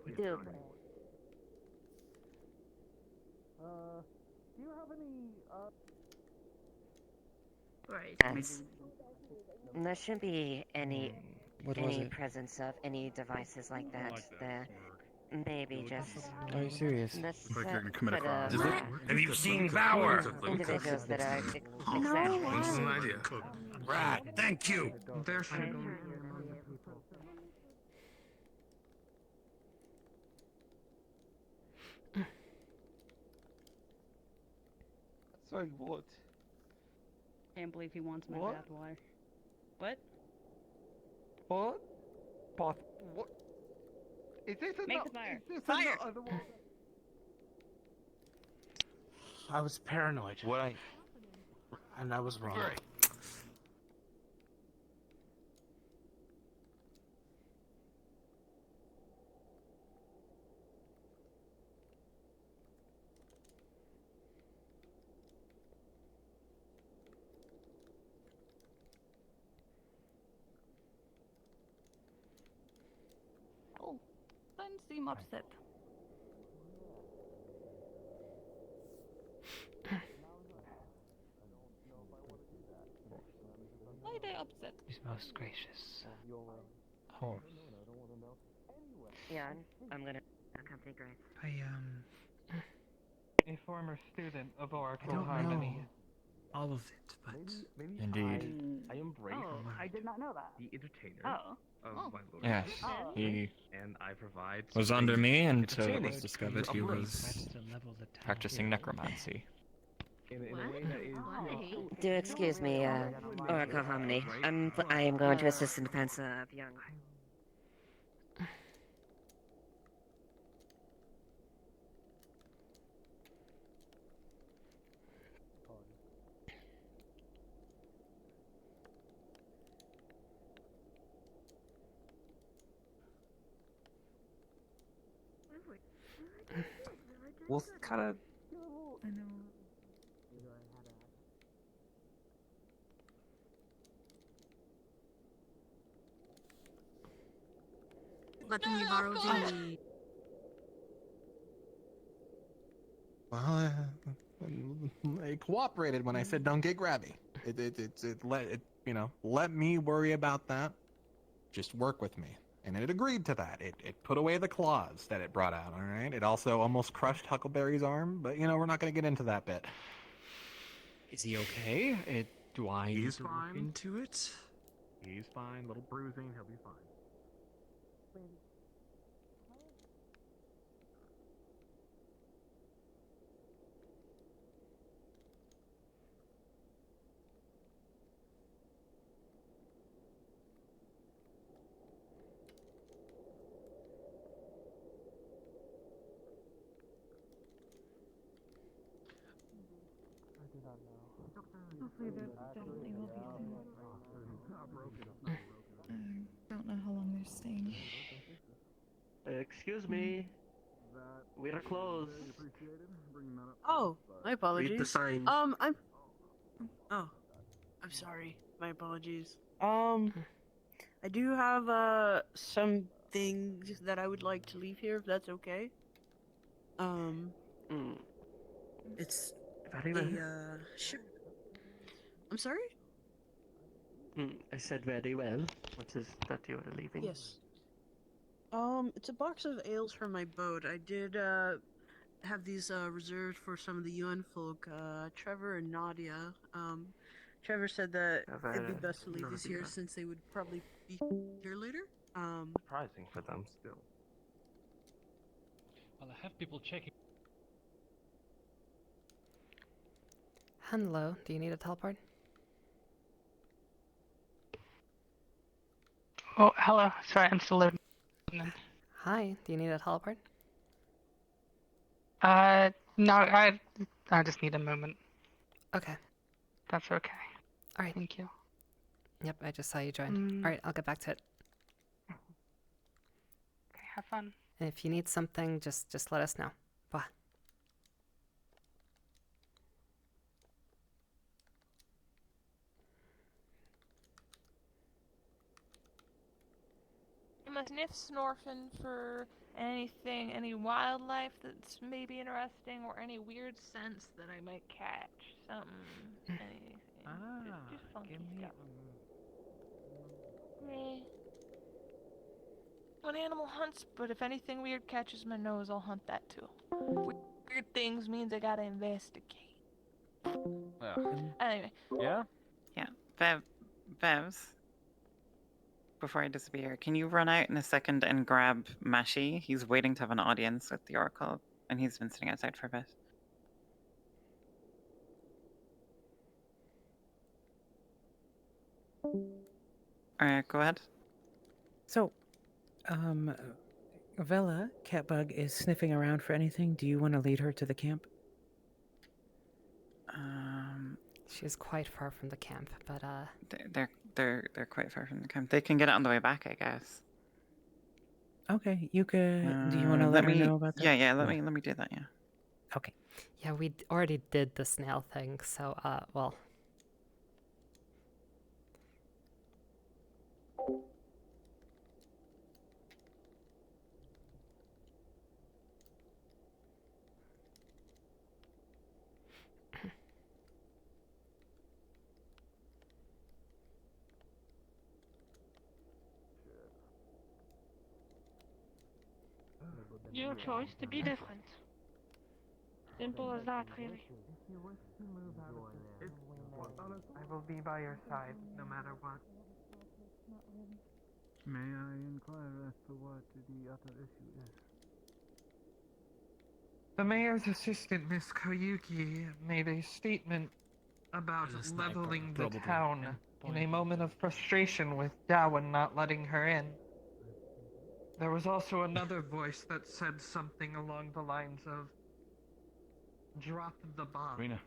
Dude. Do you have any, Yes. There shouldn't be any What was it? presence of any devices like that there. Maybe just Are you serious? Like you're gonna commit a crime. Have you seen Bauer? Individuals that are No, exaggerating. why? idea. Right, thank you. There should sorry, what? Can't believe he wants my What? bathwater. What? What? What? Is this Make the fire. Is this Fire! another one? I was paranoid. And I was wrong. Oh, doesn't seem upset. Why are they upset? He's most gracious. Horse. Yeah, I'm gonna accompany Grace. A former student of I Oracle don't Harmony. know all of it, but Indeed. I am Brave, Oh, I did not know that. the entertainer Oh. of Oh. my lord. Yes, Oh. he And I provide was some under me basic until it entertaining was discovered he of was race practicing necromancy. in a way that is Do excuse me, Oracle Harmony. I am going to assist in defense of young. well, kind of. I know. Letting me borrow the... Well, I cooperated when I said don't get grabby. Let me worry about that. Just work with me. And it agreed to that. It put away the claws that it brought out, alright? It also almost crushed Huckleberry's arm, but we're not gonna get into that bit. Is he okay? Do I need He's to look fine. into it? He's fine, little bruising, he'll be fine. Hopefully that definitely will be soon. I don't know how long they're staying. Excuse me. We are closed. Oh, my apologies. Read the sign. I'm sorry. My apologies. I do have some things that I would like to leave here, if that's okay. It's Very well. ship. I'm sorry? I said very well. What is that you are leaving? Yes. It's a box of ales from my boat. I did have these reserved for some of the Yuan folk, Trevor and Nadia. Trevor said that it'd be best to leave these here Nadia. since they would probably be here later. Surprising for them still. Well, I have people checking. Hello, do you need a teleport? Oh, hello. Sorry, I'm still loading. Hi, do you need a teleport? No, I just need a moment. Okay. That's okay. Alright. Thank you. Yep, I just saw you join. Mm. Alright, I'll get back to it. Okay, have fun. And if you need something, just let us know. Bye. a sniff snorfing for anything, any wildlife that's maybe interesting, or any weird scents that I might catch. Something, anything. Just funky stuff. Me. An animal hunts, but if anything weird catches my nose, I'll hunt that too. Weird things means I gotta investigate. Anyway. Yeah? Yeah. Bevs, before I disappear, can you run out in a second and grab Mashi? He's waiting to have an audience with the Oracle, and he's been sitting outside for a bit. Alright, go ahead. So, Vela, Catbug, is sniffing around for anything. Do you want to lead her to the camp? She's quite far from the camp, but They're quite far from the camp. They can get it on the way back, I guess. Okay, you could. Do you want to let me know about that? Yeah. Let me do that. Yeah. Okay. Yeah, we already did the snail thing, so well. Your choice to be different. Simple as that, really. I will be by your side, no matter what. May I inquire as to what the other issue is? The mayor's assistant, Miss Koyuki, made a statement about leveling the town in a moment of frustration with Dawan not letting her in. There was also another voice that said something along the lines of, "Drop the bomb." Rena,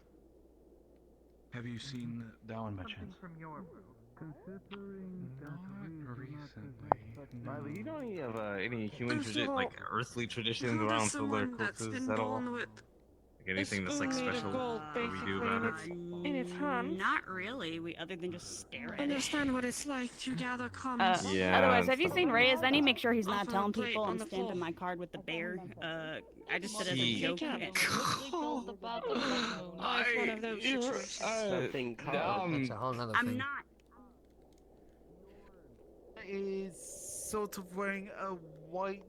have you seen Dowan by Something chance? from your room. Considering Not recently. Riley, you don't have any human There's no- like earthly traditions you know, around there's solar someone that's eclipses been at all? born with Like anything that's like spoon made of special gold, that we do about it? in its hand. Not really. We other than just stare at it. Understand what it's like to gather comments. Yeah, Otherwise, have and you stuff seen like Reyes? that. I need to make sure he's not Off on a telling plate people on I'm the stamping floor. my card with the bear. I just said as a Gee. joke. Told about the full moon. It's one of those situations. Something called. That's a whole nother I'm thing. not. Is sort of wearing a white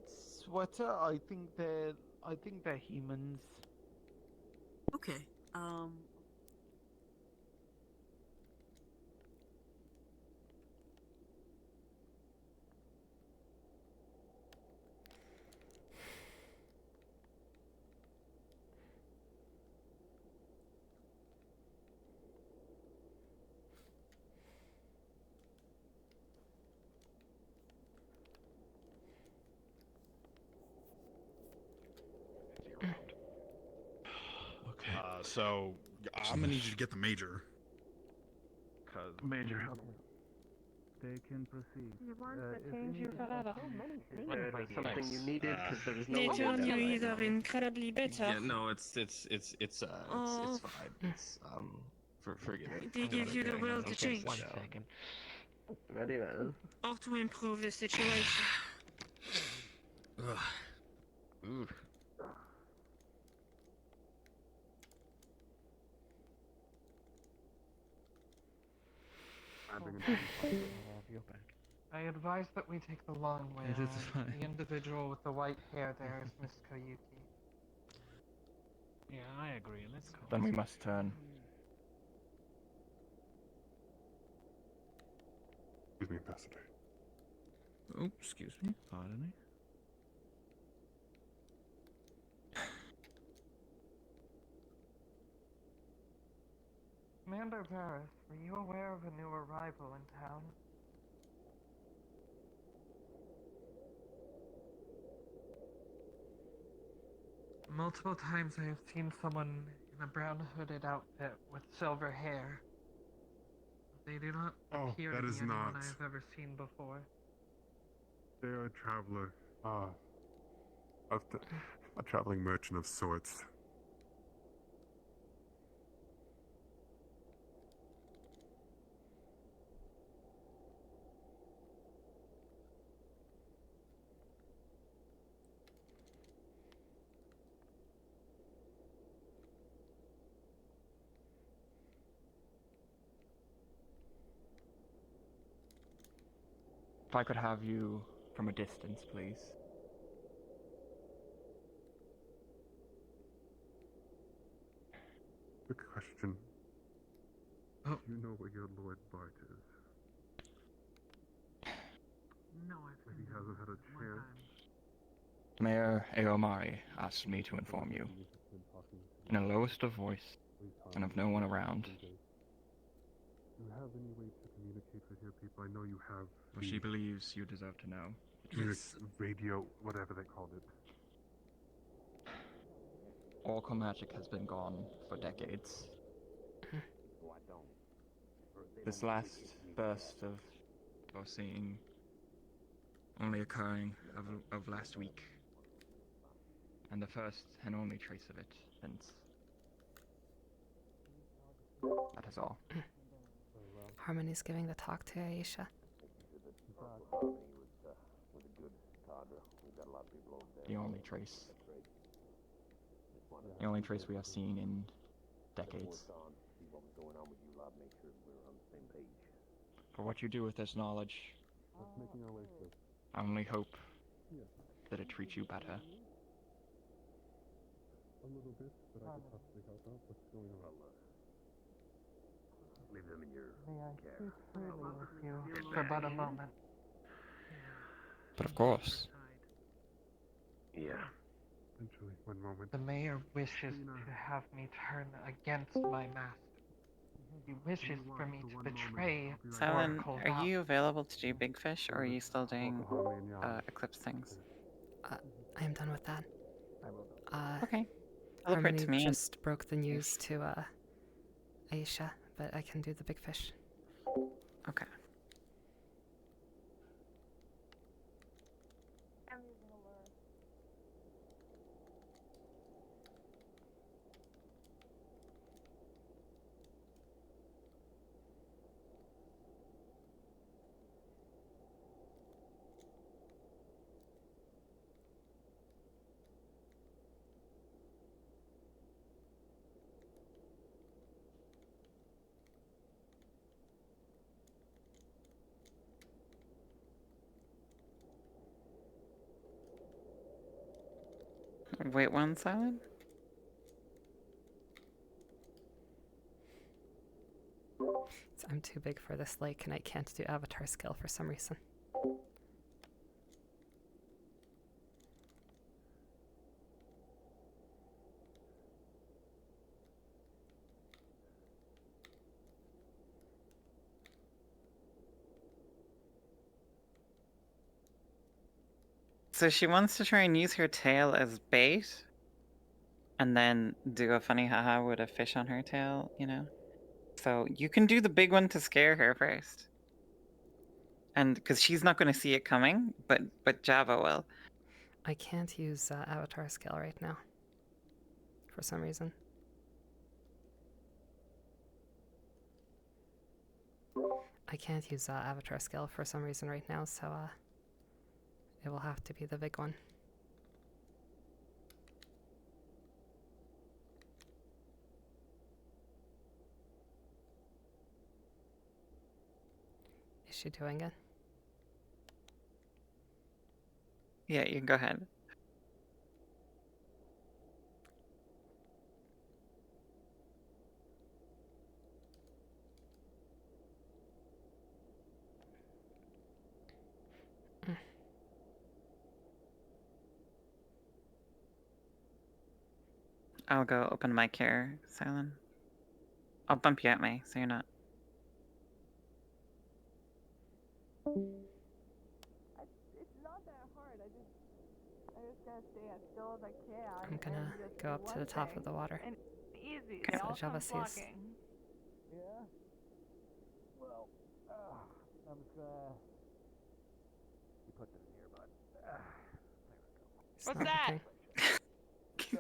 sweater. I think they're humans. Okay. Okay. So I'm gonna need you to get the major. Cause Major. They can proceed. You want to if change any- your forever. Something you needed because there was no They one turn else. you either incredibly bitter. Yeah, no, it's fine. It's forget it. They give you the will to change. 1 second. Very well. Or to improve the situation. Ugh. Ooh. I advise that we take the long way It is around. fine. The individual with the white hair there is Miss Koyuki. Yeah, I agree. Let's go. Then we must turn. Excuse me, Ambassador. Oh, excuse me. Pardon me. Commander Paris, were you aware of a new arrival in town? Multiple times I have seen someone in a brown hooded outfit with silver hair. They do not appear that to be is anyone not- I have ever seen before. They are a traveler. A traveling merchant of sorts. If I could have you from a distance, please. Quick question. Oh. Do you know what your Lord Bart is? No, If he hasn't had a chance. Mayor Aomari asked me to inform you, in a lowest of voice, and of no one around. Do you have any way to communicate with your people? I know you have. Well, she believes you deserve to know. Radio, whatever they called it. Oracle magic has been gone for decades. This last burst of foreseeing only occurring of last week, and the first and only trace of it since. That is all. Harmony's giving the talk to Aisha. The only trace. The only trace we have seen in decades. For what you do with this knowledge, I only hope that it treats you better. A little bit, but I could possibly help out. What's going on? Leave them in your care. With you for about a moment. But of course. Yeah. Eventually, one moment. The mayor wishes to have me turn against my master. He wishes for me to betray Silent, Oracle are Val. you available to do Big Fish, or are you still doing Eclipse things? I am done with that. Okay. Teleport Harmony to me. just broke the news to Aisha, but I can do the big fish. Okay. Wait one, Silent? I'm too big for this lake, and I can't do Avatar skill for some reason. So she wants to try and use her tail as bait, and then do a funny haha with a fish on her tail, you know? So you can do the big one to scare her first. And because she's not going to see it coming, but Java will. I can't use Avatar skill right now. For some reason. I can't use Avatar skill for some reason right now, so it will have to be the big one. Is she doing it? Yeah, you can go ahead. I'll go open mic here, Silent. I'll bump you at me, so you're not. It's not that hard. I just gotta stay as still as I can. I'm gonna go up to the top of the water. And easy. Okay. They So all Java come sees. flocking. Yeah. Well, I'm you put this in here, bud. It's What's not that? working.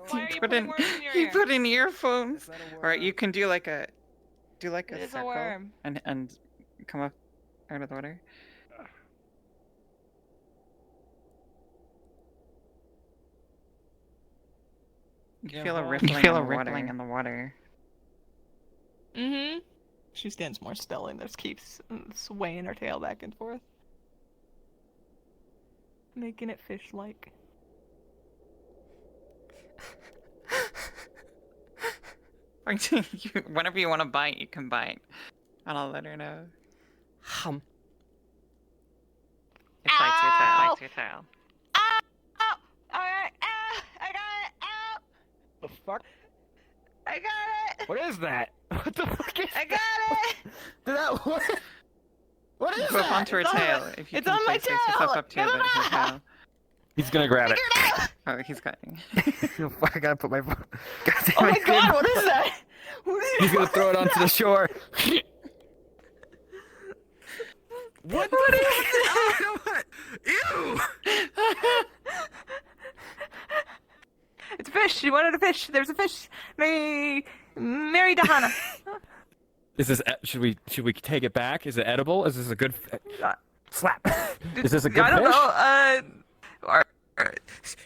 Why are you put putting in, worms in your you ear? put in earphones. All right, you can do like a It is a circle worm. and come up out of the water. You feel a rippling in the water. Mm-hmm. She stands more still and just keeps swaying her tail back and forth. Making it fish-like. Whenever you want to bite, you can bite. And I'll let her know. Hum. It bites your tail. Bites your tail. Ow! Ow! Alright, ow! I got it! Ow! The fuck? I got it! What is that? What the fuck is I got it! Did that what? What is Go that? onto her tail. If you It's can on my please face yourself tail! up to her tail. He's gonna grab it. Oh, he's cutting. I gotta put my phone. Oh my god, what is that? What is He's gonna throw it onto the shore. What is that? Ew! It's a fish. She wanted a fish. There's a fish. Mary Dahana. Is this? Should we take it back? Is it edible? Is this a good slap? Is this a good I don't fish? know.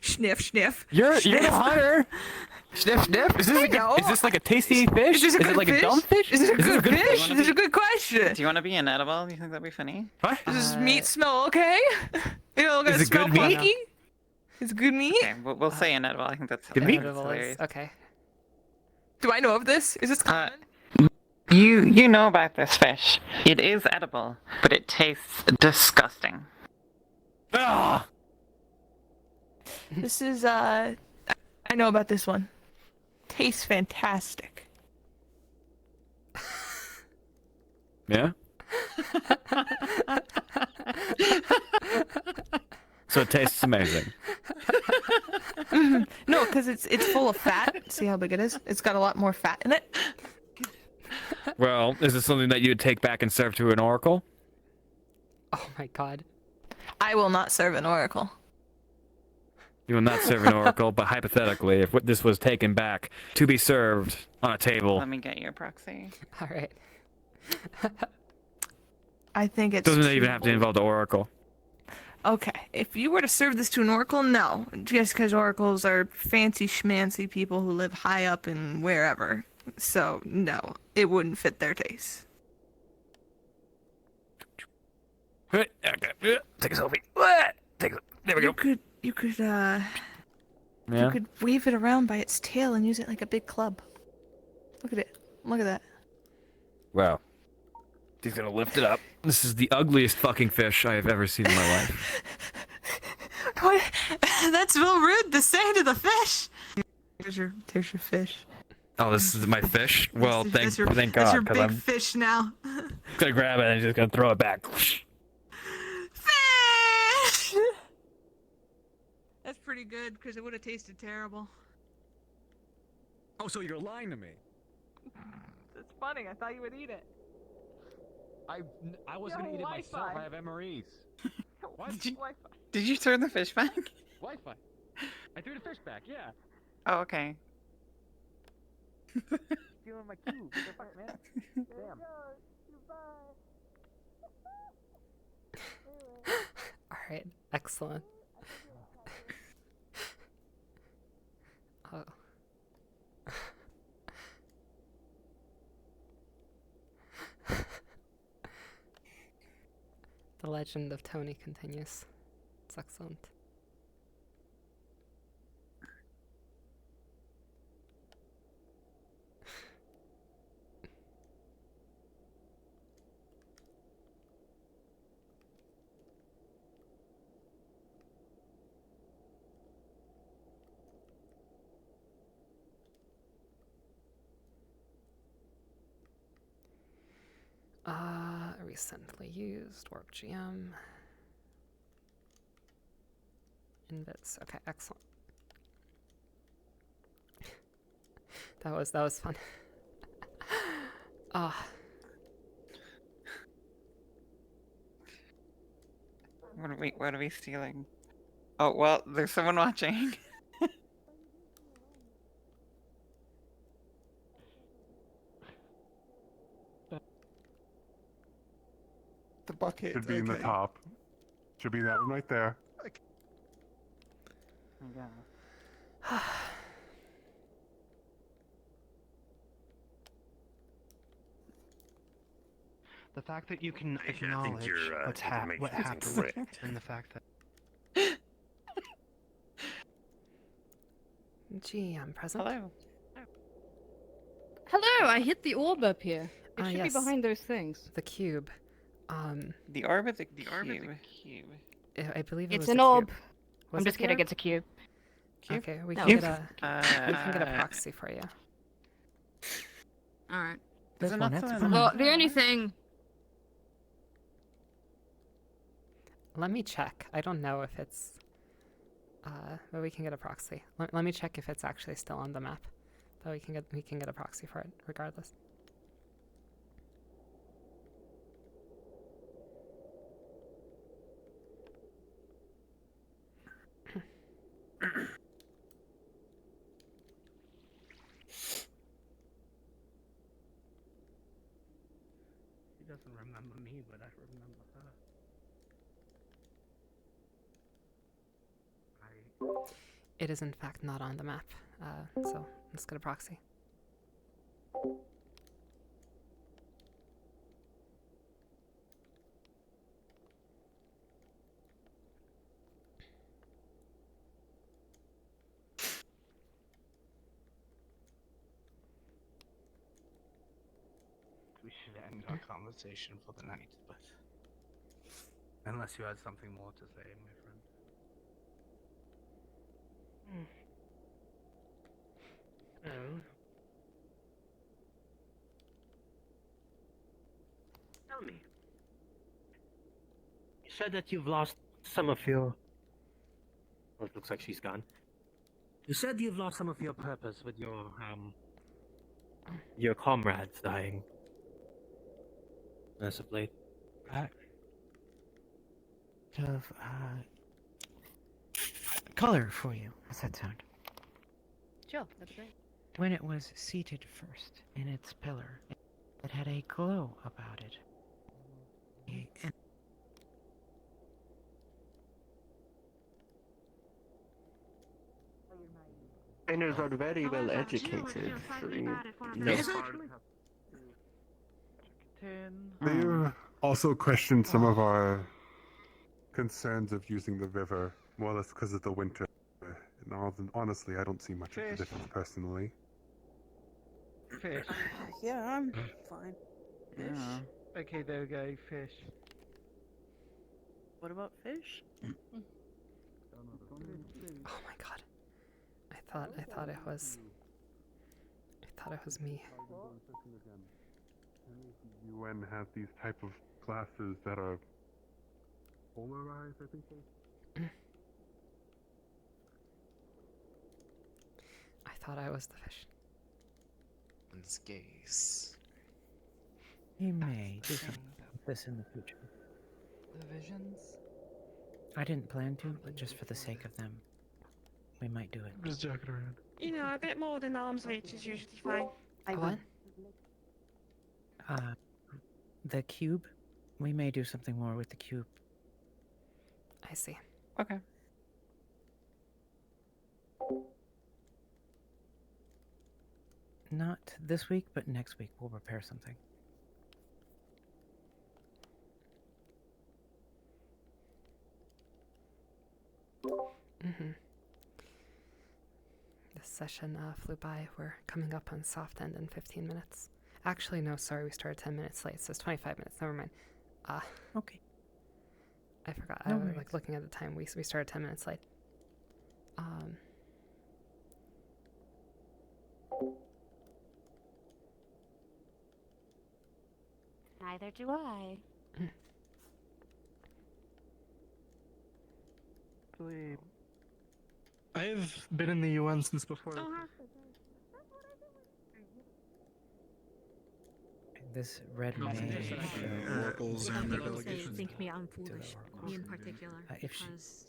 Sniff, sniff. You're the sniff. hunter. Sniff, sniff. Is this like a tasty fish? Is this a good it like fish? a dumb fish? Is this a good fish? wanna This is be- a good question. Do you want to be inedible? Do you think that'd be funny? What? Does this meat smell okay? You know, gonna Is it smell good meat? funky? It's good meat. Okay, we'll say inedible. I think that's Good meat? hilarious. Okay. Do I know of this? Is this common? You know about this fish. It is edible, but it tastes disgusting. Ah! This is I know about this one. Tastes fantastic. Yeah. So it tastes amazing. No, because it's full of fat. See how big it is? It's got a lot more fat in it. Well, is this something that you would take back and serve to an oracle? Oh my god. I will not serve an oracle. You will not serve an oracle, but hypothetically, if this was taken back to be served on a table, Let me get your proxy. All right. I think it's doesn't too even have to bold. involve the oracle. Okay, if you were to serve this to an oracle, no. Just because oracles are fancy schmancy people who live high up in wherever. So, no, it wouldn't fit their taste. Take a selfie. There we go. You could Yeah. wave it around by its tail and use it like a big club. Look at it. Look at that. Wow. He's gonna lift it up. This is the ugliest fucking fish I have ever seen in my life. What? That's real rude to say to the fish. There's your fish. Oh, this is my fish? Well, thank That's your God, big because I'm fish now. gonna grab it and just gonna throw it back. Fish! That's pretty good because it would have tasted terrible. Oh, so you're lying to me? It's funny. I thought you would eat it. I was Yo, gonna eat it myself. Wi-Fi. I have MREs. What? Did you turn the fish back? Wi-Fi. I threw the fish back. Yeah. Oh, okay. Stealing my cue. What the fuck, man? Damn. All right. Excellent. Oh. The legend of Tony continues. It's excellent. Recently used Warp GM. Inbits. Okay, excellent. that was fun. What are we stealing? Oh, well, there's someone watching. The bucket should be in the top. Should be that one right there. The fact that you can I think acknowledge your what information is happened, incorrect. and the fact that GM present. Hello. Hello, I hit the orb up here. It should Yes. be behind those things. The cube. The orb of the cube. I believe it It's was an the orb. cube. I'm Was just it the kidding, orb? it's a cube. Okay, we No. can get we can get a Uh, proxy for you. Alright. Is it not the one- Well, the only thing. Let me check. I don't know if it's but we can get a proxy. Let me check if it's actually still on the map. But we can get a proxy for it regardless. She doesn't remember me, but I remember her. It is in fact not on the map. So let's get a proxy. We should end our conversation for the night, but unless you had something more to say, my friend. Oh. Tell me. You said that you've lost some of your. Well, it looks like she's gone. You said you've lost some of your purpose with your comrades dying. As of late. Of color for you. How's that sound? Sure, that's great. When it was seated first in its pillar, it had a glow about it. And Trainers are very well educated, so you know. They've also questioned some of our concerns of using the river, more or less because of the winter. And honestly, I don't see much of the difference personally. Fish. Yeah, I'm fine. Yeah. Okay, there we go, fish. What about fish? Oh my god. I thought it was me. The UN has these type of classes that are polarized, I think. I thought I was the fish. One's gaze. he may do something with this in the future. The visions. I didn't plan to, but just for the sake of them, we might do it. Just joking around. You know, a bit more than arm's reach is usually fine. What? The cube? We may do something more with the cube. I see. Okay. Not this week, but next week we'll prepare something. Mm-hmm. This session flew by. We're coming up on soft end in 15 minutes. Actually, no, sorry, we started 10 minutes late, so it's 25 minutes. Never mind. Okay. I forgot. No I was worries. like looking at the time. We started 10 minutes late. Neither do I. Actually, I've been in the UN since before. This red Not may. locals and their People delegations. think me I'm foolish, me in particular, if she- because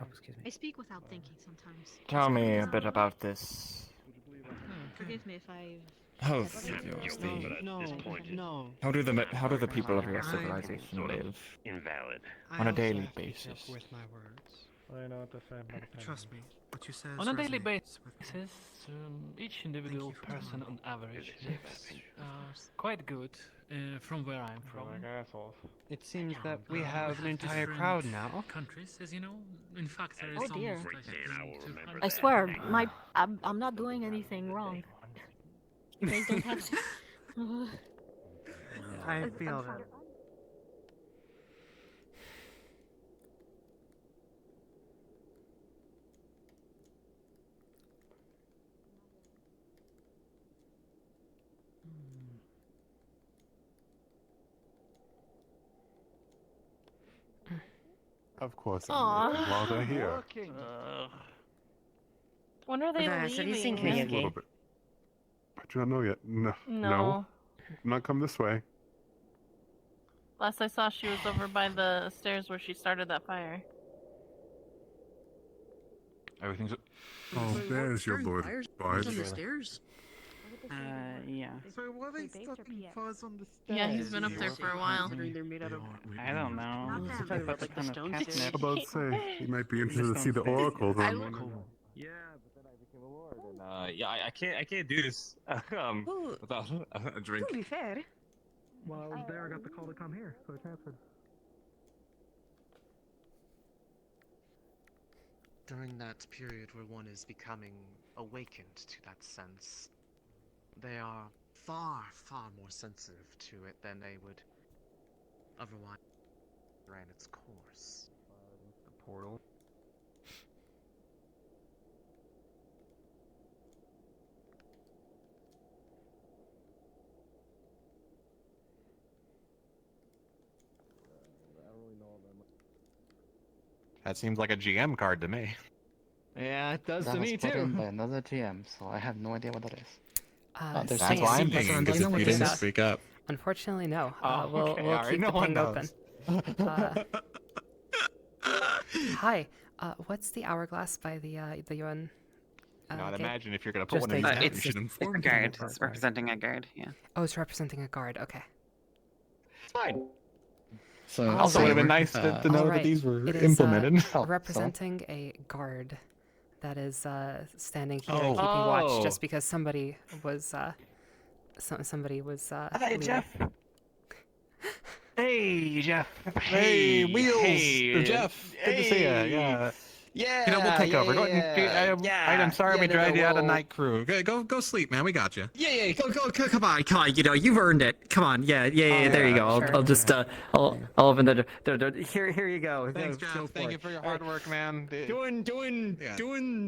Oh, excuse me. I speak without thinking sometimes. Tell me a bit about this. Forgive me if I. How No. do the people of your civilization live? Invalid. On a daily basis. With my words. I know what to say, but Trust me, what you said On a daily resonates with me. basis, each individual for the person on average lives quite good from where I'm from. It seems that we we have an entire crowd now. Countries, as you know. In fact, there is Oh dear. almost, I think, 200. I swear, I'm not doing anything wrong. You guys don't have to. I feel that. Of course, Aw. I'm while they're here. When are they Vash, have you seen leaving? Just a little bit. I do not know yet. No. No. Not come this way. Last I saw, she was over by the stairs where she started that fire. Everything's. Oh, there's your Lord Bard. On the stairs? Yeah. So why are they stuffing Fuzz on the stairs? Yeah, he's been up there for a while. Considering they're made out of. I don't know. Not It's them. about the kind of Stones. catnip. About to say, you might be interested to see the oracle then. Yeah, but then I became a lord, and yeah, I can't do this without a drink. To be fair. While I was there, I got the call to come here, so I transferred. During that period where one is becoming awakened to that sense, they are far, far more sensitive to it than they would otherwise ran its course. The portal. That seems like a GM card to me. Yeah, it does That to was me put in too. by another GM, so I have no idea what that is. That's That's why I'm pinging, because if you didn't stuff. speak up. Unfortunately, no. Oh, We'll okay, we'll alright, keep no the one ping open. knows. Hi. What's the hourglass by the UN? I'd gate? imagine if you're gonna put Just one in a- your hand, It's you should a inform guard. people. It's representing a guard, yeah. Oh, it's representing a guard. Okay. It's fine. So Also, would have been nice to know Alright, that these were it is, implemented. representing a guard that is standing here Oh. keeping watch Oh. just because somebody was somebody was Hi, leaving. Jeff. Hey, Jeff. Hey, Wheels. Hey, Jeff. Good to see you. Yeah. Yeah. You know, we'll take yeah, over. Go, yeah, I'm sorry we no, dragged you out of we'll- night crew. Go sleep, man. We got you. Yeah, come on, you know, you've earned it. Come on, yeah, there you go. I'll just, I'll open the door. Here you go. Thanks, Go Jeff. for Thank it. you for your All right. hard work, man. Doing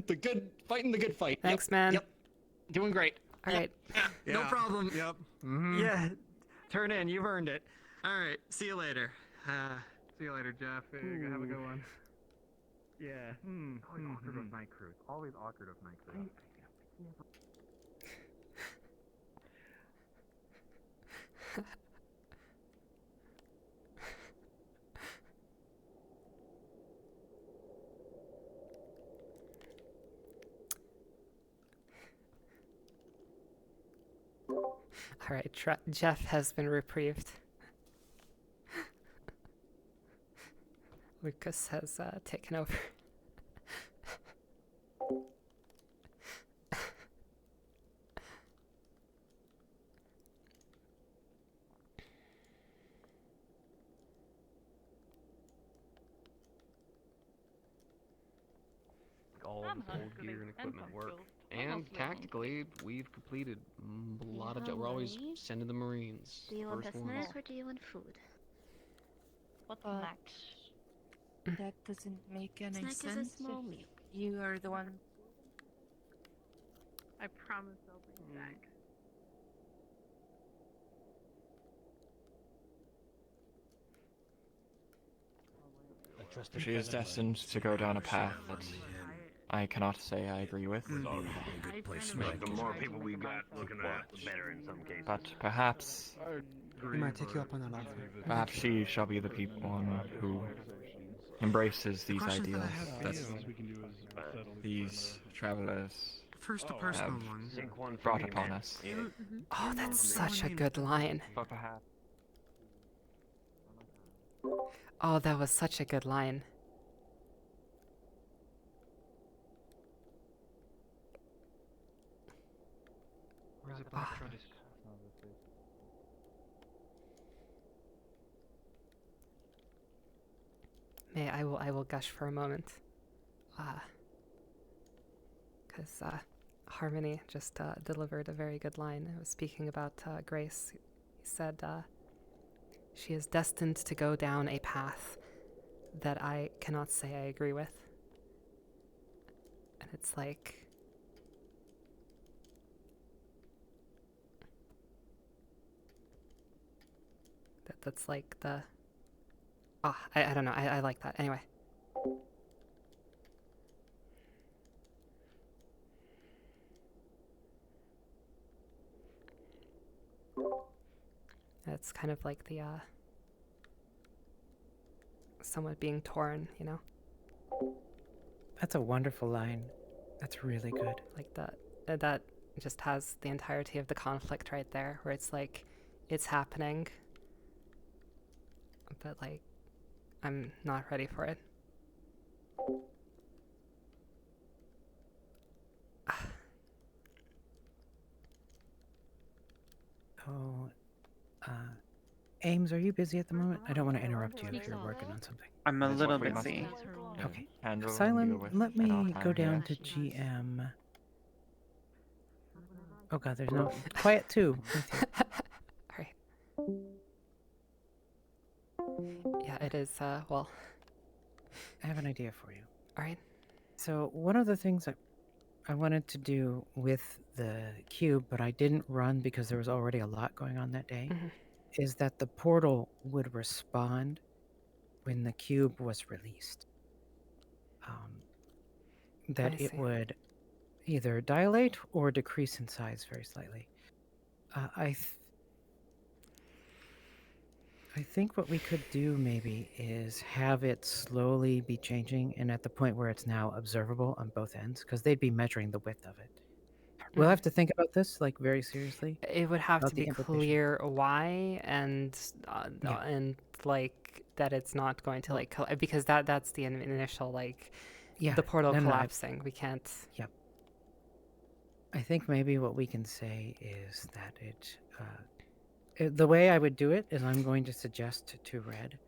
the good fight. Thanks, man. Yep. Doing great. All right. No problem. Yep. Yeah. Turn in. You've earned it. All right. See you later. See you later, Jeff. Have a good one. Yeah. Always awkward with night crew. Always awkward with night crew. All right. Jeff has been reprieved. Lucas has taken over. All the old gear and equipment work. And tactically, we've completed a lot of. We're always sending the Marines. Do you want first a ones. snack or do you want food? What's Uh, next? That doesn't make any Snack sense. is a small if meal. You are the one. I promise I'll bring back. She is destined to go down a path that I cannot say I agree with. The more people we got looking at, the better in some cases. But perhaps, We might take you up on that offer. perhaps she shall be the one who embraces these Questions that I ideals have for that you. these travelers First, a personal have one. brought upon us. Oh, that's such a good line. But perhaps. Oh, that was such a good line. Where's it, Black I will gush for a moment. Because Harmony just delivered a very good line. I was speaking about Grace. He said, she is destined to go down a path that I cannot say I agree with. And it's like... That's like the... I don't know. I like that. Anyway. It's kind of like the, somewhat being torn, you know? That's a wonderful line. That's really good. Like that just has the entirety of the conflict right there, where it's like, it's happening, but like, I'm not ready for it. Oh, Ames, are you busy at the moment? I don't want to interrupt you if you're working on something. I'm a little busy. Okay. Silent, let me go down to GM. Oh god, there's no... Quiet too. Alright. Yeah, it is, well... I have an idea for you. Alright. So, one of the things I wanted to do with the cube, but I didn't run because there was already a lot going on that day, is that the portal would respond when the cube was released. That it would either dilate or decrease in size very slightly. I think what we could do maybe is have it slowly be changing, and at the point where it's now observable on both ends, because they'd be measuring the width of it. We'll have to think about this, like, very seriously. It would have about to the be implications. clear why, and like that it's not going to like because that's the initial like the portal collapsing. We can't. Yep. I think maybe what we can say is that the way I would do it is I'm going to suggest to Red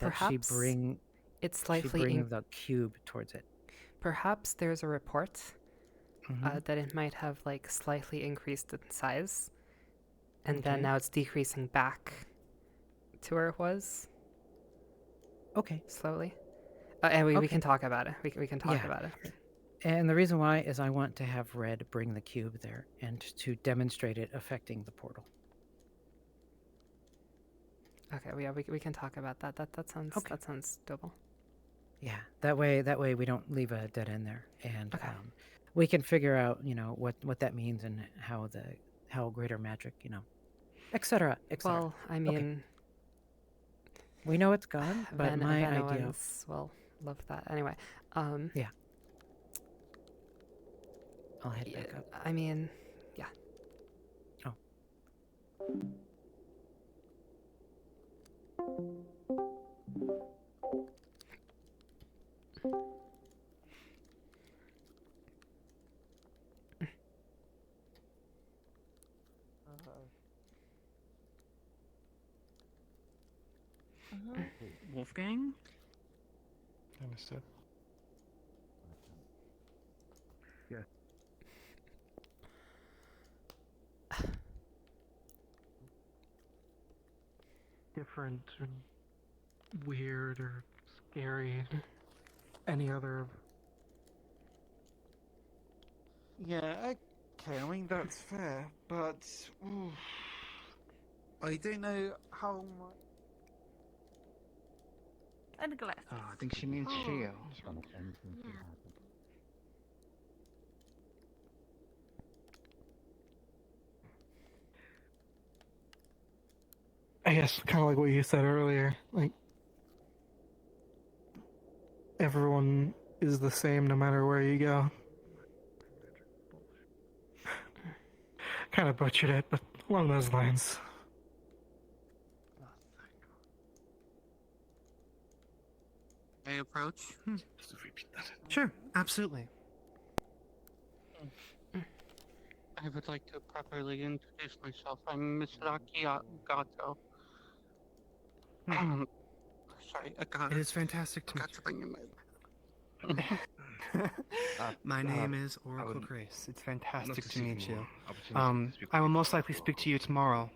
that Perhaps she bring the cube towards it. Perhaps there's a report that it might have like slightly increased in size, and then now it's decreasing back to where it was. Okay. Slowly. And we can talk about it. We can talk about it. And the reason why is I want to have Red bring the cube there and to demonstrate it affecting the portal. Okay, we can talk about that. That sounds doable. Yeah, that way we don't leave a dead end there, and we can figure out what that means and how greater magic, etc. Well, I mean, we know it's gone, but my idea. Venoans will love that anyway. Yeah. I'll head back up. I mean, yeah. Oh. Wolfgang? Understood. Yes. Different or weird or scary. Any other. Yeah, okay, I mean, that's fair, but. I don't know how much. And glass. Oh, I think she means Shio. I guess kind of like what you said earlier, like everyone is the same no matter where you go. Kind of butchered it, but along those lines. May I approach? Sure, absolutely. I would like to properly introduce myself. I'm Mr. Gato. sorry. It is fantastic to meet you. Something in my. My name is Oracle Grace. It's fantastic to meet you. I will most likely speak to you tomorrow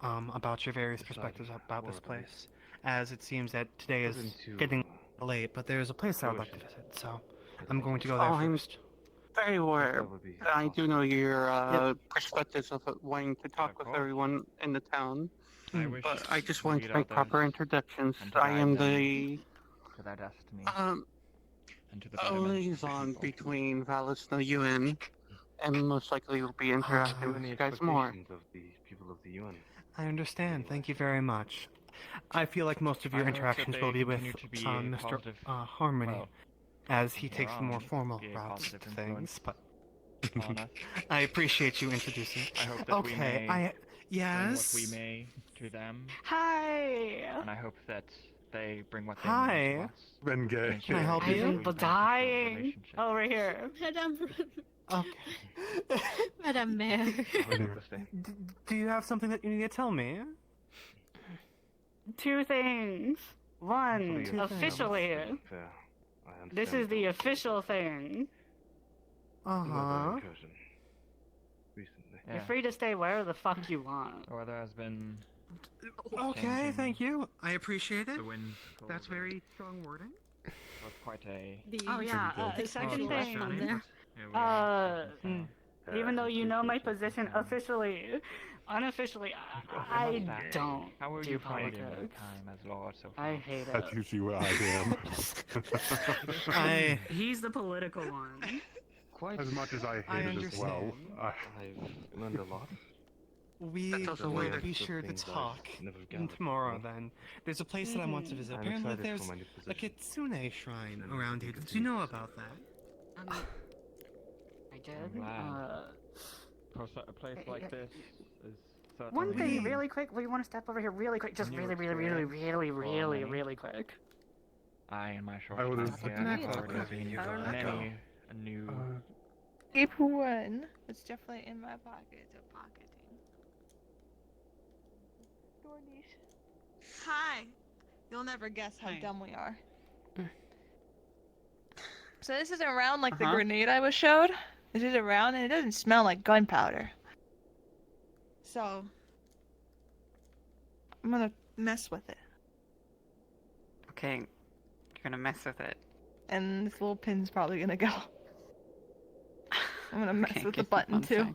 about your various perspectives about this place, as it seems that today is getting late, but there is a place I would like to visit, so I'm going to go there I'm first. very aware. I do know your perspectives of wanting to talk with everyone in the town, but I just wanted to make proper introductions. I am the to their destiny. And to the a liaison between Valis and the UN, and most likely will be interacting with you guys more. Of the people of the UN. I understand. Thank you very much. I feel like most of your interactions will be with Mr. Harmony, as he takes the more formal routes to things, but I appreciate you introducing. I hope that we may yes. bring what we may to them. Hi. And I hope that they bring what they Hi. may to us. Ben Gay. Can I help I you? am dying over here. Madame. Okay. Madame Mayor. Do you have something that you need to tell me? Two things. One, Two officially. This is the official thing. Uh-huh. You're free to stay wherever the fuck you want. Or there has been Okay, thank you. I appreciate it. the wind. That's very strong wording. Was quite a. Oh yeah, the second thing. Yeah, Even though you know my position officially, unofficially, I don't How were do you finding your politics. time as Lord so far? I hate it. That's usually what I am. He's the political one. Quite. As much as I hate it as well. I've learned a lot. We That's also will weird. be sure to talk tomorrow then. There's a place that I want to visit. Apparently there's a Kitsune shrine around here. Did you know about that? I did. Glad. A place like this is certainly. One thing, really quick. We want to step over here really quick. Just New really quick. I and my short I would time have- here have already seen many a new. Keep one. It's definitely in my pocket. It's a pocketing. Hi. You'll never guess how dumb we are. So this is around like the grenade I was showed. This is around and it doesn't smell like gunpowder. So I'm gonna mess with it. Okay, you're gonna mess with it. And this little pin's probably gonna go. I'm gonna mess with the button too.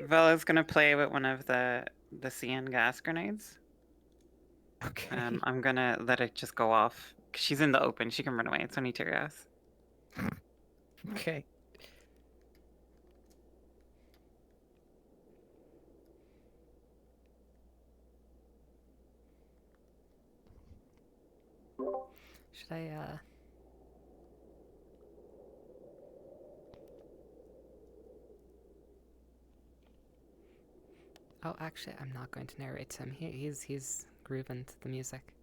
Vella's gonna play with one of the CN gas grenades. Okay. I'm gonna let it just go off. 'Cause she's in the open. She can run away. It's only tear gas. Okay. Should I, Oh, actually, I'm not going to narrate to him. He's grooving to the music.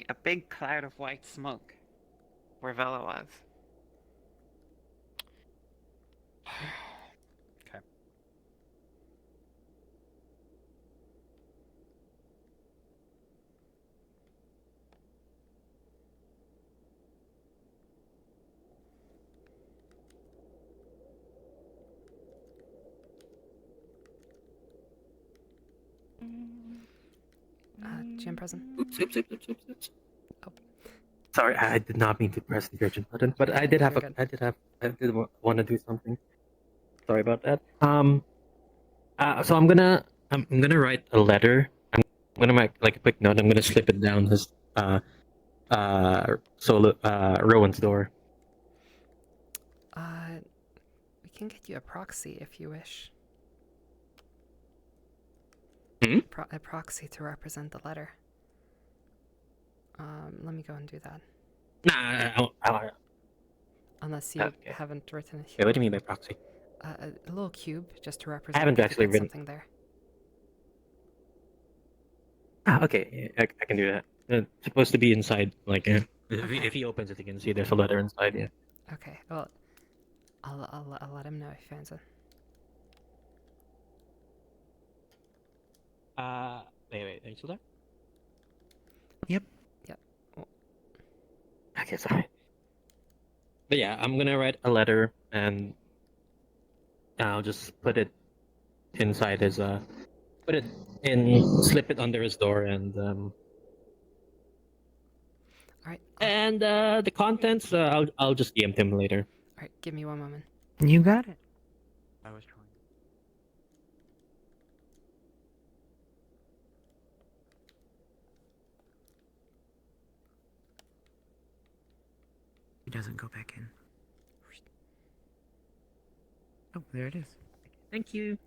A big cloud of white smoke. Where Vela was. Okay. GM present. Oops. Sorry, I did not mean to press the urgent button, but I did have I did want to do something. Sorry about that. So I'm gonna write a letter. I'm gonna make like a quick note. I'm gonna slip it down as Rowan's door. We can get you a proxy if you wish. A proxy to represent the letter. Let me go and do that. Nah, Unless you Okay. haven't written it. Yeah, what do you mean by proxy? A little cube just to represent. haven't if you actually put written- something there. Okay, yeah, I can do that. It's supposed to be inside, like, if he opens it, he can see there's a letter inside, yeah. Okay. Well, I'll let him know if he finds it. Wait, are you still there? Yep. Yep. Okay, sorry. But yeah, I'm gonna write a letter and I'll just put it inside his put it in, slip it under his door, and Alright. And the contents, I'll just DM him later. Alright, give me one moment. You got it. I was trying. He doesn't go back in. Oh, there it is. Thank you.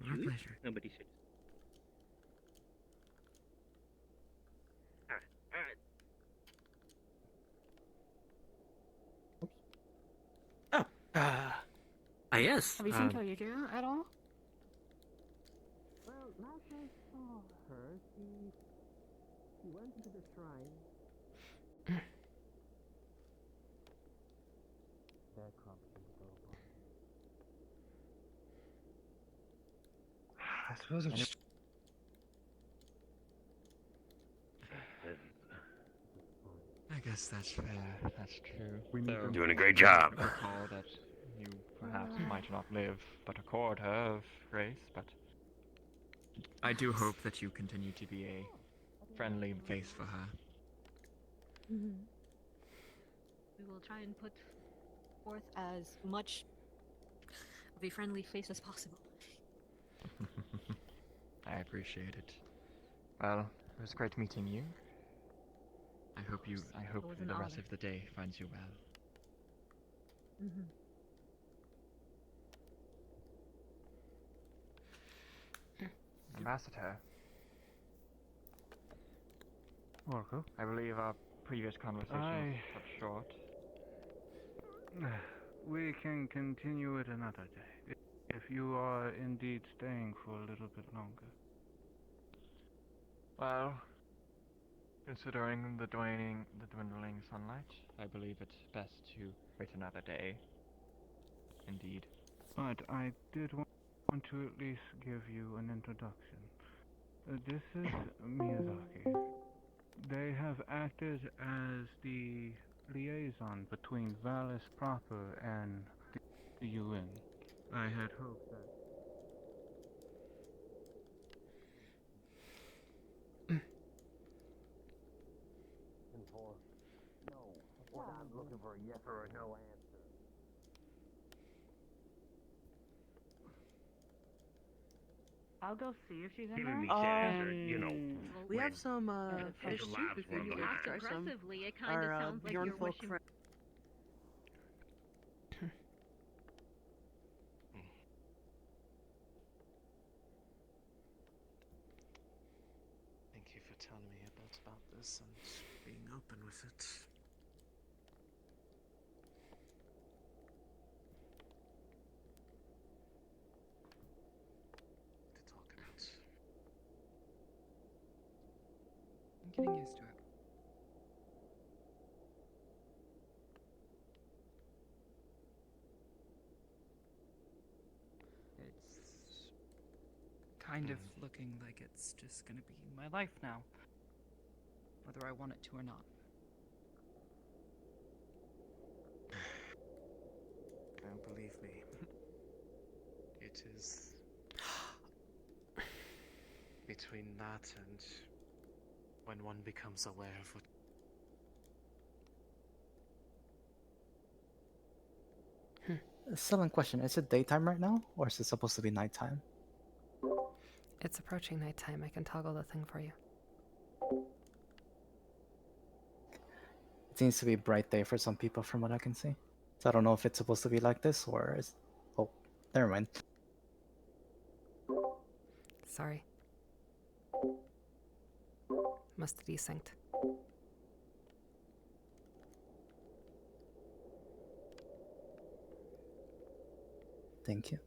My pleasure. Nobody should. Yes. Have you seen Toyota at all? Well, last I saw her, she went into the shrine. I suppose I'm just. I guess that's fair. That's true. Though, doing a great job. Recall that you perhaps might not live but a quarter of race, but I do hope that you continue to be a friendly face for her. We will try and put forth as much of a friendly face as possible. I appreciate it. Well, it was great meeting you. I hope It was an the rest honor. of the day finds you well. Ambassador, Orko? I believe our previous conversation was cut short. We can continue it another day, if you are indeed staying for a little bit longer. Well, considering the dwindling sunlight, I believe it's best to wait another day. Indeed. But I did want to at least give you an introduction. This is Miyazaki. They have acted as the liaison between Valis proper and the UN. I had hoped that. I'm looking for a yes or a no answer. I'll go see if she's in Giving me there. chance or, you know, We when- have some when fish the soup labs if were you on want the to try some. Aggressively, it kind of Our sounds like Bjorn you're folk wishing. friend. Thank you for telling me a bit about this and being open with it. To talk about. I'm getting used to it. It's kind of looking like it's just gonna be my life now, whether I want it to or not. Don't believe me. It is between that and when one becomes aware of what. Silent question. Is it daytime right now, or is it supposed to be nighttime? It's approaching nighttime. I can toggle the thing for you. It seems to be a bright day for some people from what I can see. So I don't know if it's supposed to be like this or is... Oh, never mind. Sorry. Must have desynced. Thank you.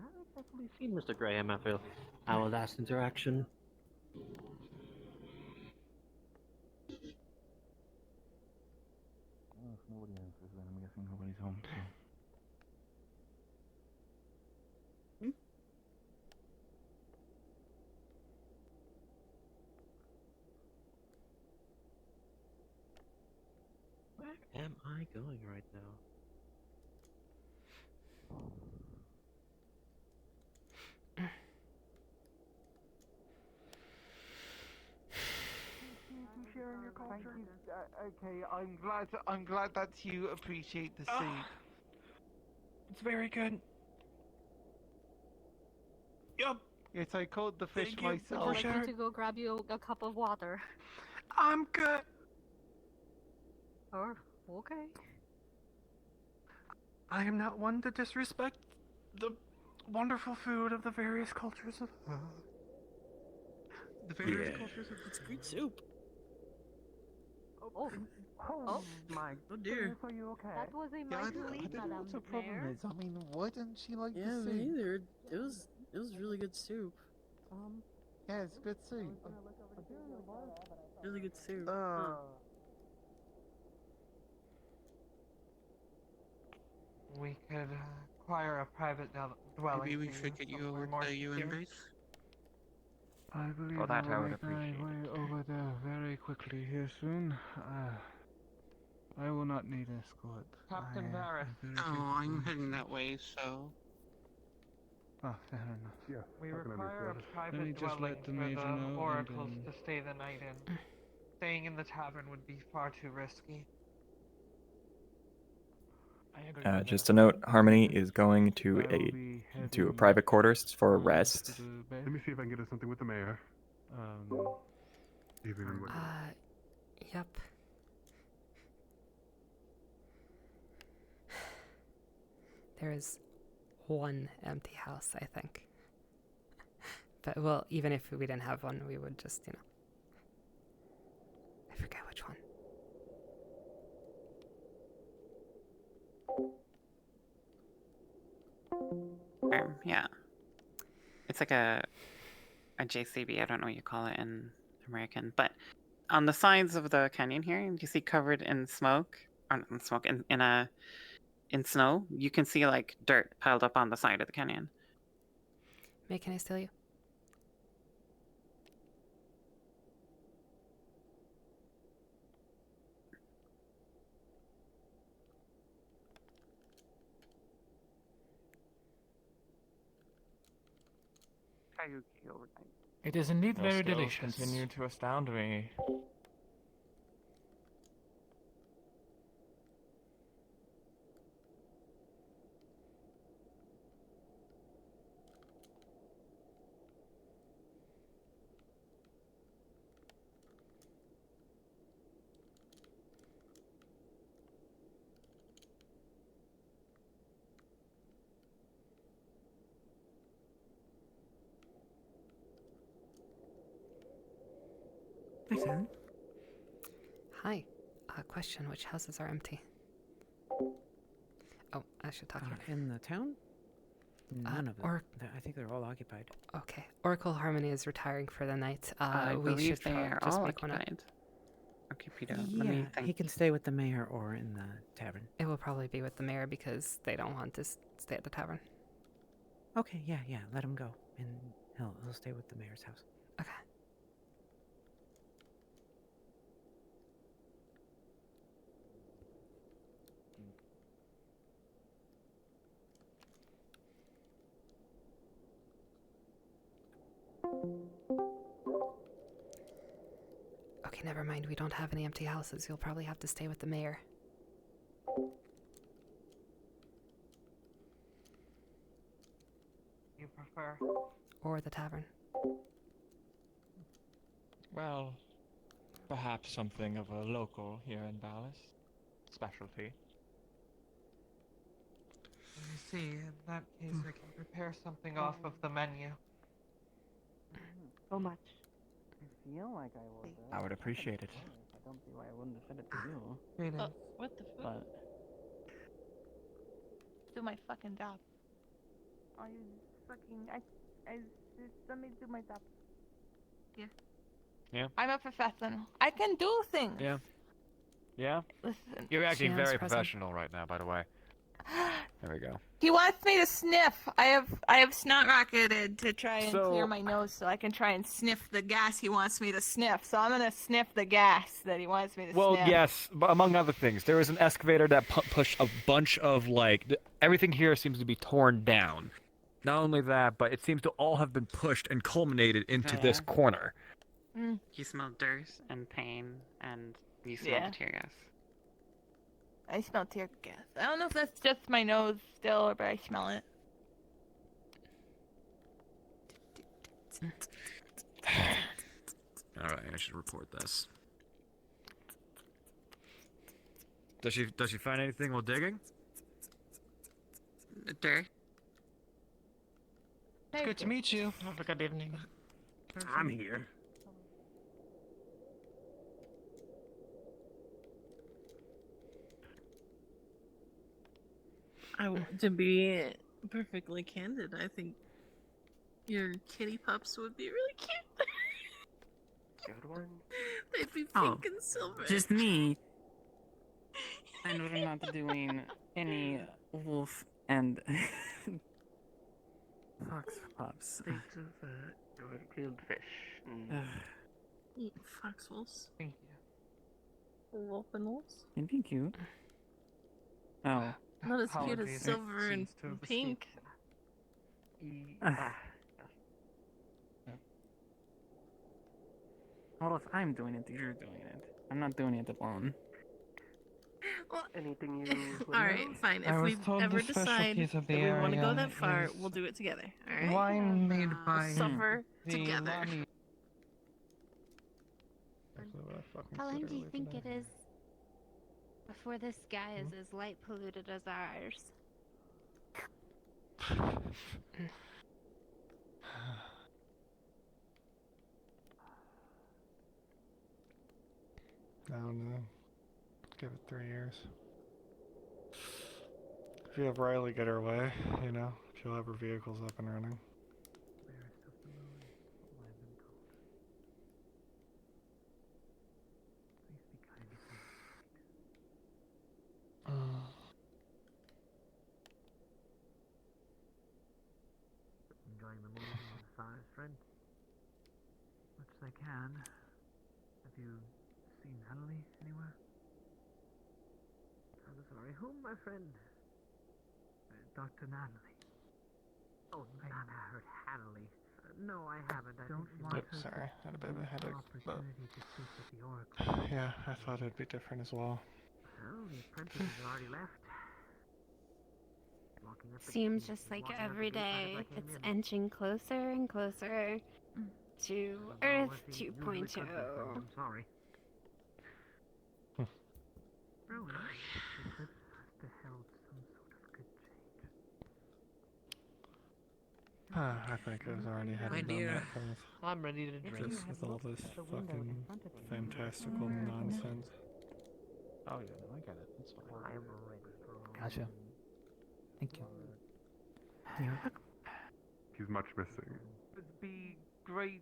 I've definitely seen Mr. Graham after our last interaction. Well, if nobody answers, then I'm guessing nobody's home, so... Where am I going right now? Sharing your culture. Okay, I'm glad that you appreciate the soup. It's very good. Yup. Yes, I caught the fish myself. Would you like me to go grab you a cup of water? I'm good. Or okay. I am not one to disrespect the wonderful food of the various cultures of the various cultures of It's great soup. Oh my dear. Are you okay? That was a I mighty don't leap, know Madame what the problem Mayor. is. I mean, wouldn't she like Yeah, the soup? me neither. It was really good soup. Yeah, it's good soup. Really good soup. We could acquire a private dwelling. Maybe we should get you over to the UN base. I believe For that, I would make my appreciate way over there very quickly here soon. I will not need escort. Captain Barrett. Oh, I'm heading that way, so... Oh, fair enough. Yeah. We how can I be require a service? private me just dwelling let the for major the know, and oracles then- to stay the night in. Staying in the tavern would be far too risky. Just a note, Harmony is going to a private quarters for rest. Let me see if I can get us something with the mayor. Even what? Yep. There is one empty house, I think. But, well, even if we didn't have one, we would just, you know... I forget which one. Yeah. It's like a JCB, I don't know what you call it in American, but on the sides of the canyon here, you see covered in smoke, or not in smoke, in snow, you can see like dirt piled up on the side of the canyon. May, can I steal you? Kayuki overnight. It is indeed Your very skills delicious. continue to astound me. Listen. Hi. Question, which houses are empty? Oh, I should talk here. In the town? None of them. I think they're all occupied. Okay. Oracle Harmony is retiring for the night. I we believe should they are just all make one up. occupied. Okay, Peter. Let Yeah, me think. he can stay with the mayor or in the tavern. It will probably be with the mayor because they don't want to stay at the tavern. Okay, yeah, let him go, and he'll stay with the mayor's house. Okay. Okay, never mind. We don't have any empty houses. You'll probably have to stay with the mayor. You prefer? Or the tavern. Well, perhaps something of a local here in Dallas. Specialty. I see. In that case, I can prepare something off of the menu. So much. I feel like I would. I would appreciate it. I don't see why I wouldn't have said it to you. Greetings. What the fuck? But Do my fucking job. I fucking I just let me do my job. Yeah. Yeah. I'm a professional. I can do things. Yeah. Yeah. Listen. You're acting Shan's very present. professional right now, by the way. There we go. He wants me to sniff. I have snot rocketed to try and So- clear my nose so I can try and sniff the gas he wants me to sniff. So I'm gonna sniff the gas that he wants me to Well, sniff. yes, but among other things, there was an excavator that pushed a bunch of everything here seems to be torn down. Not only that, but it seems to all have been pushed and culminated into this Yeah. corner. You smell dirt and pain, and you smell Yeah. the tear gas. I smell tear gas. I don't know if that's just my nose still, but I smell it. All right, I should report this. Does she find anything while digging? Dirt. It's good to meet you. Have a good evening. I'm here. To be perfectly candid, I think your kitty pups would be really cute. Good one. They'd be pink Oh, and silver. just me. And we're not doing any wolf and fox pups. Think of Your grilled fish. eat foxholes. Thank Wolf and wolves. Thank you. Oh. Not as cute as Apologies, it silver and seems to have pink. Well, if I'm doing it, you're doing it. I'm not doing it alone. Well, anything you. Alright, fine. I If was we told ever the decide specialties that of the we want to go area that far, is we'll do it together. Alright? Wine made by Suffer the together. Lani- How long do you think it is before this sky is as light polluted as ours? I don't know. Give it 3 years. If you have Riley get her way, she'll have her vehicles up and running. Enjoying the movie on the side, friend? Much as I can. Have you seen Hanley anywhere? I'm sorry, whom, my friend? Dr. Natalie. Oh, I heard Hanley. No, I haven't. I don't want her Sorry, had a bit of a headache. But opportunity to speak with the Oracle. yeah, I thought it'd be different as well. Well, the apprentice has already left. Walking up the Seems gate- just like walking out the every gate right day as I came it's in. inching closer and closer to Well, Earth if he usually could be, friend, 2.0. I'm sorry. Rowan, this must have held some sort of good change. I think I was already My headed down dear, that path. I'm ready to drink. Just with all this fucking fantastical nonsense. Oh yeah, no, I get it. It's fine. I'm ready for Gotcha. Thank you. He's much missing. It'd be great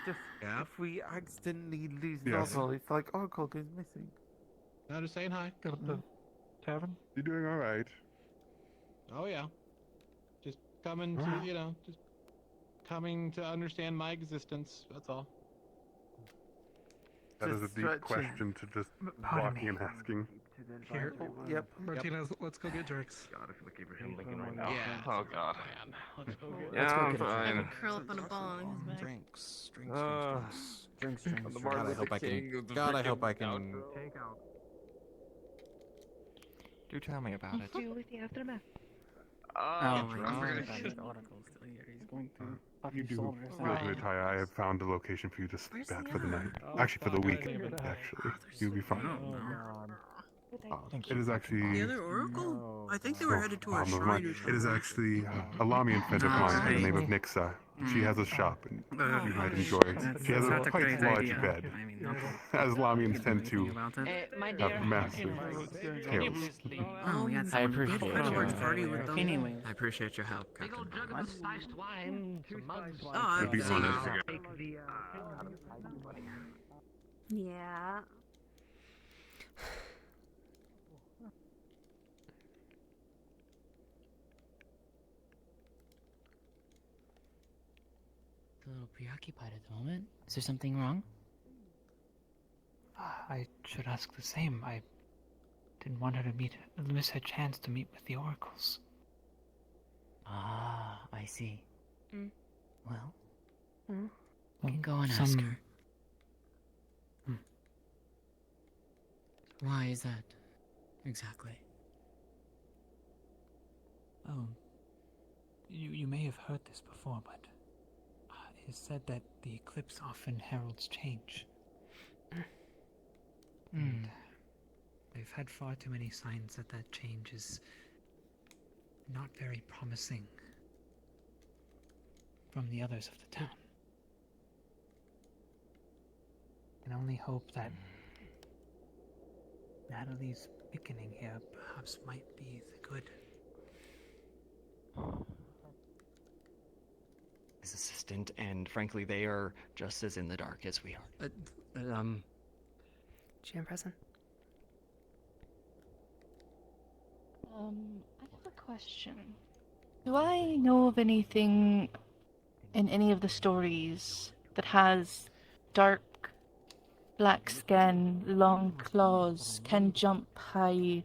just Yeah? if we accidentally lose Yes. Novel, it's like Oracle goes missing. No, just saying hi. Got the tavern? You doing all right? Oh yeah. Just coming to just coming to understand my existence. That's all. That is a Just deep stretching. question to just Pardon walking me. and asking. Here. Oh, yep. Martinez, let's go get drinks. God, I feel like Abraham Lincoln right now. Yeah. Oh God. Let's go get Yeah, I'm drinks. fine. Curl up on a ball on his back. Drinks, Drinks. God, I hope I can. God, I hope I can. Do tell me about it. Do with the aftermath. I'm my gonna God, kill- the oracle's still here. He's going through You Buffy's do soldiers. feel good, Taya. I have found a location for you to stay at for the night. Actually, for the week. Actually, you'll be fine. It is actually The other Oracle? I think they were headed to our of shrine mine. or It something. is actually a Lamian friend of mine by the name of Nixa. She has a shop, and you might enjoy. She has a That's a quite great large idea. bed, I mean, not as Lamians tend to my have massive tails. Oh, we got I some appreciate big you. large party with them. Anyway, I appreciate your help, Captain. Spiced wine, some mugs. Oh, I've It'd be seen honest. that. Take the, Yeah. a little preoccupied at the moment. Is there something wrong? I should ask the same. I didn't want her to miss her chance to meet with the oracles. Ah, I see. Mm. Well, Mm. we can go and ask her. Why is that? Exactly. Oh, you may have heard this before, but it is said that the eclipse often heralds change. And they've had far too many signs that that change is not very promising from the others of the town. And only hope that Natalie's beginning here perhaps might be the good. His assistant, and frankly, they are just as in the dark as we are. GM present. I have a question. Do I know of anything in any of the stories that has dark black skin, long claws, can jump high,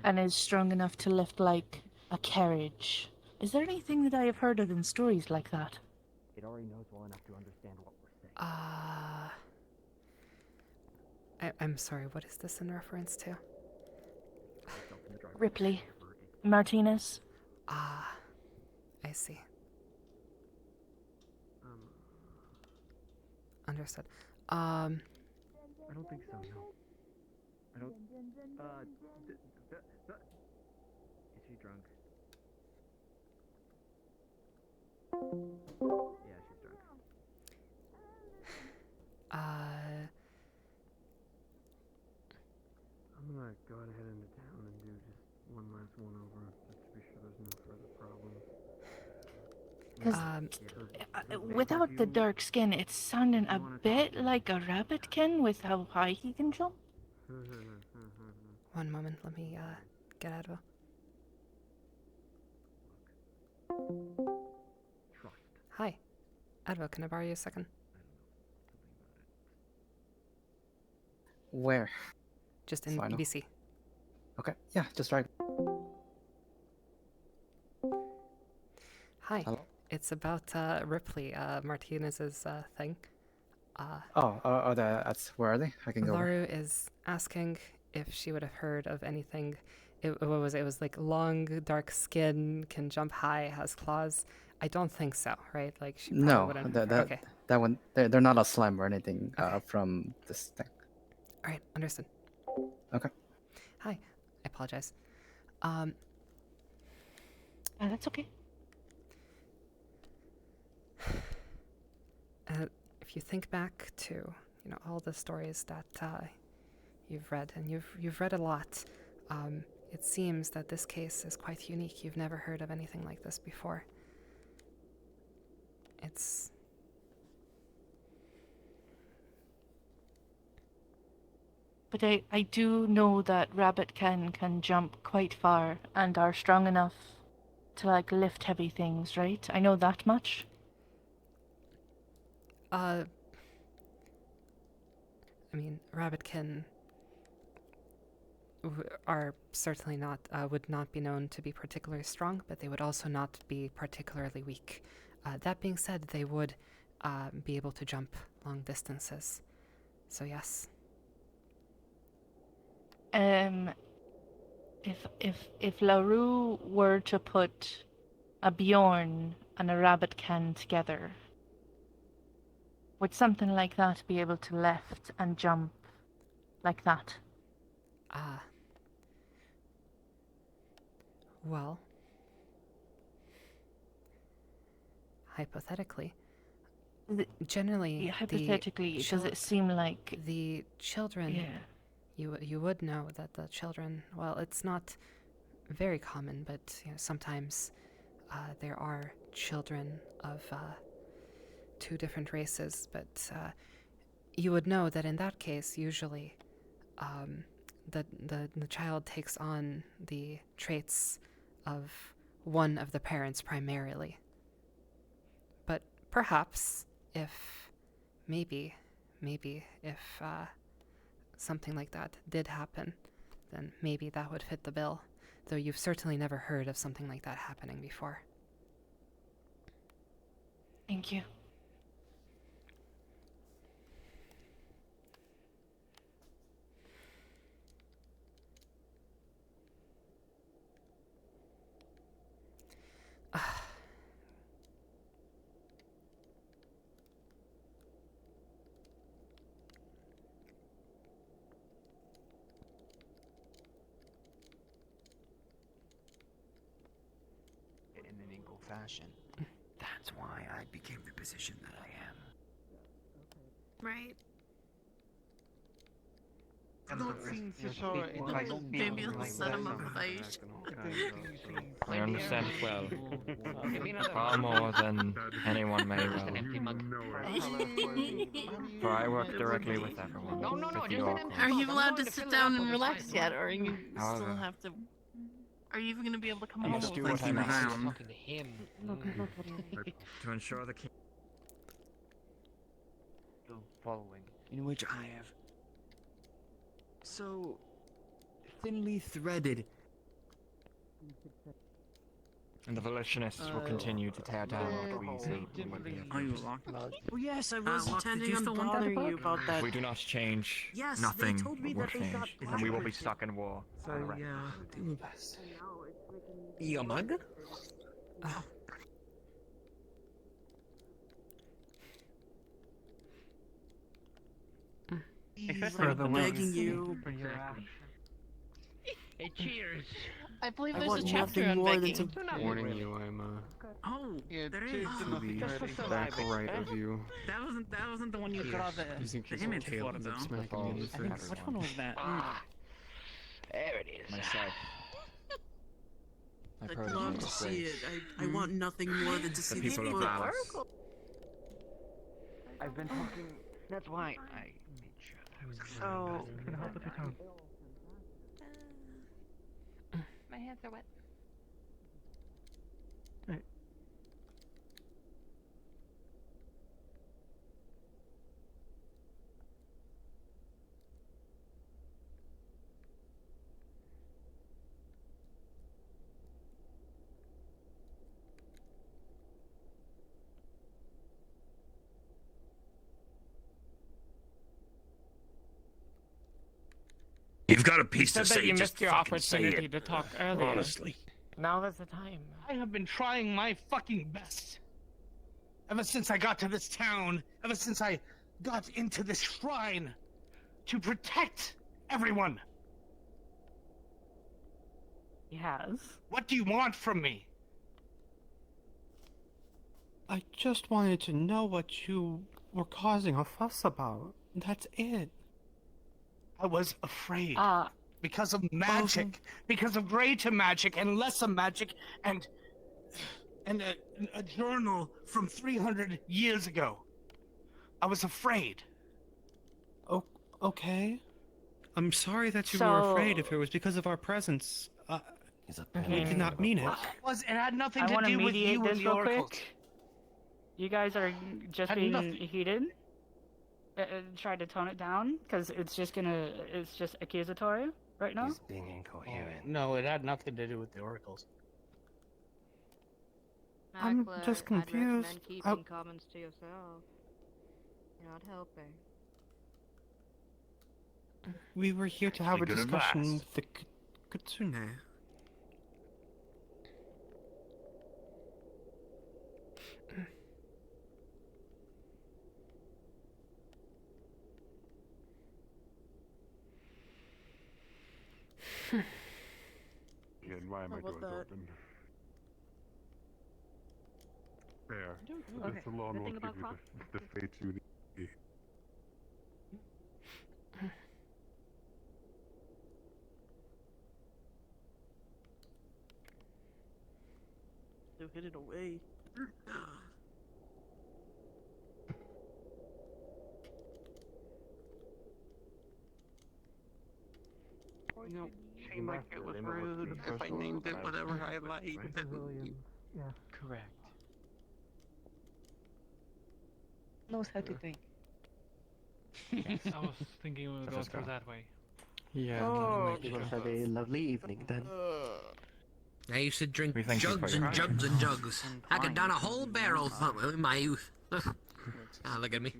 and is strong enough to lift like a carriage? Is there anything that I have heard of in stories like that? It already knows well enough to understand what we're saying. I'm sorry, what is this in reference to? Ripley. Martinez. Ah, I see. Understood. I don't think so, no. I don't. Is she drunk? Yeah, she's drunk. I'm gonna go ahead into town and do just one last one over, just to be sure there's no further problems. Without the dark skin, it's sounding a bit like a rabbitkin with how high he can jump. One moment, let me get Advil. Hi. Advil, can I borrow you a second? Where? Just in So I know. EBC. Okay, yeah, just right. Hi. Hello? It's about Ripley, Martinez's thing. That's where are they? I can go. Laru is asking if she would have heard of anything. What was it? It was like long, dark skin, can jump high, has claws. I don't think so, right? Like she probably No, wouldn't. that Okay. one. They're not a slime or anything from this thing. All right, understood. Okay. Hi. I apologize. That's okay. If you think back to all the stories that you've read, and you've read a lot, it seems that this case is quite unique. You've never heard of anything like this before. It's But I do know that Rabbitkin can jump quite far and are strong enough to like lift heavy things, right? I know that much. I mean, Rabbitkin are certainly not, would not be known to be particularly strong, but they would also not be particularly weak. That being said, they would be able to jump long distances. So yes. If LaRue were to put a Bjorn and a Rabbitkin together, would something like that be able to lift and jump like that? Well, hypothetically. Generally, hypothetically, does it seem like the children? Yeah. You would know that the children. Well, it's not very common, but sometimes there are children of two different races. But you would know that in that case, usually, the child takes on the traits of one of the parents primarily. But perhaps if maybe if something like that did happen, then maybe that would fit the bill, though you've certainly never heard of something like that happening before. Thank you. In an equal fashion. That's why I became the position that I am. Right. I don't think you saw it. Maybe I'll set him up fight. I understand it well. Far more than anyone may well. For I work directly with everyone. With your Are you allowed to sit down and relax yet, or are you However, still have to? Are you even gonna be able to come I home? must do what I must. Talking to him. To ensure the king. The following, in which I have so thinly threaded. And the Volutionists will continue to tear down what we see. Are you locked? Oh yes, I was intending on bothering you about that. If we do not change, Yes, nothing they told me will that they thought change, and we will be Blackbird- stuck in war. So yeah. Do my best. Your mug? I'm begging you. Hey, cheers. I believe I there's want a chapter nothing on more begging. than to Warning you, I'm Oh, Yeah, there cheers is. to to nothing. the Just for back surviving, right eh? of you. That wasn't the one you Here. draw You think the he's image okay for with though. it smacking you in the I think face? which one was that? There it is. Myself. My I'd protege love to is see great. it. I want nothing more than to see The people of book. Valis. I've been talking. That's why I made sure that I was. So. Can I help with your tongue? My hands are wet. You've got a piece You to said that say. you Just missed your fucking say opportunity it. to talk earlier. Honestly. Now's the time. I have been trying my fucking best. Ever since I got to this town, ever since I got into this shrine, to protect everyone. Yes. What do you want from me? I just wanted to know what you were causing a fuss about. That's it. I was afraid. Because of magic. Because of greater magic and lesser magic and a journal from 300 years ago. I was afraid. Oh, okay. I'm sorry that you were afraid if it was because of our presence. We did not mean it. It had nothing I to want to do with mediate you this and the real oracles. quick. You guys are just Had being nothing- heated. Try to tone it down, because it's just accusatory right now. He's being incoherent. No, it had nothing to do with the oracles. I'm Mackler, just I'd confused. recommend keeping comments to yourself. You're not helping. We were here to have a Good discussion advice. with the Kitsune. Again, why am I How about doors that? open? Fair. Okay, The law the won't thing give about you Croc- the fate you need. They hid it away. You know, seemed like it was rude if I named it whatever I liked. Civilians. Yeah. Correct. Knows how to think. I was thinking we would go through that way. Yeah. Oh, you guys have a lovely evening then. I used to drink We thank you for jugs your and time. jugs and jugs. I could down a whole barrel in my youth. Look at me.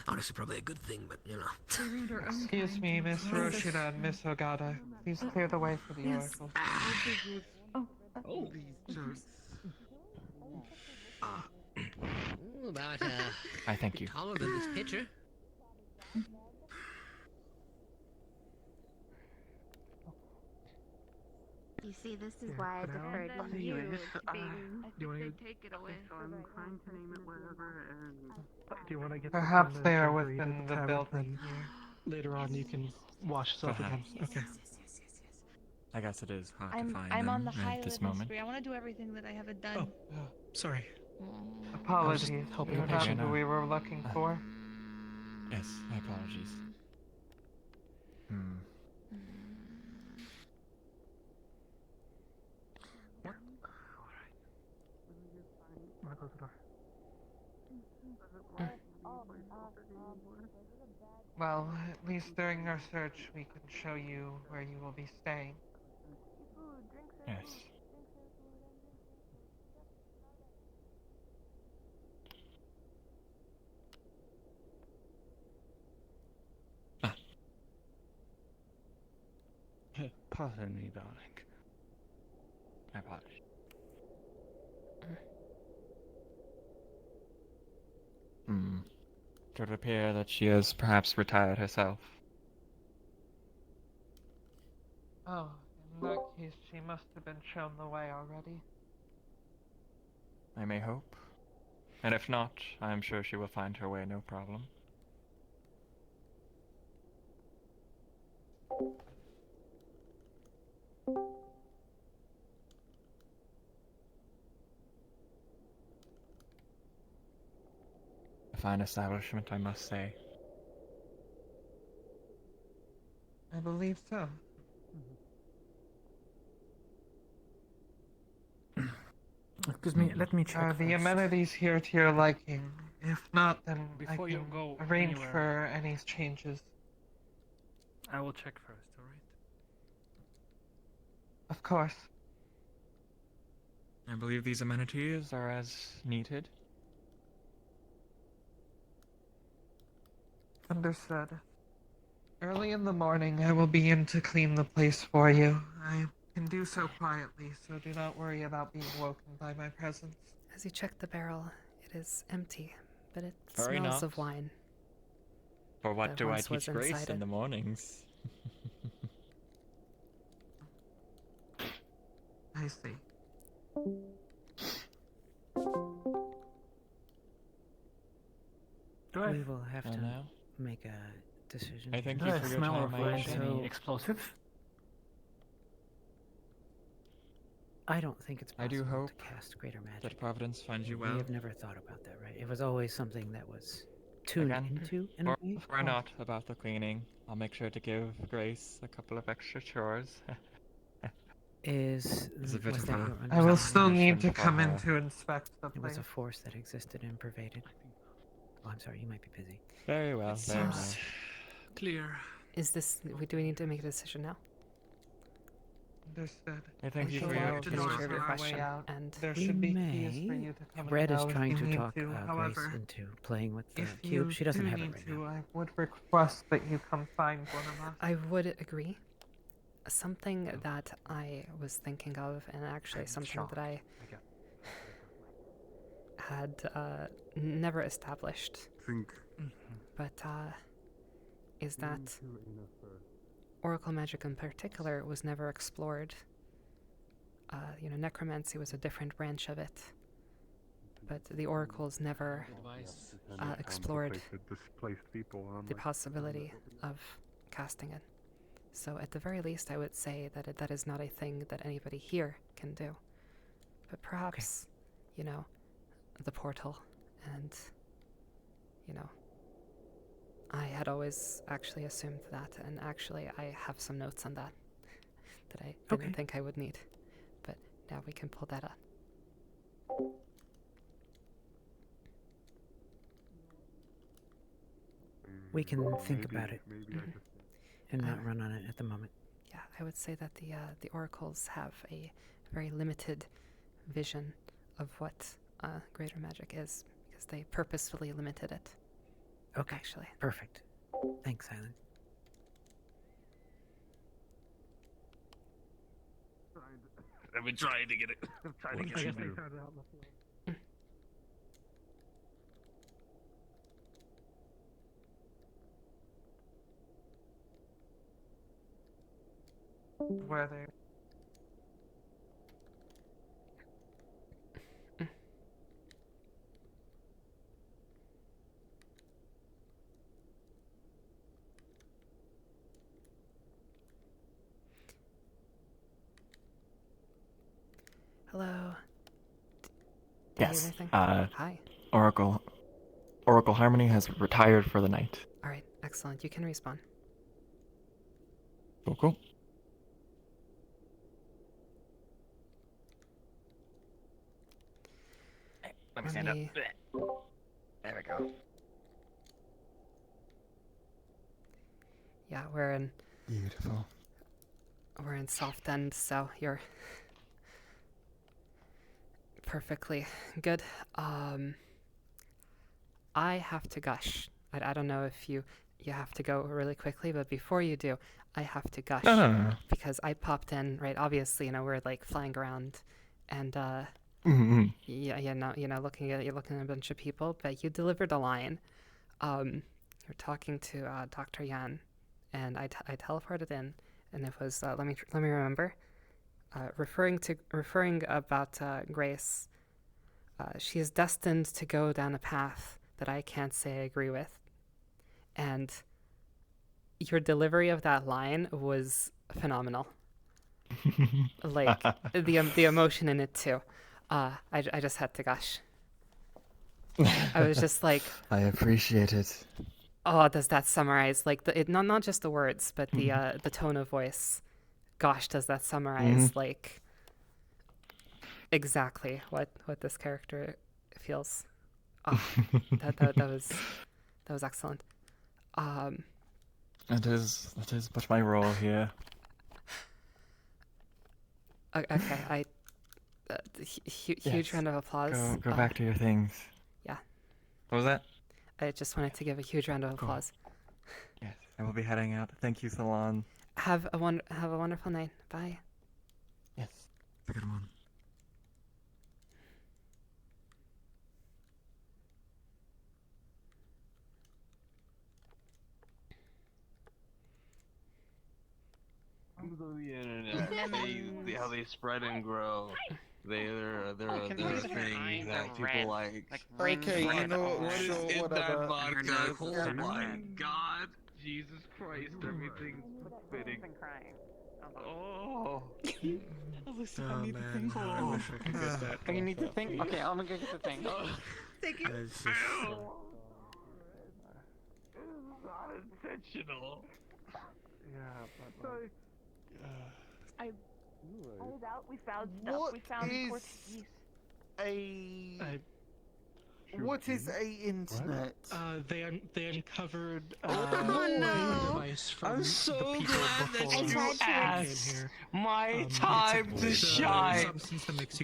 Honestly, probably a good thing, but you know. Excuse me, Miss Roshida and Miss Ogata. Please clear the way for the oracle. Oh. About I thank you. taller than this pitcher. You see, this is why I deferred to you. Anyways, Do you want to? Take it away. so I'm trying to name it whatever, and Do you want to get? Perhaps the they are temporary within the tablet, building and here. later on you can wash yourself again. Perhaps. Okay. I guess it is hard to find I'm them on the high at this living moment. spree. I want to do everything that I haven't done. Sorry. Apologies. helping You're a not patient. who we were looking for. Yes, my apologies. Hmm. I'm gonna close the door. Well, at least during our search, we can show you where you will be staying. Yes. Pardon me, darling. My apologies. Hmm. It would appear that she has perhaps retired herself. Oh, in that case, she must have been shown the way already. I may hope. And if not, I am sure she will find her way no problem. A fine establishment, I must say. I believe so. Excuse me, let me check. Are the first. amenities here to your liking? If not, then Before I you can go arrange anywhere. for any changes. I will check first. All right. Of course. I believe these amenities are as needed. Understood. Early in the morning, I will be in to clean the place for you. I can do so quietly, so do not worry about being woken by my presence. As you check the barrel, it is empty, but it Very smells nice. of wine. For what That do I once was teach Grace inside in it. the mornings? I see. We will have Oh, to no? make a decision. I thank Do you I for your smell or time, find Aisha. any explosives? I don't think it's I do possible hope to cast greater magic. that Providence finds you We well. have never thought about that, right? It was always something that was tune Again, into in a way. if we're not about the cleaning, I'll make sure to give Grace a couple of extra chores. Is It's a bit was of that a- your I will understanding? still need to for come in her. to inspect the It was place. a force that existed and pervaded. Oh, I'm sorry, you might be busy. Very well, very well. seems clear. Is this? Do we need to make a decision now? Understood. I think We you shall should walk go the to doors answer your on our way question, out. and There We should be keys for may. you to come Red and is go if trying you to need talk to. Grace However, into playing with the if cube. you She doesn't do have it need right to, now. I would request that you come find one of us. I would agree. Something that I was thinking of, and actually something that I had never established, but is that Oracle magic in particular was never explored. Necromancy was a different branch of it, but the oracles never explored displaced people the possibility of casting it. So at the very least, I would say that that is not a thing that anybody here can do. But perhaps, the portal, and, I had always actually assumed that, and actually I have some notes on that I didn't think I would need. But now we can pull that up. We can think about it and not run on it at the moment. Yeah, I would say that the oracles have a very limited vision of what greater magic is, because they purposefully limited it. Okay, actually. Perfect. Thanks, Silent. I've been trying to get it. I'm trying to get it. Where they? Hello. Yes. Hi. Oracle Harmony has retired for the night. All right, excellent. You can respawn. Cool. Let me stand up. There we go. Yeah, we're in Beautiful. Soft End, so you're perfectly good. I have to gush. I don't know if you have to go really quickly, but before you do, I have to gush. No. Because I popped in, right? Obviously, we're like flying around, and looking at a bunch of people, but you delivered a line. You're talking to Dr. Yan, and I teleported in, and it was let me remember. Referring about Grace. She is destined to go down a path that I can't say I agree with, and your delivery of that line was phenomenal. Like the emotion in it too. I just had to gush. I was just like, I appreciate it. oh, does that summarize not just the words, but the tone of voice? Gosh, does that summarize like exactly what this character feels? Oh, that was excellent. It is but my role here. Okay, huge round of applause. Go back to your things. Yeah. What was that? I just wanted to give a huge round of applause. Yes, I will be heading out. Thank you, Salon. Have a wonderful night. Bye. Yes. Have a good one. The internet, how they spread and grow. They're a thing that people like. Breaker, you know what is in that vodka? vodka? Oh Oh my God, Jesus Christ, everything's fitting. Oh. Listen, I need to think. I wish I could get that. You need to think. Okay, I'm gonna get the thing. Thank you. intentional. Yeah, but like, I pulled out. We found stuff. We found Portuguese. What is a internet? They uncovered no. device from I'm so the people glad before that you came asked. here. My time to shine.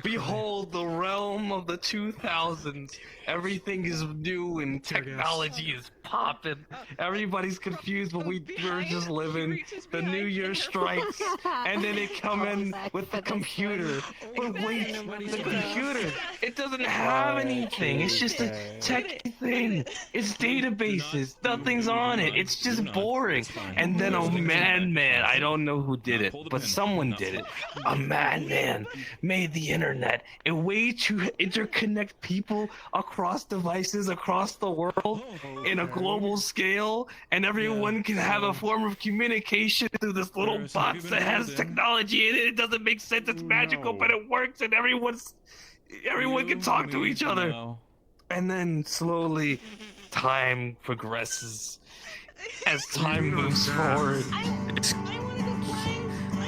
Behold the realm of the 2000s. Everything is new and technology is popping. Everybody's confused, but we're just living. The New Year strikes, and then they come in with the computer. But wait, the computer, it doesn't have anything. It's just a tech thing. It's databases. Nothing's on it. It's just boring. And then a madman, I don't know who did it, but someone did it. A madman made the internet a way to interconnect people across devices across the world in a global scale, and everyone can have a form of communication through this little box that has technology in it. It doesn't make sense. It's magical, but it works, and everyone can talk to each other. And then slowly, time progresses as time moves forward.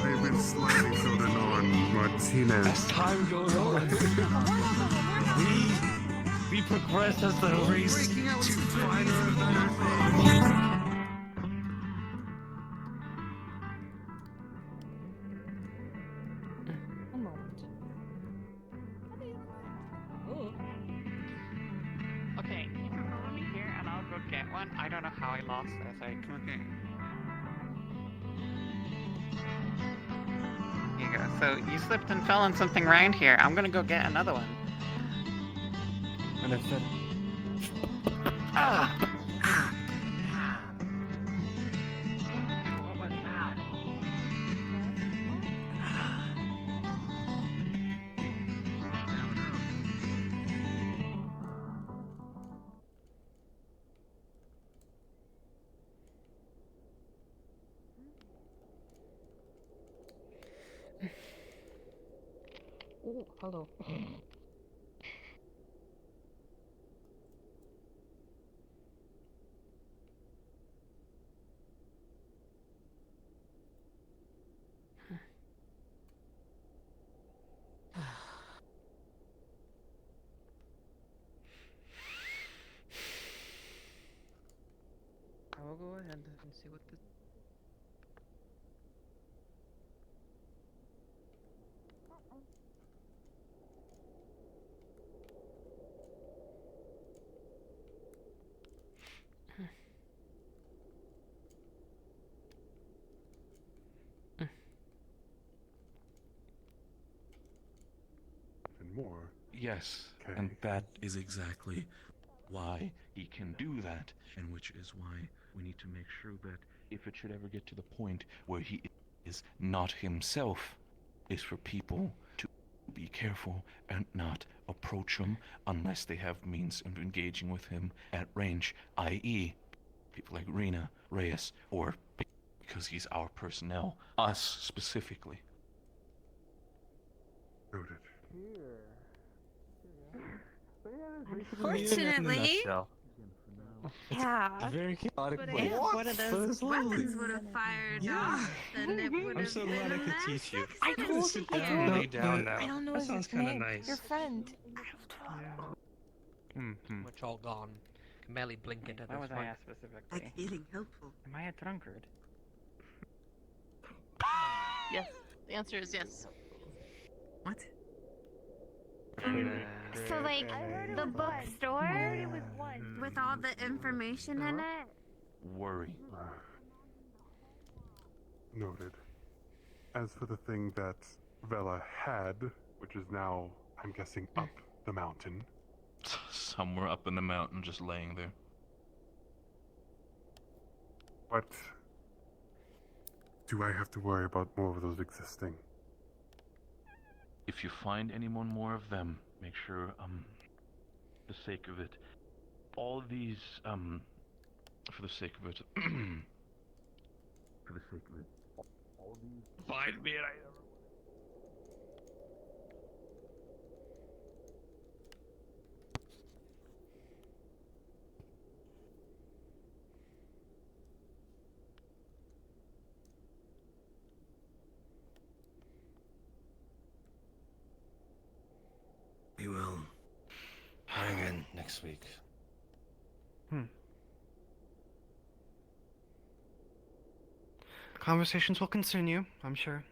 They've been slightly filled in on Martinez. As time goes on, we progress as the race to find a better thing. One moment. Okay, you can follow me here and I'll go get one. I don't know how I lost this. Okay. Here you go. So you slipped and fell on something around here. I'm gonna go get another one. Understood. Ah! Oh, hello. I will go ahead and see what the... And more. Yes, Okay. and that is exactly why he can do that, and which is why we need to make sure that if it should ever get to the point where he is not himself, is for people to be careful and not approach him unless they have means of engaging with him at range, i.e., people like Rena, Reyes, or because he's our personnel, us specifically. Noted. Unfortunately, yeah. Very chaotic. But if one of those weapons would have fired off, then it would have I'm so glad I could teach you. I told you. Lay down now. I don't know That his sounds kind of name. nice. Your friend. Much all gone. Can barely blink into Why the was I front. asked specifically? Like feeling helpful. Am I a drunkard? Yes. The answer is yes. What? So like the bookstore with all the information in it. Worry. Noted. As for the thing that Vela had, which is now, I'm guessing, up the mountain. Somewhere up in the mountain, just laying there. What do I have to worry about more of those existing? If you find anyone more of them, make sure, for the sake of it, all these, for the sake of it, for the sake of it, all these... Find me and I... We will try again next week. Conversations will continue, I'm sure.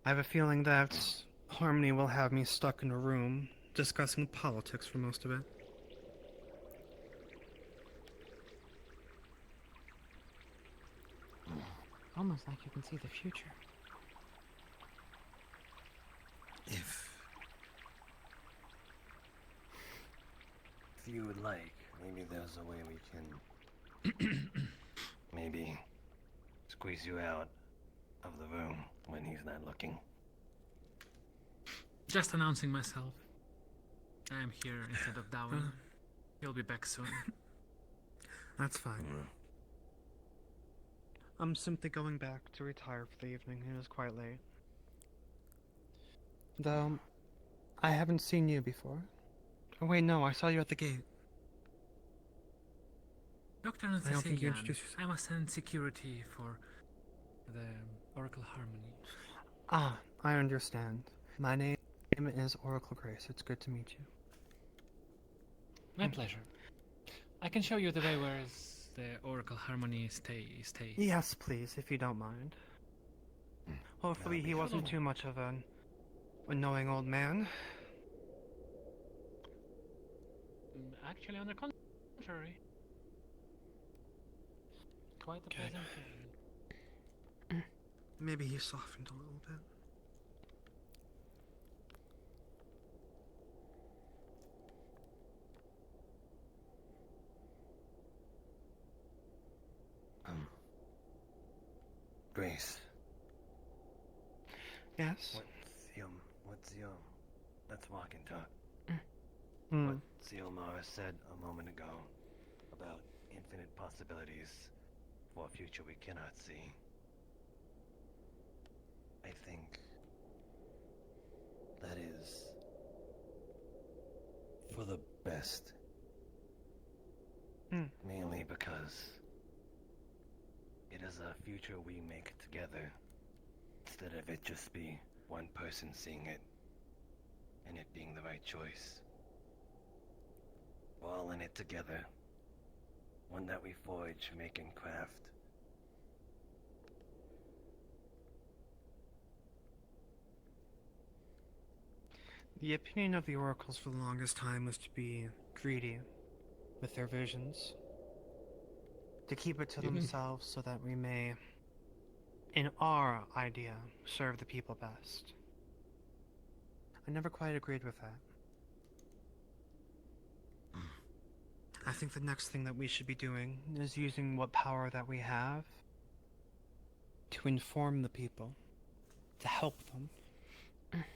I have a feeling that Harmony will have me stuck in a room discussing politics for most of it. Almost like you can see the future. If you would like, maybe there's a way we can maybe squeeze you out of the room when he's not looking. Just announcing myself. I am here instead of Darwin. He'll be back soon. That's fine. I'm simply going back to retire for the evening. It is quite late. Though, I haven't seen you before. Oh wait, no, I saw you at the gate. Dr. I don't think you Nathaniel, introduced yourself. I must send security for the Oracle Harmony. Ah, I understand. My name is Oracle Grace. It's good to meet you. My pleasure. I can show you the way where is the Oracle Harmony stays. Yes, please, if you don't mind. Hopefully he wasn't too much of an annoying old man. Actually, on the contrary. Quite a pleasant man. Maybe he softened a little bit. Grace. Yes? Let's walk and talk. Hmm. What Ziomara said a moment ago about infinite possibilities for a future we cannot see. I think that is for the best. Mainly because it is a future we make together, instead of it just be one person seeing it and it being the right choice. We're all in it together. One that we forge, make, and craft. The opinion of the oracles for the longest time was to be greedy with their visions. To keep it to themselves so that we may, in our idea, serve the people best. I never quite agreed with that. I think the next thing that we should be doing is using what power that we have to inform the people, to help them,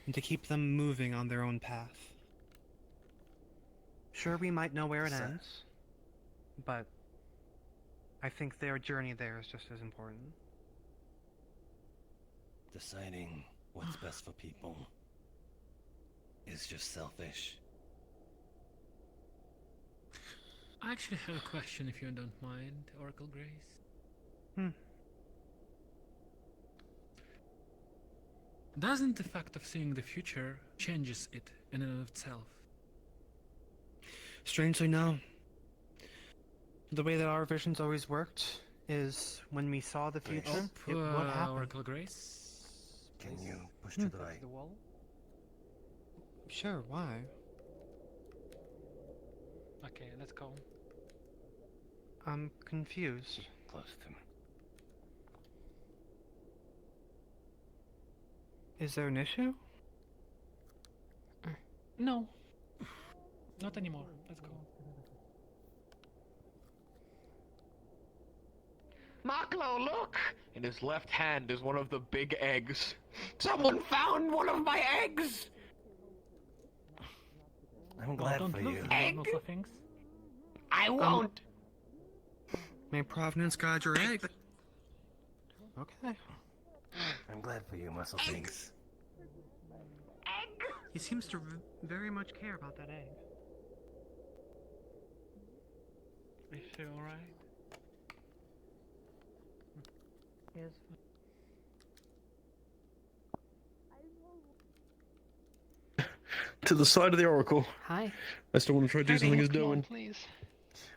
and to keep them moving on their own path. Sure, we might know where it ends, but I think their journey there is just as important. Deciding what's best for people is just selfish. I actually have a question if you don't mind, Oracle Grace. Doesn't the fact of seeing the future changes it in and of itself? Strangely, no. The way that our visions always worked is when we saw the future, it would happen. Oracle Grace? Can you push to the right? The wall? Sure, why? Okay, let's go. I'm confused. Close to me. Is there an issue? No. Not anymore. Let's go. Maklo, look! In his left hand is one of the big eggs. Someone found one of my eggs! I'm glad for you. Egg? I won't! May Providence guide your egg. Okay. I'm glad for you, Muscle Things. He seems to very much care about that egg. Is she alright? Yes. to the side of the Oracle. Hi. I still want to try to do something he's Come on, doing. please.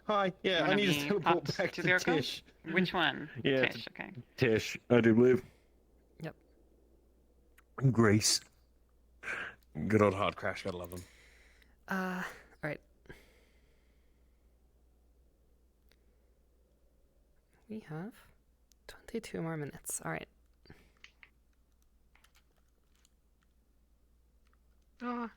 Hi, yeah, I Wanna need be to teleport hopped back to to the Oracle? Tish. Which one? Yeah, Tish, okay. Tish, I do believe. Yep. Grace. Good old Hard Crash, gotta love him. Alright. We have 22 more minutes. Alright. Oh.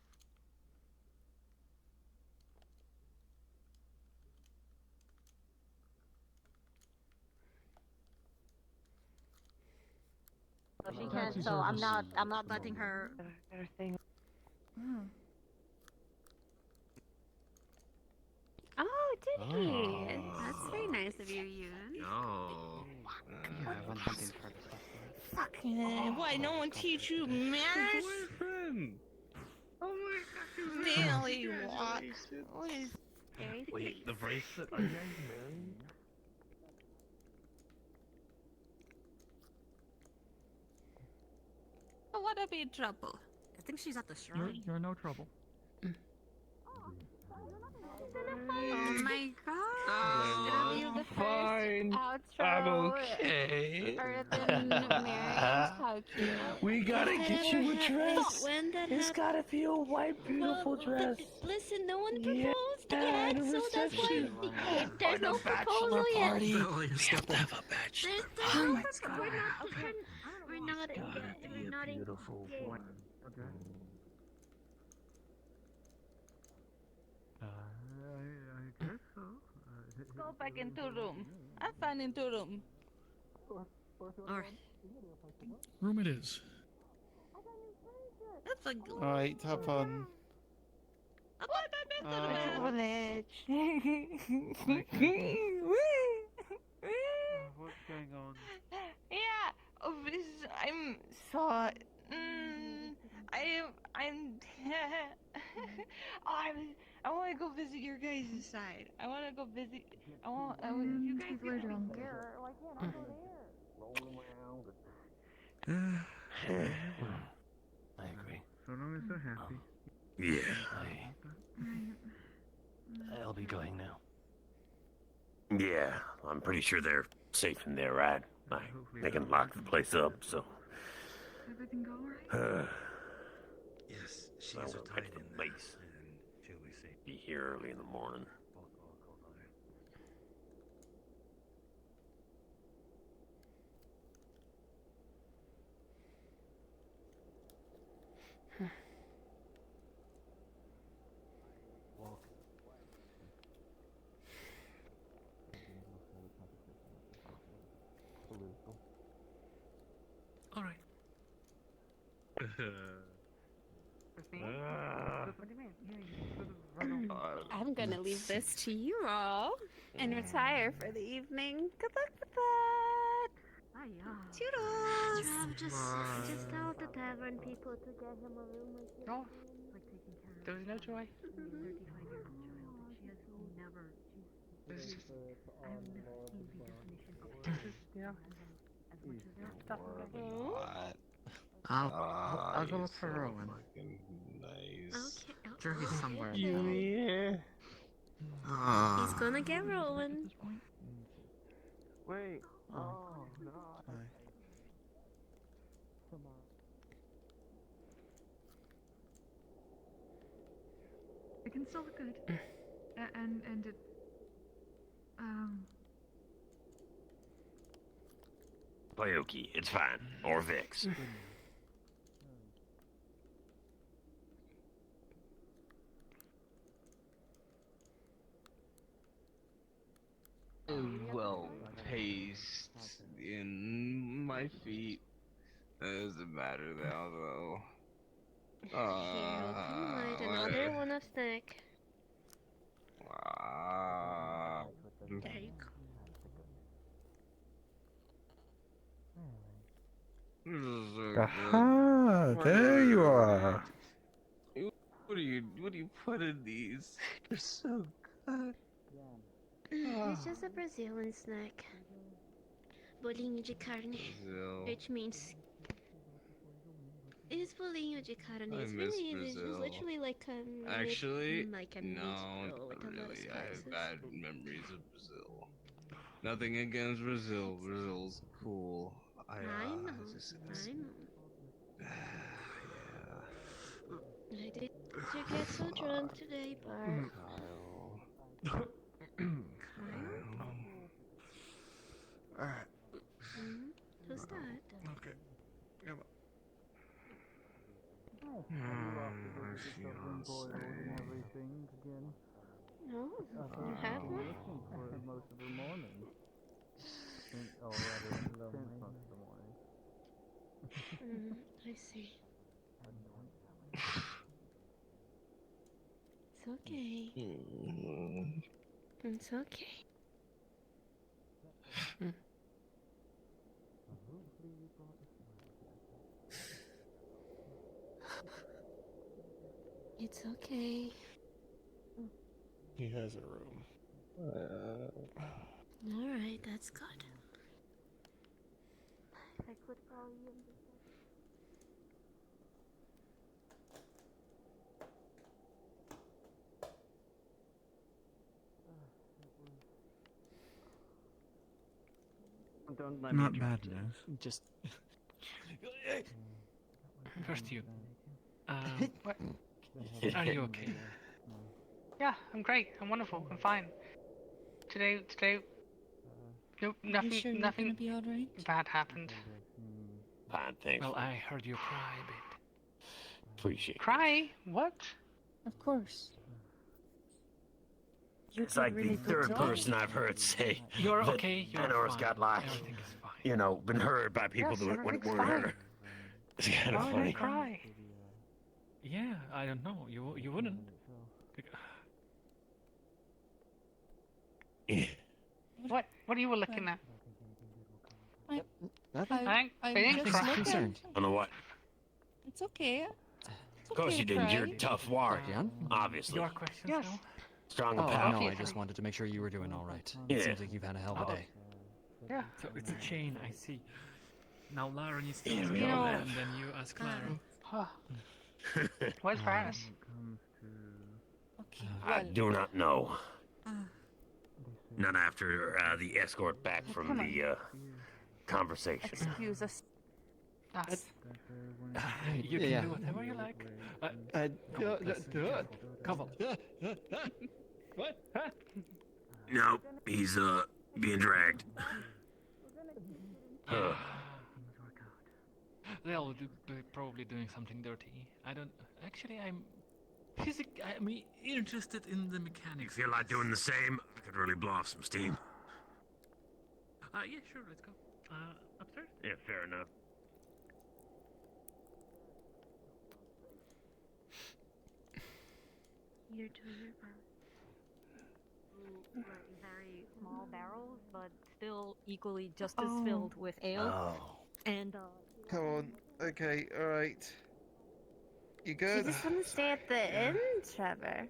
She can, so I'm not letting her. Oh, did he? That's very nice of you, Yoon. Oh. I want something for Fucking why no one teach you manners? Oh my god. Daily walk. What is Wait, the bracelet? Are you guys married? Oh, what a big trouble. I think she's at the shrine. You're no trouble. Oh my god. Oh, It'll be the fine. first I'm outro okay. for the marriage. How cute. We gotta get you a dress. When that It's gotta be a white, beautiful dress. Listen, no one Yeah, proposed yet, at a so that's why reception. there's no proposal yet. We have to have a bachelor. There's no proposal. We're not Beautiful one. I guess so. Go back into room. I'm fine into room. Room it is. That's a good Alright, have fun. village. What's going on? Yeah, I'm so. I want to go visit your guys' side. I want to go visit. You guys people are drunk. Why can't I go there? I agree. So long as they're happy. I'll be going now. Yeah, I'm pretty sure they're safe in there, right? They can lock the place up, so. Everything go alright? Yes, she I has her will tied catch the in there, base. and she'll be safe. Be here early in the morning. All right. I'm gonna leave this to you all and retire for the evening. Good luck with that. Toodles. Just tell the tavern people to get him a room with you. Oh. There's no joy. What? I'll go look for Rowan. Nice. Sure, he's somewhere. Yeah. He's gonna get rolling. Wait. Oh, no. It can still look good. And it Aoki, it's fine. Or Vix. Well, paste in my feet. Doesn't matter now, though. Another one of snack. There you go. Aha! There you are. What do you put in these? They're so good. It's just a Brazilian snack. Bolinho de carne, Brazil. which means It's Bolinho de carne. I It's miss really easy. It's Brazil. literally like a Actually, like a no, meatball with not a lot of really. I have spices. bad memories of Brazil. Nothing against Brazil. Brazil's cool. I know. Just, I know. I did you get so drunk today, Bart? Alright. Who's that? Okay. Come on. No, you have one? I see. It's okay. It's okay. It's okay. He has a room. Alright, that's good. I could probably Don't let Not me bad interrupt you. news. Just. First you. What? Are you okay? Yeah, I'm great. I'm wonderful. I'm fine. Today, nope, nothing, sure you're nothing gonna be all right? bad happened. Fine, thanks. Well, I heard you cry a bit. Appreciate it. Cry? What? Of course. You It's did like really the good third job. person I've heard say You're that okay, you're Enor's fine. got like, Everything is fine. you know, been heard by people Yes, that everything's weren't fine. her. It's kind of Why would I funny. cry? Yeah, I don't know. You wouldn't. What? What are you looking at? Nothing. I didn't just cry. looking. Concerned. On the what? It's okay. Of course you didn't. You're a tough warrior, Jan? obviously. Your questions Yes. now? Strong Oh, and no, powerful. I just wanted to make sure you were doing all right. Yeah. It seems like you've had a hell of a Oh. day. Yeah. So it's a chain, I see. Now Lara needs to Yeah, ask we you, know. and then you ask Clara. Where's Paris? Okay. I do not know. Not after the escort back from the conversation. Excuse us. You can Yeah. do whatever you like. Do it. Come on. What? No, he's being dragged. They'll be probably doing something dirty. I don't. Actually, I'm interested in the mechanics. You feel like doing the same? I could really blow off some steam. Yeah, sure. Let's go. Upstairs. Yeah, fair enough. You're doing your best. Very small barrels, but still equally just as filled with ale. Oh. And Come on. Okay, alright. You You good? just want to stay at the inn, Trevor.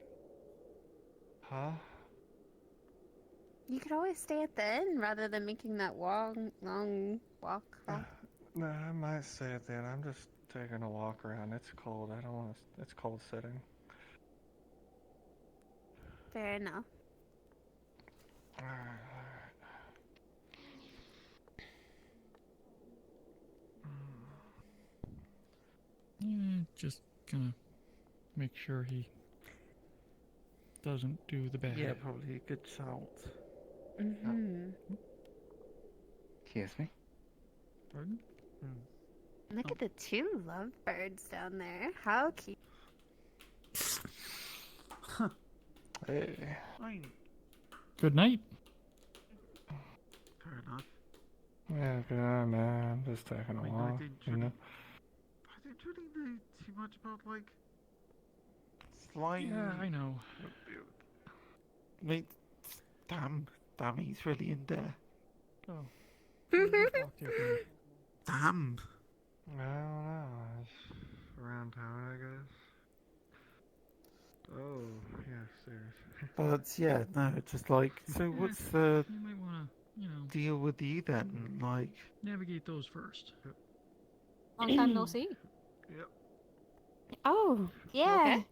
Huh? You could always stay at the inn rather than making that long walk. No, I might stay at the end. I'm just taking a walk around. It's cold. I don't want to. It's cold sitting. Fair enough. Alright. Yeah, just gonna make sure he doesn't do the bad. Yeah, probably a good shout. Mm-hmm. Excuse me? Pardon? Look at the two lovebirds down there. How cute. Hey. Good night. Fair enough. Yeah, good man. Just taking a walk. You know. I didn't really know too much about, like, slime. Yeah, I know. Mate, damn, he's really in there. Oh. Damn. I don't know. It's around town, I guess. Oh, yeah, seriously. But yeah, no, just like, so what's the You might wanna, deal with you then? Like, navigate those first. long time no see. Oh, yeah. okay?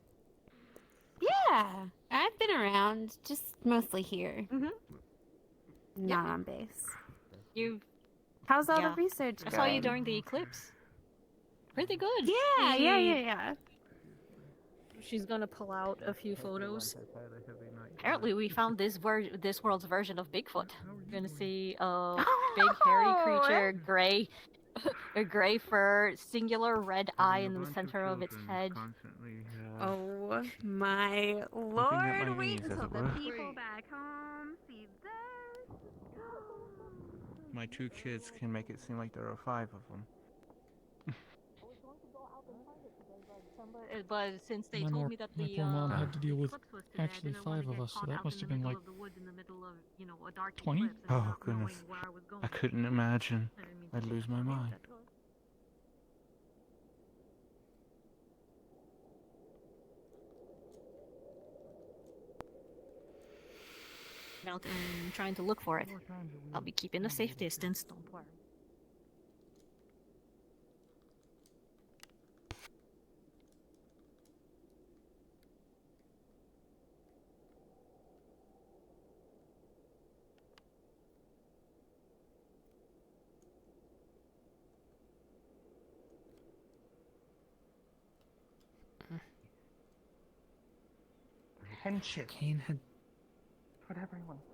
Yeah. I've been around, just mostly here. Not on base. How's all the research I going? saw you during the eclipse. Pretty good. Yeah. She's gonna pull out a few photos. Apparently, we found this world's version of Bigfoot. We're gonna see a big hairy creature, gray, a gray fur, singular red eye in the center of its head. Oh my lord! Wait knees, as until it the were. people back home see this. My 2 kids can make it seem like there are 5 of them. But since they My told poor- me that my the poor mom had to deal with eclipse was today, I actually didn't wanna 5 of get us, so caught that out must in have the been middle like of the woods in the middle of, a dark 20? eclipse and Oh not goodness. knowing where I was going. I couldn't imagine. I'd lose my mind. Out and trying to look for it. I'll be keeping a safe distance, don't worry. Kane had.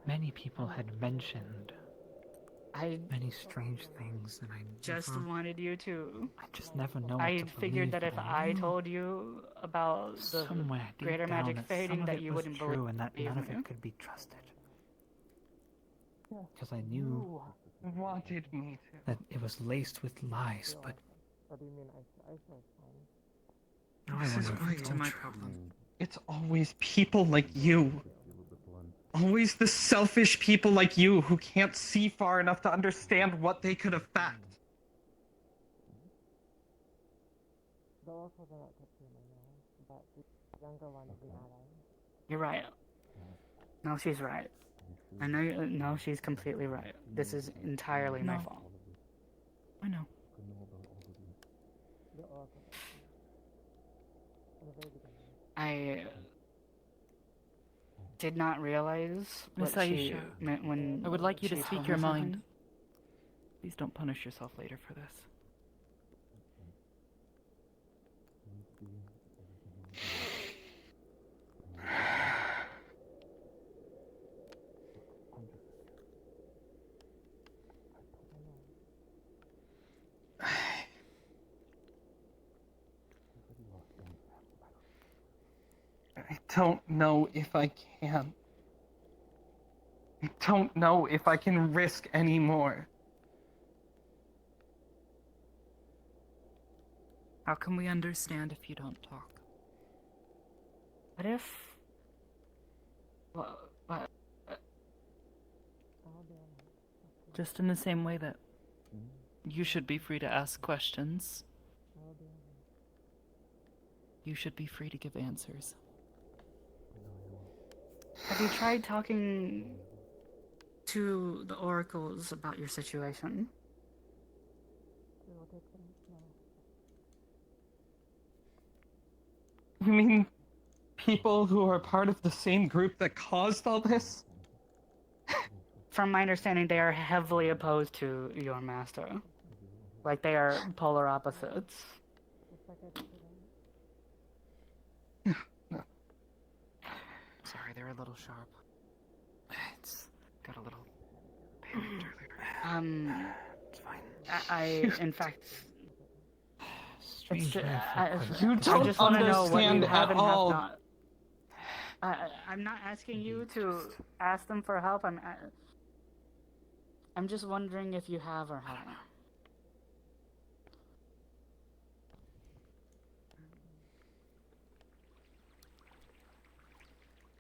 Many people had mentioned many strange things, and I Just never, wanted you to. I just never know. I what to figured that believe, if but I I knew told you about the somewhere deep greater down magic that fading, some of that it you was wouldn't true, believe and that me. none of it could be trusted. Because I knew Wanted me to. that it was laced with lies, but now I This is wonder if quite it's to all my true. problem. It's always people like you. Always the selfish people like you who can't see far enough to understand what they could affect. You're right. No, she's right. I know. No, she's completely right. This is entirely my No. fault. I know. I did not realize Miss what she Aisha, meant when I would like you to she speak told your me something. mind. Please don't punish yourself later for this. I don't know if I can. I don't know if I can risk any more. How can we understand if you don't talk? What if? What? Just in the same way that you should be free to ask questions, you should be free to give answers. Have you tried talking to the oracles about your situation? You mean people who are part of the same group that caused all this? From my understanding, they are heavily opposed to your master. Like they are polar opposites. Sorry, they're a little sharp. It's got a little It's fine. In fact, Strange ju- enough, You I don't just want to know what you understand have at and have all. not. I'm not asking you to ask them for help. I'm just wondering if you have or haven't.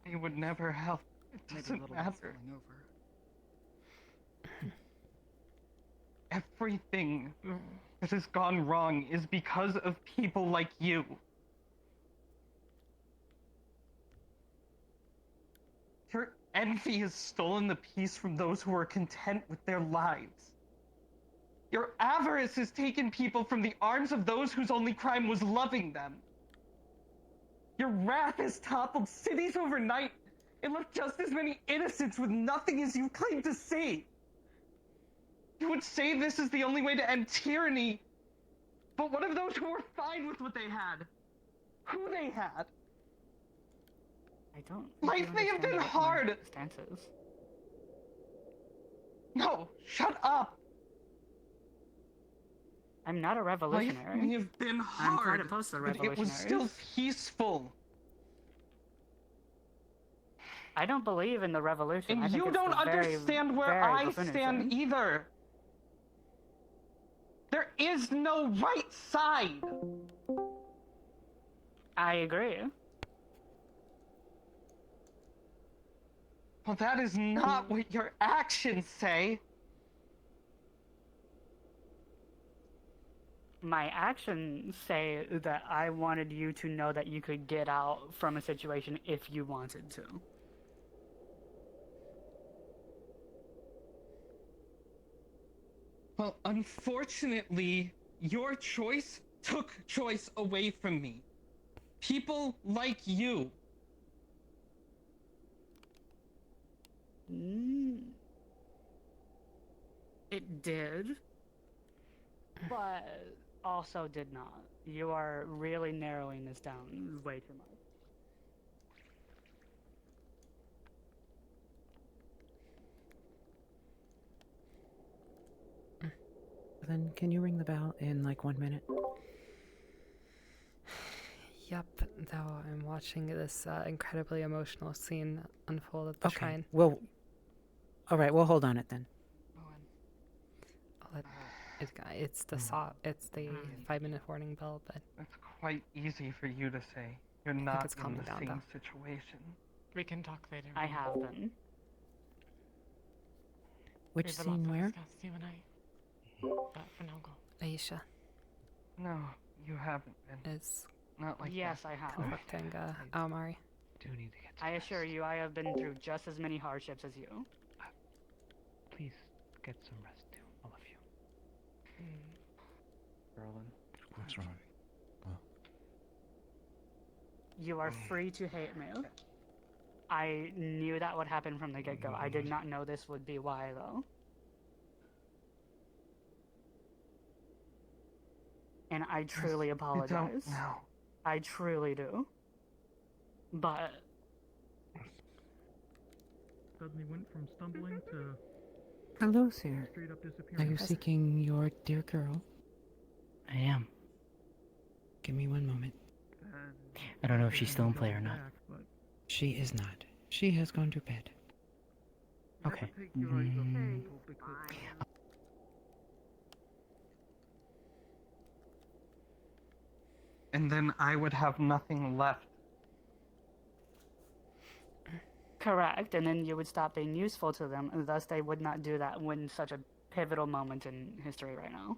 They would never help. It doesn't matter. Everything that has gone wrong is because of people like you. Your envy has stolen the peace from those who are content with their lives. Your avarice has taken people from the arms of those whose only crime was loving them. Your wrath has toppled cities overnight and left just as many innocents with nothing as you claim to save. You would say this is the only way to end tyranny, but what of those who were fine with what they had? Who they had? I don't. Life may have been hard. Stances. No, shut up. I'm not a revolutionary. Life may have been I'm hard, quite opposed to but it was revolutionaries. still peaceful. I don't believe in the revolution. I And think you it's don't the very, understand where very I definition. stand either. There is no right side. I agree. Well, that is not what your actions say. My actions say that I wanted you to know that you could get out from a situation if you wanted to. Well, unfortunately, your choice took choice away from me. People like you. It did, but also did not. You are really narrowing this down way too much. Then can you ring the bell in like 1 minute? Yep, though I'm watching this incredibly emotional scene unfold at the Okay. shrine. Well, all right. We'll hold on it then. It's the it's the 5-minute warning bell, but It's quite easy for you to say. You're not it's in calming the down, same though. situation. We can talk later. I have been. Which We have a lot scene to where? discuss, you and I. For now, go. Aisha No, you haven't been. is Not like Yes, that. I have. conflicting Aomari. Do need to get. I assure you, I have been through just as many hardships as you. Please get some rest too, all of you. Berlin. What's wrong? You are free to hate me. I knew that would happen from the get-go. I did not know this would be why, though. And I truly apologize. You don't know. I truly do. But Suddenly went from stumbling to Hello, sir. straight up Are disappearing. you seeking your dear girl? I am. Give me 1 moment. I don't know if she's still in play or not. She is not. She has gone to bed. Okay. And then I would have nothing left. Correct, and then you would stop being useful to them, and thus they would not do that when such a pivotal moment in history right now.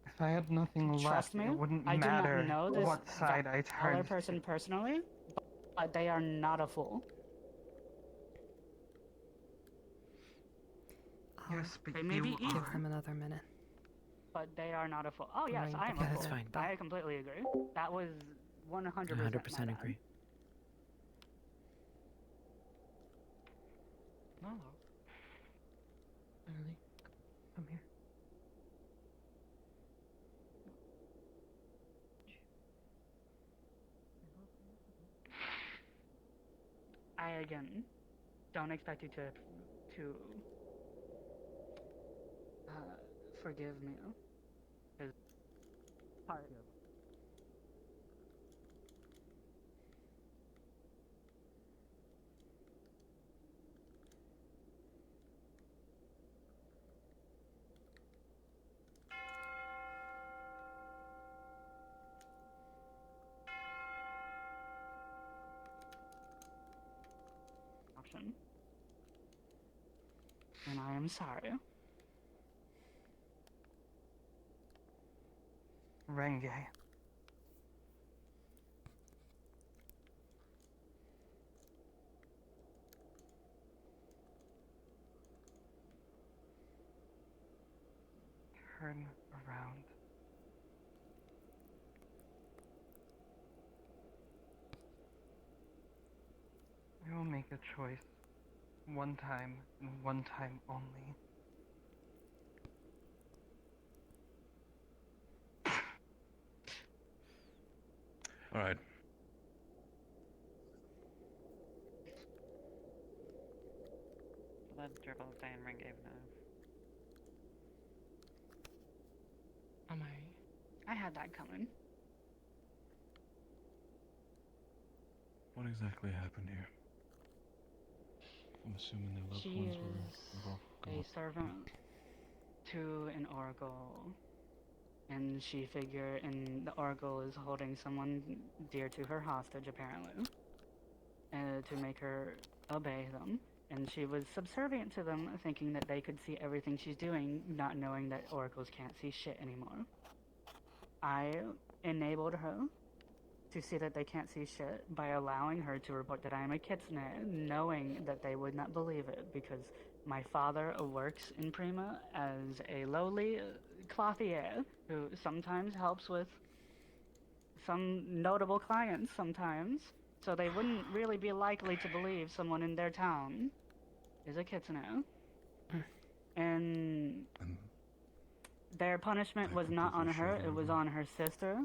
If I had nothing Trust left, me, it wouldn't I do matter not know this what side I other turned. person personally, but they are not a fool. Yes, but They may be Give evil, him another minute. but they are not a fool. Oh yes, I am a Yeah, fool. that's fine. I completely agree. That was 100% 100% agree. Nalo. Lily, come here. I again don't expect you to forgive me. 'Cause part of option. And I am sorry. Renge. turn around. I will make a choice. One time, and one time only. Alright. Let's dribble fan ring gave no. I had that coming. What exactly happened here? I'm assuming their loved She ones were is involved. a servant to an oracle, and she figured, and the oracle is holding someone dear to her hostage, apparently, to make her obey them. And she was subservient to them, thinking that they could see everything she's doing, not knowing that oracles can't see shit anymore. I enabled her to see that they can't see shit by allowing her to report that I am a kitsune, knowing that they would not believe it, because my father works in Prima as a lowly clothier who sometimes helps with some notable clients sometimes, so they wouldn't really be likely to believe someone in their town is a kitsune. And their punishment was not on her, it was on her sister.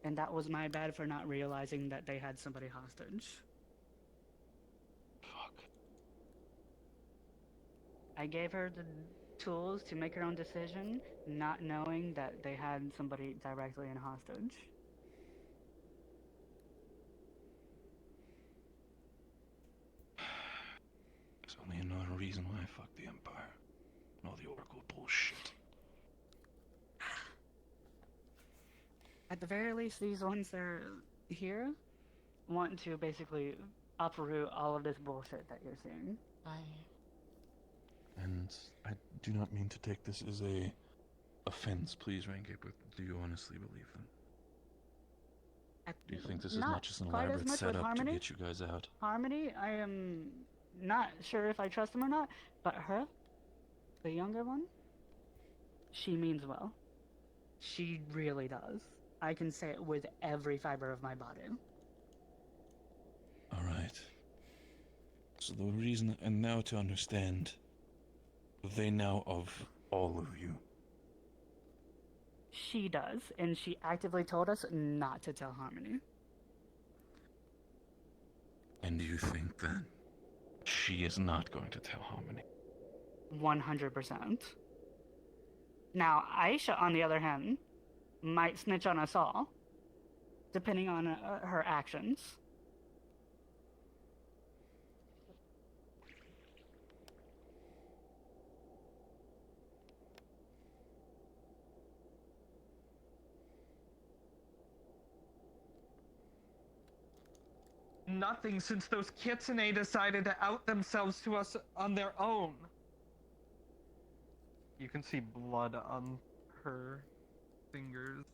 And that was my bad for not realizing that they had somebody hostage. Fuck. I gave her the tools to make her own decision, not knowing that they had somebody directly in hostage. There's only another reason why I fucked the Empire. And all the Oracle bullshit. At the very least, these ones that are here want to basically uproot all of this bullshit that you're seeing. And I do not mean to take this as a offense, please, Ranke, but do you honestly believe them? Do you think this is not just an elaborate setup to get you guys out? Harmony, I am not sure if I trust him or not, but her, the younger one, she means well. She really does. I can say it with every fiber of my body. Alright. So the reason, and now to understand, they know of all of you. She does, and she actively told us not to tell Harmony. And do you think that she is not going to tell Harmony? 100%. Now, Aisha, on the other hand, might snitch on us all, depending on her actions. Nothing, since those kitsune decided to out themselves to us on their own. You can see blood on her fingers.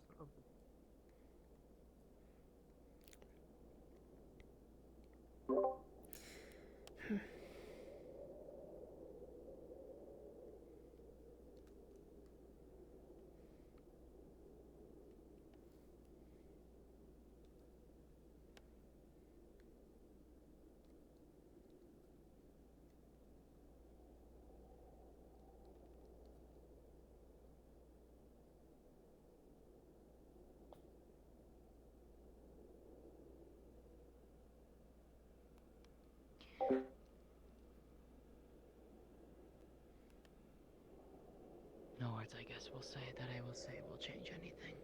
No words, I guess, will say that I will say will change anything.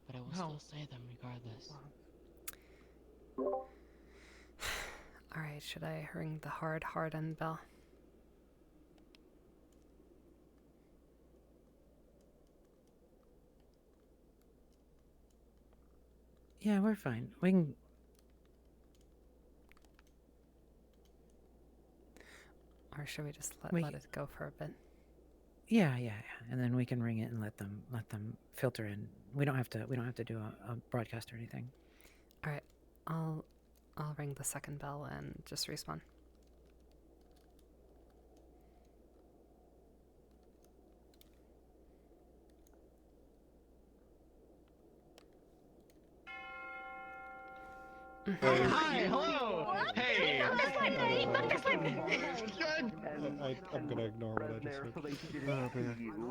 But I will still say them regardless. Alright, should I ring the hard end bell? Yeah, we're fine. We can. Or should we just let it go for a bit? Yeah, and then we can ring it and let them filter in. We don't have to do a broadcast or anything. All right, I'll ring the second bell and just respawn. Hi, hello. Hey. I'm gonna ignore what I just heard.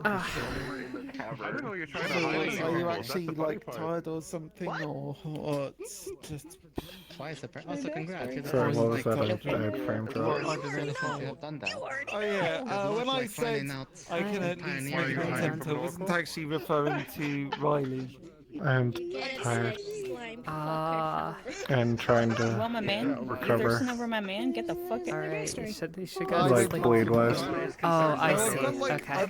I don't know you're trying to hide. Are you actually like tired or something, or it's just? Why is the also congrats? You're the Sorry, first, what was like, that? I framed you are up. the first to have done that. Oh yeah, when I said I can at least make content, I wasn't actually referring to Riley. I'm tired and trying You want my to man? You recover. thirsting over my man? Get the fuck out of here. You should go to Like sleep. bleed wise. Oh, I see. Okay.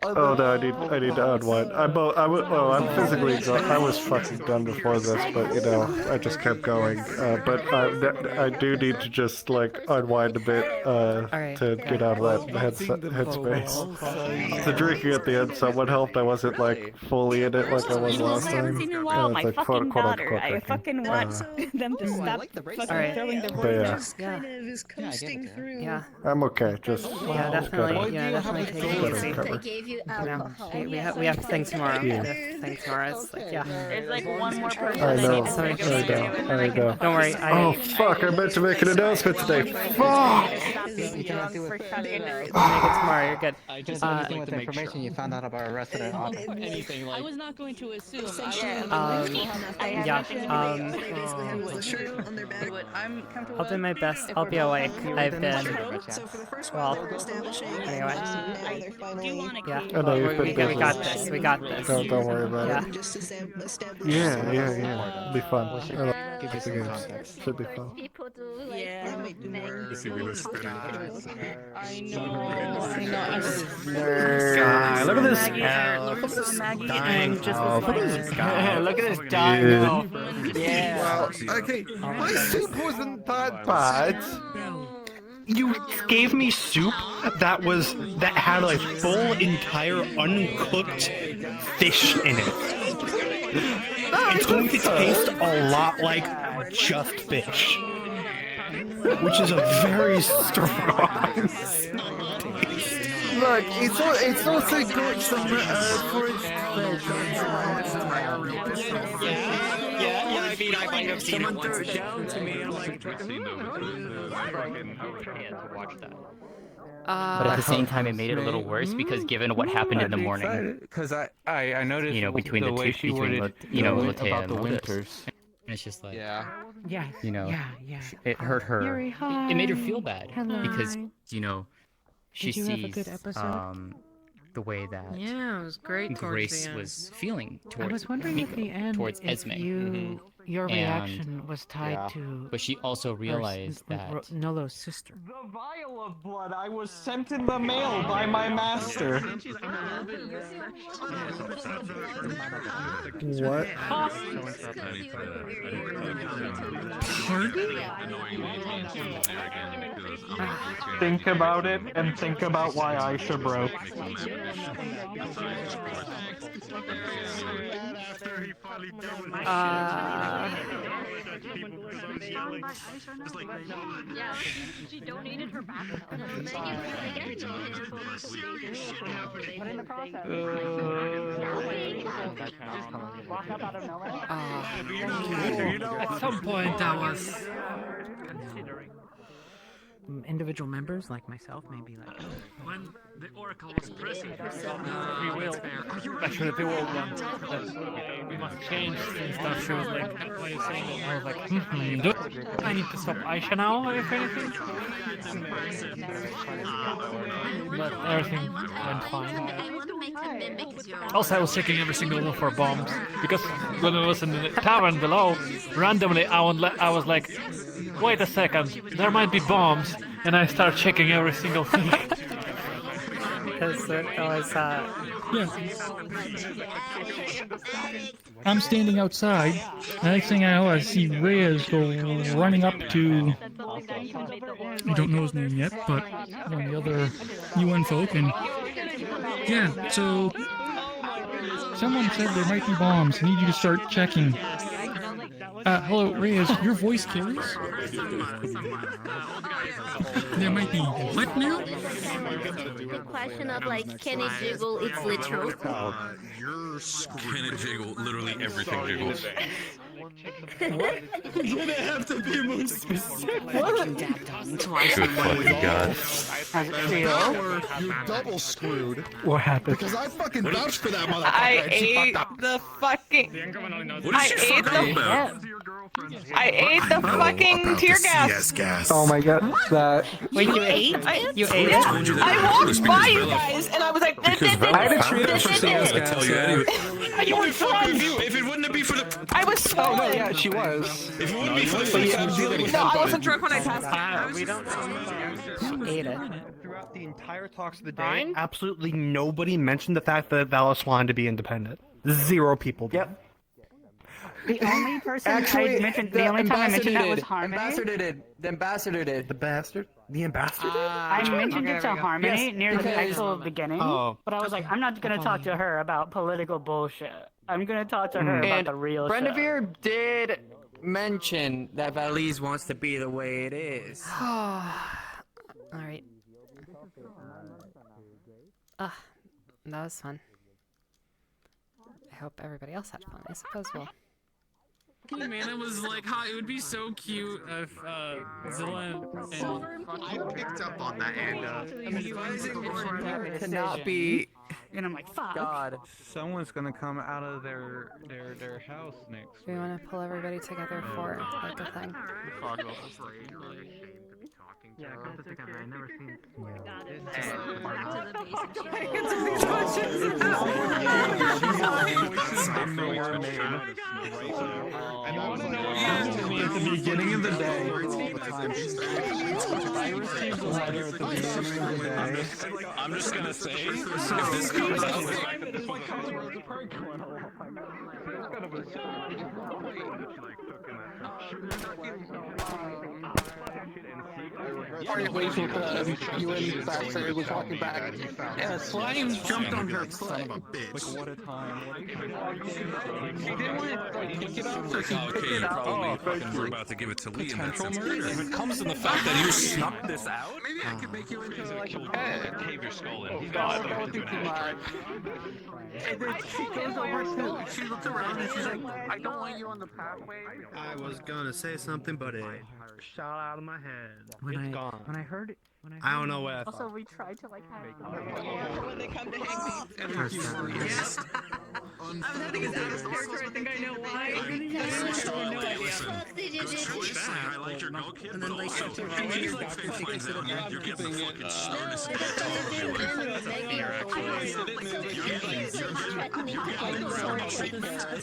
Oh no, I need to unwind. I'm physically exhausted. I was fucking done before this, but you know, I just kept going. But I do need to just like unwind a bit to get out of that headspace. The drinking at the end somewhat helped. I wasn't like fully in it like I was last I haven't time. seen in a while. My It's like fucking quote daughter. unquote I drinking. fucking want them to stop fucking throwing their But yeah. Just kind of is coasting through. Yeah. I'm okay. Just Yeah, definitely. Yeah, definitely take it gotta easy. recover. They gave you alcohol. We have to think tomorrow. Yeah. We have to think tomorrow. It's like, yeah. It's like one more person I that know. needs to I make a know. video. I know. Don't worry. Oh fuck! I meant to make an announcement today. Fuck! being drunk for shutting up. Make it tomorrow. You're good. Just anything with information you found out about our resident officer. Anything like. I was not going to assume. I'll do my best. I'll be awake. I've been. Well, anyway. Yeah. I know you've been We busy. got this. We got this. Don't worry about Yeah. it. Yeah. It'll be fun. Give you some context. Should be fun. People do like Yeah. things. I know. Guy, look at this Maggie, elf. look at Maggie Dying and just elf. like- Look at this guy. Look at this dying elf. Yeah. Well, okay. My soup wasn't that bad. You gave me soup that had a full, entire, uncooked fish in it. It's going to taste a lot like just fish, which is a very strong. Look, it's also got some for its I mean, I might have seen someone throw it down to me. I'm like, But at the same time, it made it a little worse because given what happened in the morning, Because I noticed you know, between the the way two, she between worded Latea about and the Lotus. winters. And it's just like, Yeah. Yeah. you know, Yeah. it hurt her. Yuri, It made her hi. feel bad Hello. because you know she Did you have a sees good episode? the way that Yeah, it was great towards Grace the end. was feeling I towards was wondering at the end towards if Esme. your And- reaction was tied to. But she also realized that Nolo's sister. The vial of blood I was sent in the mail by my master. What? Think about it and think about why Aisha broke. Yeah, she donated her back. At some point, I was considering Individual members like myself may be like, when the Oracle was pressing for some free will. Actually, the old one. That we must change and stuff. She was like, "Why are you saying that?" I was like, do I need to stop Aisha now, if anything? But everything went fine. Also, I was checking every single one for bombs because when I was in the tavern below, randomly I was like, wait a second, there might be bombs, and I start checking every single thing. Because it was, I'm standing outside. The next thing I know, I see Reyes go running up to. I don't know his name yet, but one of the other UN folk, and yeah. So someone said there might be bombs. I need you to start checking. Hello, Reyes. Your voice carries. There might be what now? The question of like, can it jiggle? It's literal. Can it jiggle? Literally everything jiggles. You're gonna have to be more specific. Good fucking god. You're double screwed. What happened? Because I fucking vouched for that motherfucker. I and she ate fucked up. the fucking. What did she fuck up about? I ate the fucking tear gas. Oh my god, that. Wait, you ate? You ate it? I walked by you guys and I was like, I had a treat for CS I tell you anyway. You were drunk. If it wouldn't be for the. I was so. Oh no, yeah, she was. If it wouldn't be for the. No, I wasn't drunk when I passed out. We don't know. Ate it. Throughout the entire talks of the day, absolutely nobody mentioned the fact that Valis wanted to be independent. 0 people did. Yep. The only person I mentioned, the only time I mentioned that was Harmony. The ambassador did. The bastard? The ambassador did? I mentioned it to Harmony Yes, near the because- actual beginning, but I was like, I'm not gonna talk to her about political bullshit. I'm gonna talk to her about the real shit. Brendavir did mention that Valise wants to be the way it is. Alright. That was fun. I hope everybody else had fun. I suppose we'll. Man, it was like, it would be so cute if Zilla and I picked up on that, and Cannot be. And I'm like, fuck. God. Someone's gonna come out of their house next. We want to pull everybody together for like a thing. Yeah, come to think of it, I never seen. At the beginning of the day. I'm just gonna say, if this comes out, You and Baxter was walking back. Yeah, Slime jumped on her foot. Son of a bitch. Like, what a time. He didn't want to pick it up, so he picked okay, it up. we're about to give it to Lee in that sense. Murder. If it comes to the fact that you snuck this out, Maybe I could make you into like a pet. cave your skull in. He's God, gonna do an act. And then she goes over to, she looks around and she's like, I don't want you on the pathway. I was gonna say something, but it shot out of my head. It's gone. When I heard it, I don't know what I thought. Also, we tried to like have. When they come to hang me. I'm having his out of character. I think I know why. Good choice. I like your go kid, but also, if Faye finds out you're getting the fucking sternest treatment,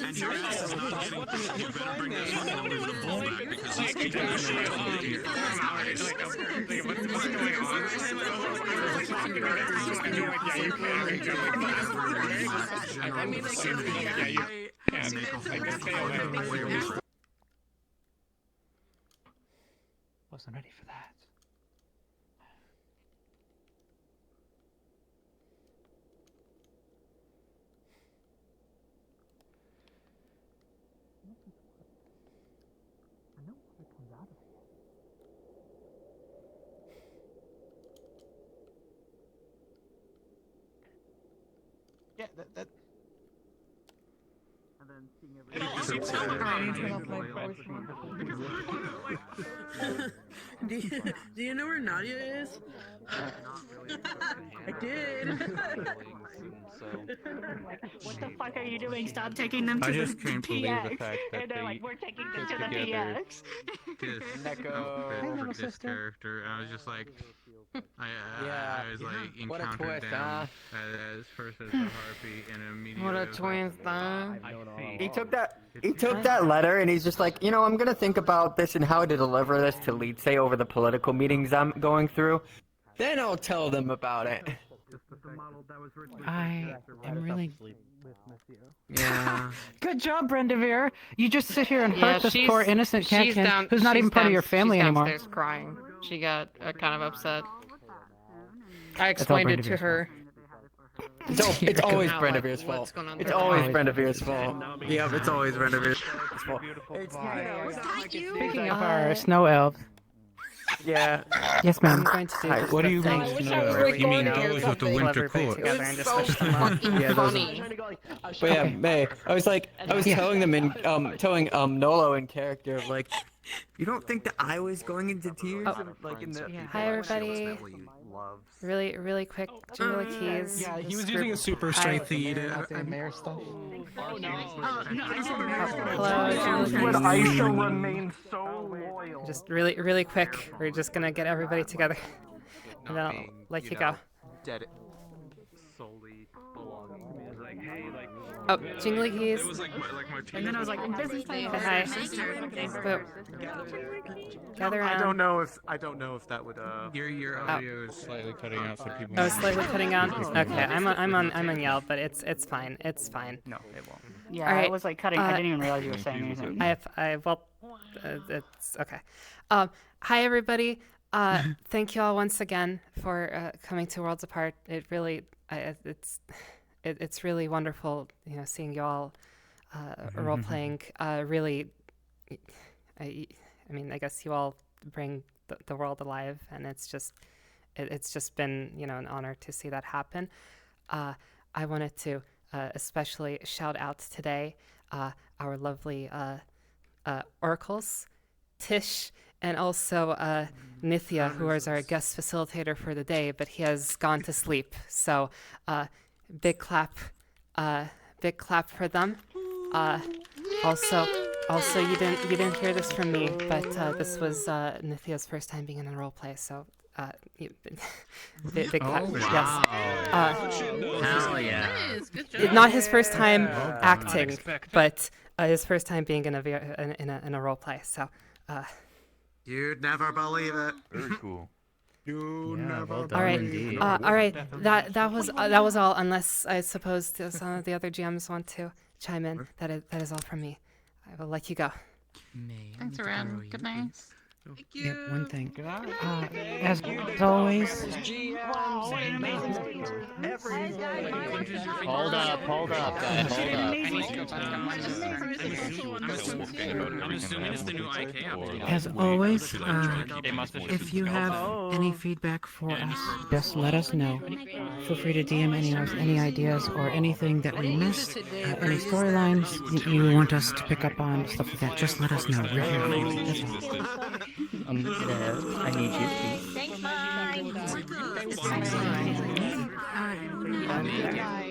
and your ass is not getting it. You better bring this one over to the ball back because he's keeping this shit on here. Wasn't ready for that. Yeah, that. And then Do you know where Nadia is? I did. What the fuck are you doing? Stop taking them to the PX. And they're like, we're taking them to the PX. Neko. This character, I was just like, I was like encountered them as first as a harpy and immediately. What a twins thing. He took that letter and he's just like, you know, I'm gonna think about this and how to deliver this to Lice over the political meetings I'm going through. Then I'll tell them about it. I am really. Yeah. Good job, Brendavir. You just sit here and Yeah, hurt this she's- poor innocent she's catkin down- who's not she's even part of your down- family she's anymore. downstairs crying. She got kind of upset. I explained it to Brandavir's her. It's always Not Brendavir's like, what's fault. going on It's there. always Brendavir's fault. Yep, it's always Brendavir's fault. Speaking of our snow elves, Yeah. Yes, ma'am. I'm going to do just What do the you thing mean? where You mean we those with the pull winter everybody coat? together and just switch them up. Yeah, those. But yeah, May. I was telling them in telling Nolo in character of like, you don't think that I was going into tears like in the. Hi everybody. Really quick, Jingly Keys. Yeah, he this was group- using a super Hi. strength feed. Mayor stuff. Hello, Jingly Would Keys. Aisha remain so loyal? Just really quick. We're just gonna get everybody together, and I'll let you go. Dead solely belonging to me. Like, hey, like. Oh, Jingly Keys. It was like my And then I was like, this is Hi. Wait. Gather around. I don't know if that would Your audio is slightly cutting out, so people. Oh, slightly cutting out. Okay, I'm on Yelp, but it's fine. It's fine. No, it won't. Yeah, All right, I was like cutting. I didn't even realize you were saying anything. It's okay. Hi everybody. Thank you all once again for coming to Worlds Apart. It really, it's really wonderful, you know, seeing you all role playing. Really, I mean, I guess you all bring the world alive, and it's just been, you know, an honor to see that happen. I wanted to especially shout out today our lovely oracles, Tish, and also Nithya, who is our guest facilitator for the day, but he has gone to sleep. So big clap for them. Also, you didn't hear this from me, but this was Nithya's first time being in a role play, so big clap. Oh, Yes. Hell yeah. Not his first time acting, but his first time being in a role play. So. You'd never believe it. Very cool. You never. All right. All right. That was all. Unless I suppose some of the other GMs want to chime in. That is all from me. I will let you go. Thanks, Ren. Good night. Thank you. Yeah, one thing. As always. Hold up, guys. I'm assuming it's the new IK update. As always, if you have any feedback for us, just let us know. Feel free to DM any ideas or anything that we missed, any storylines you want us to pick up on, stuff like that. Just let us know. We're here. That's all. I need you, please. Thanks, Mike. Bye.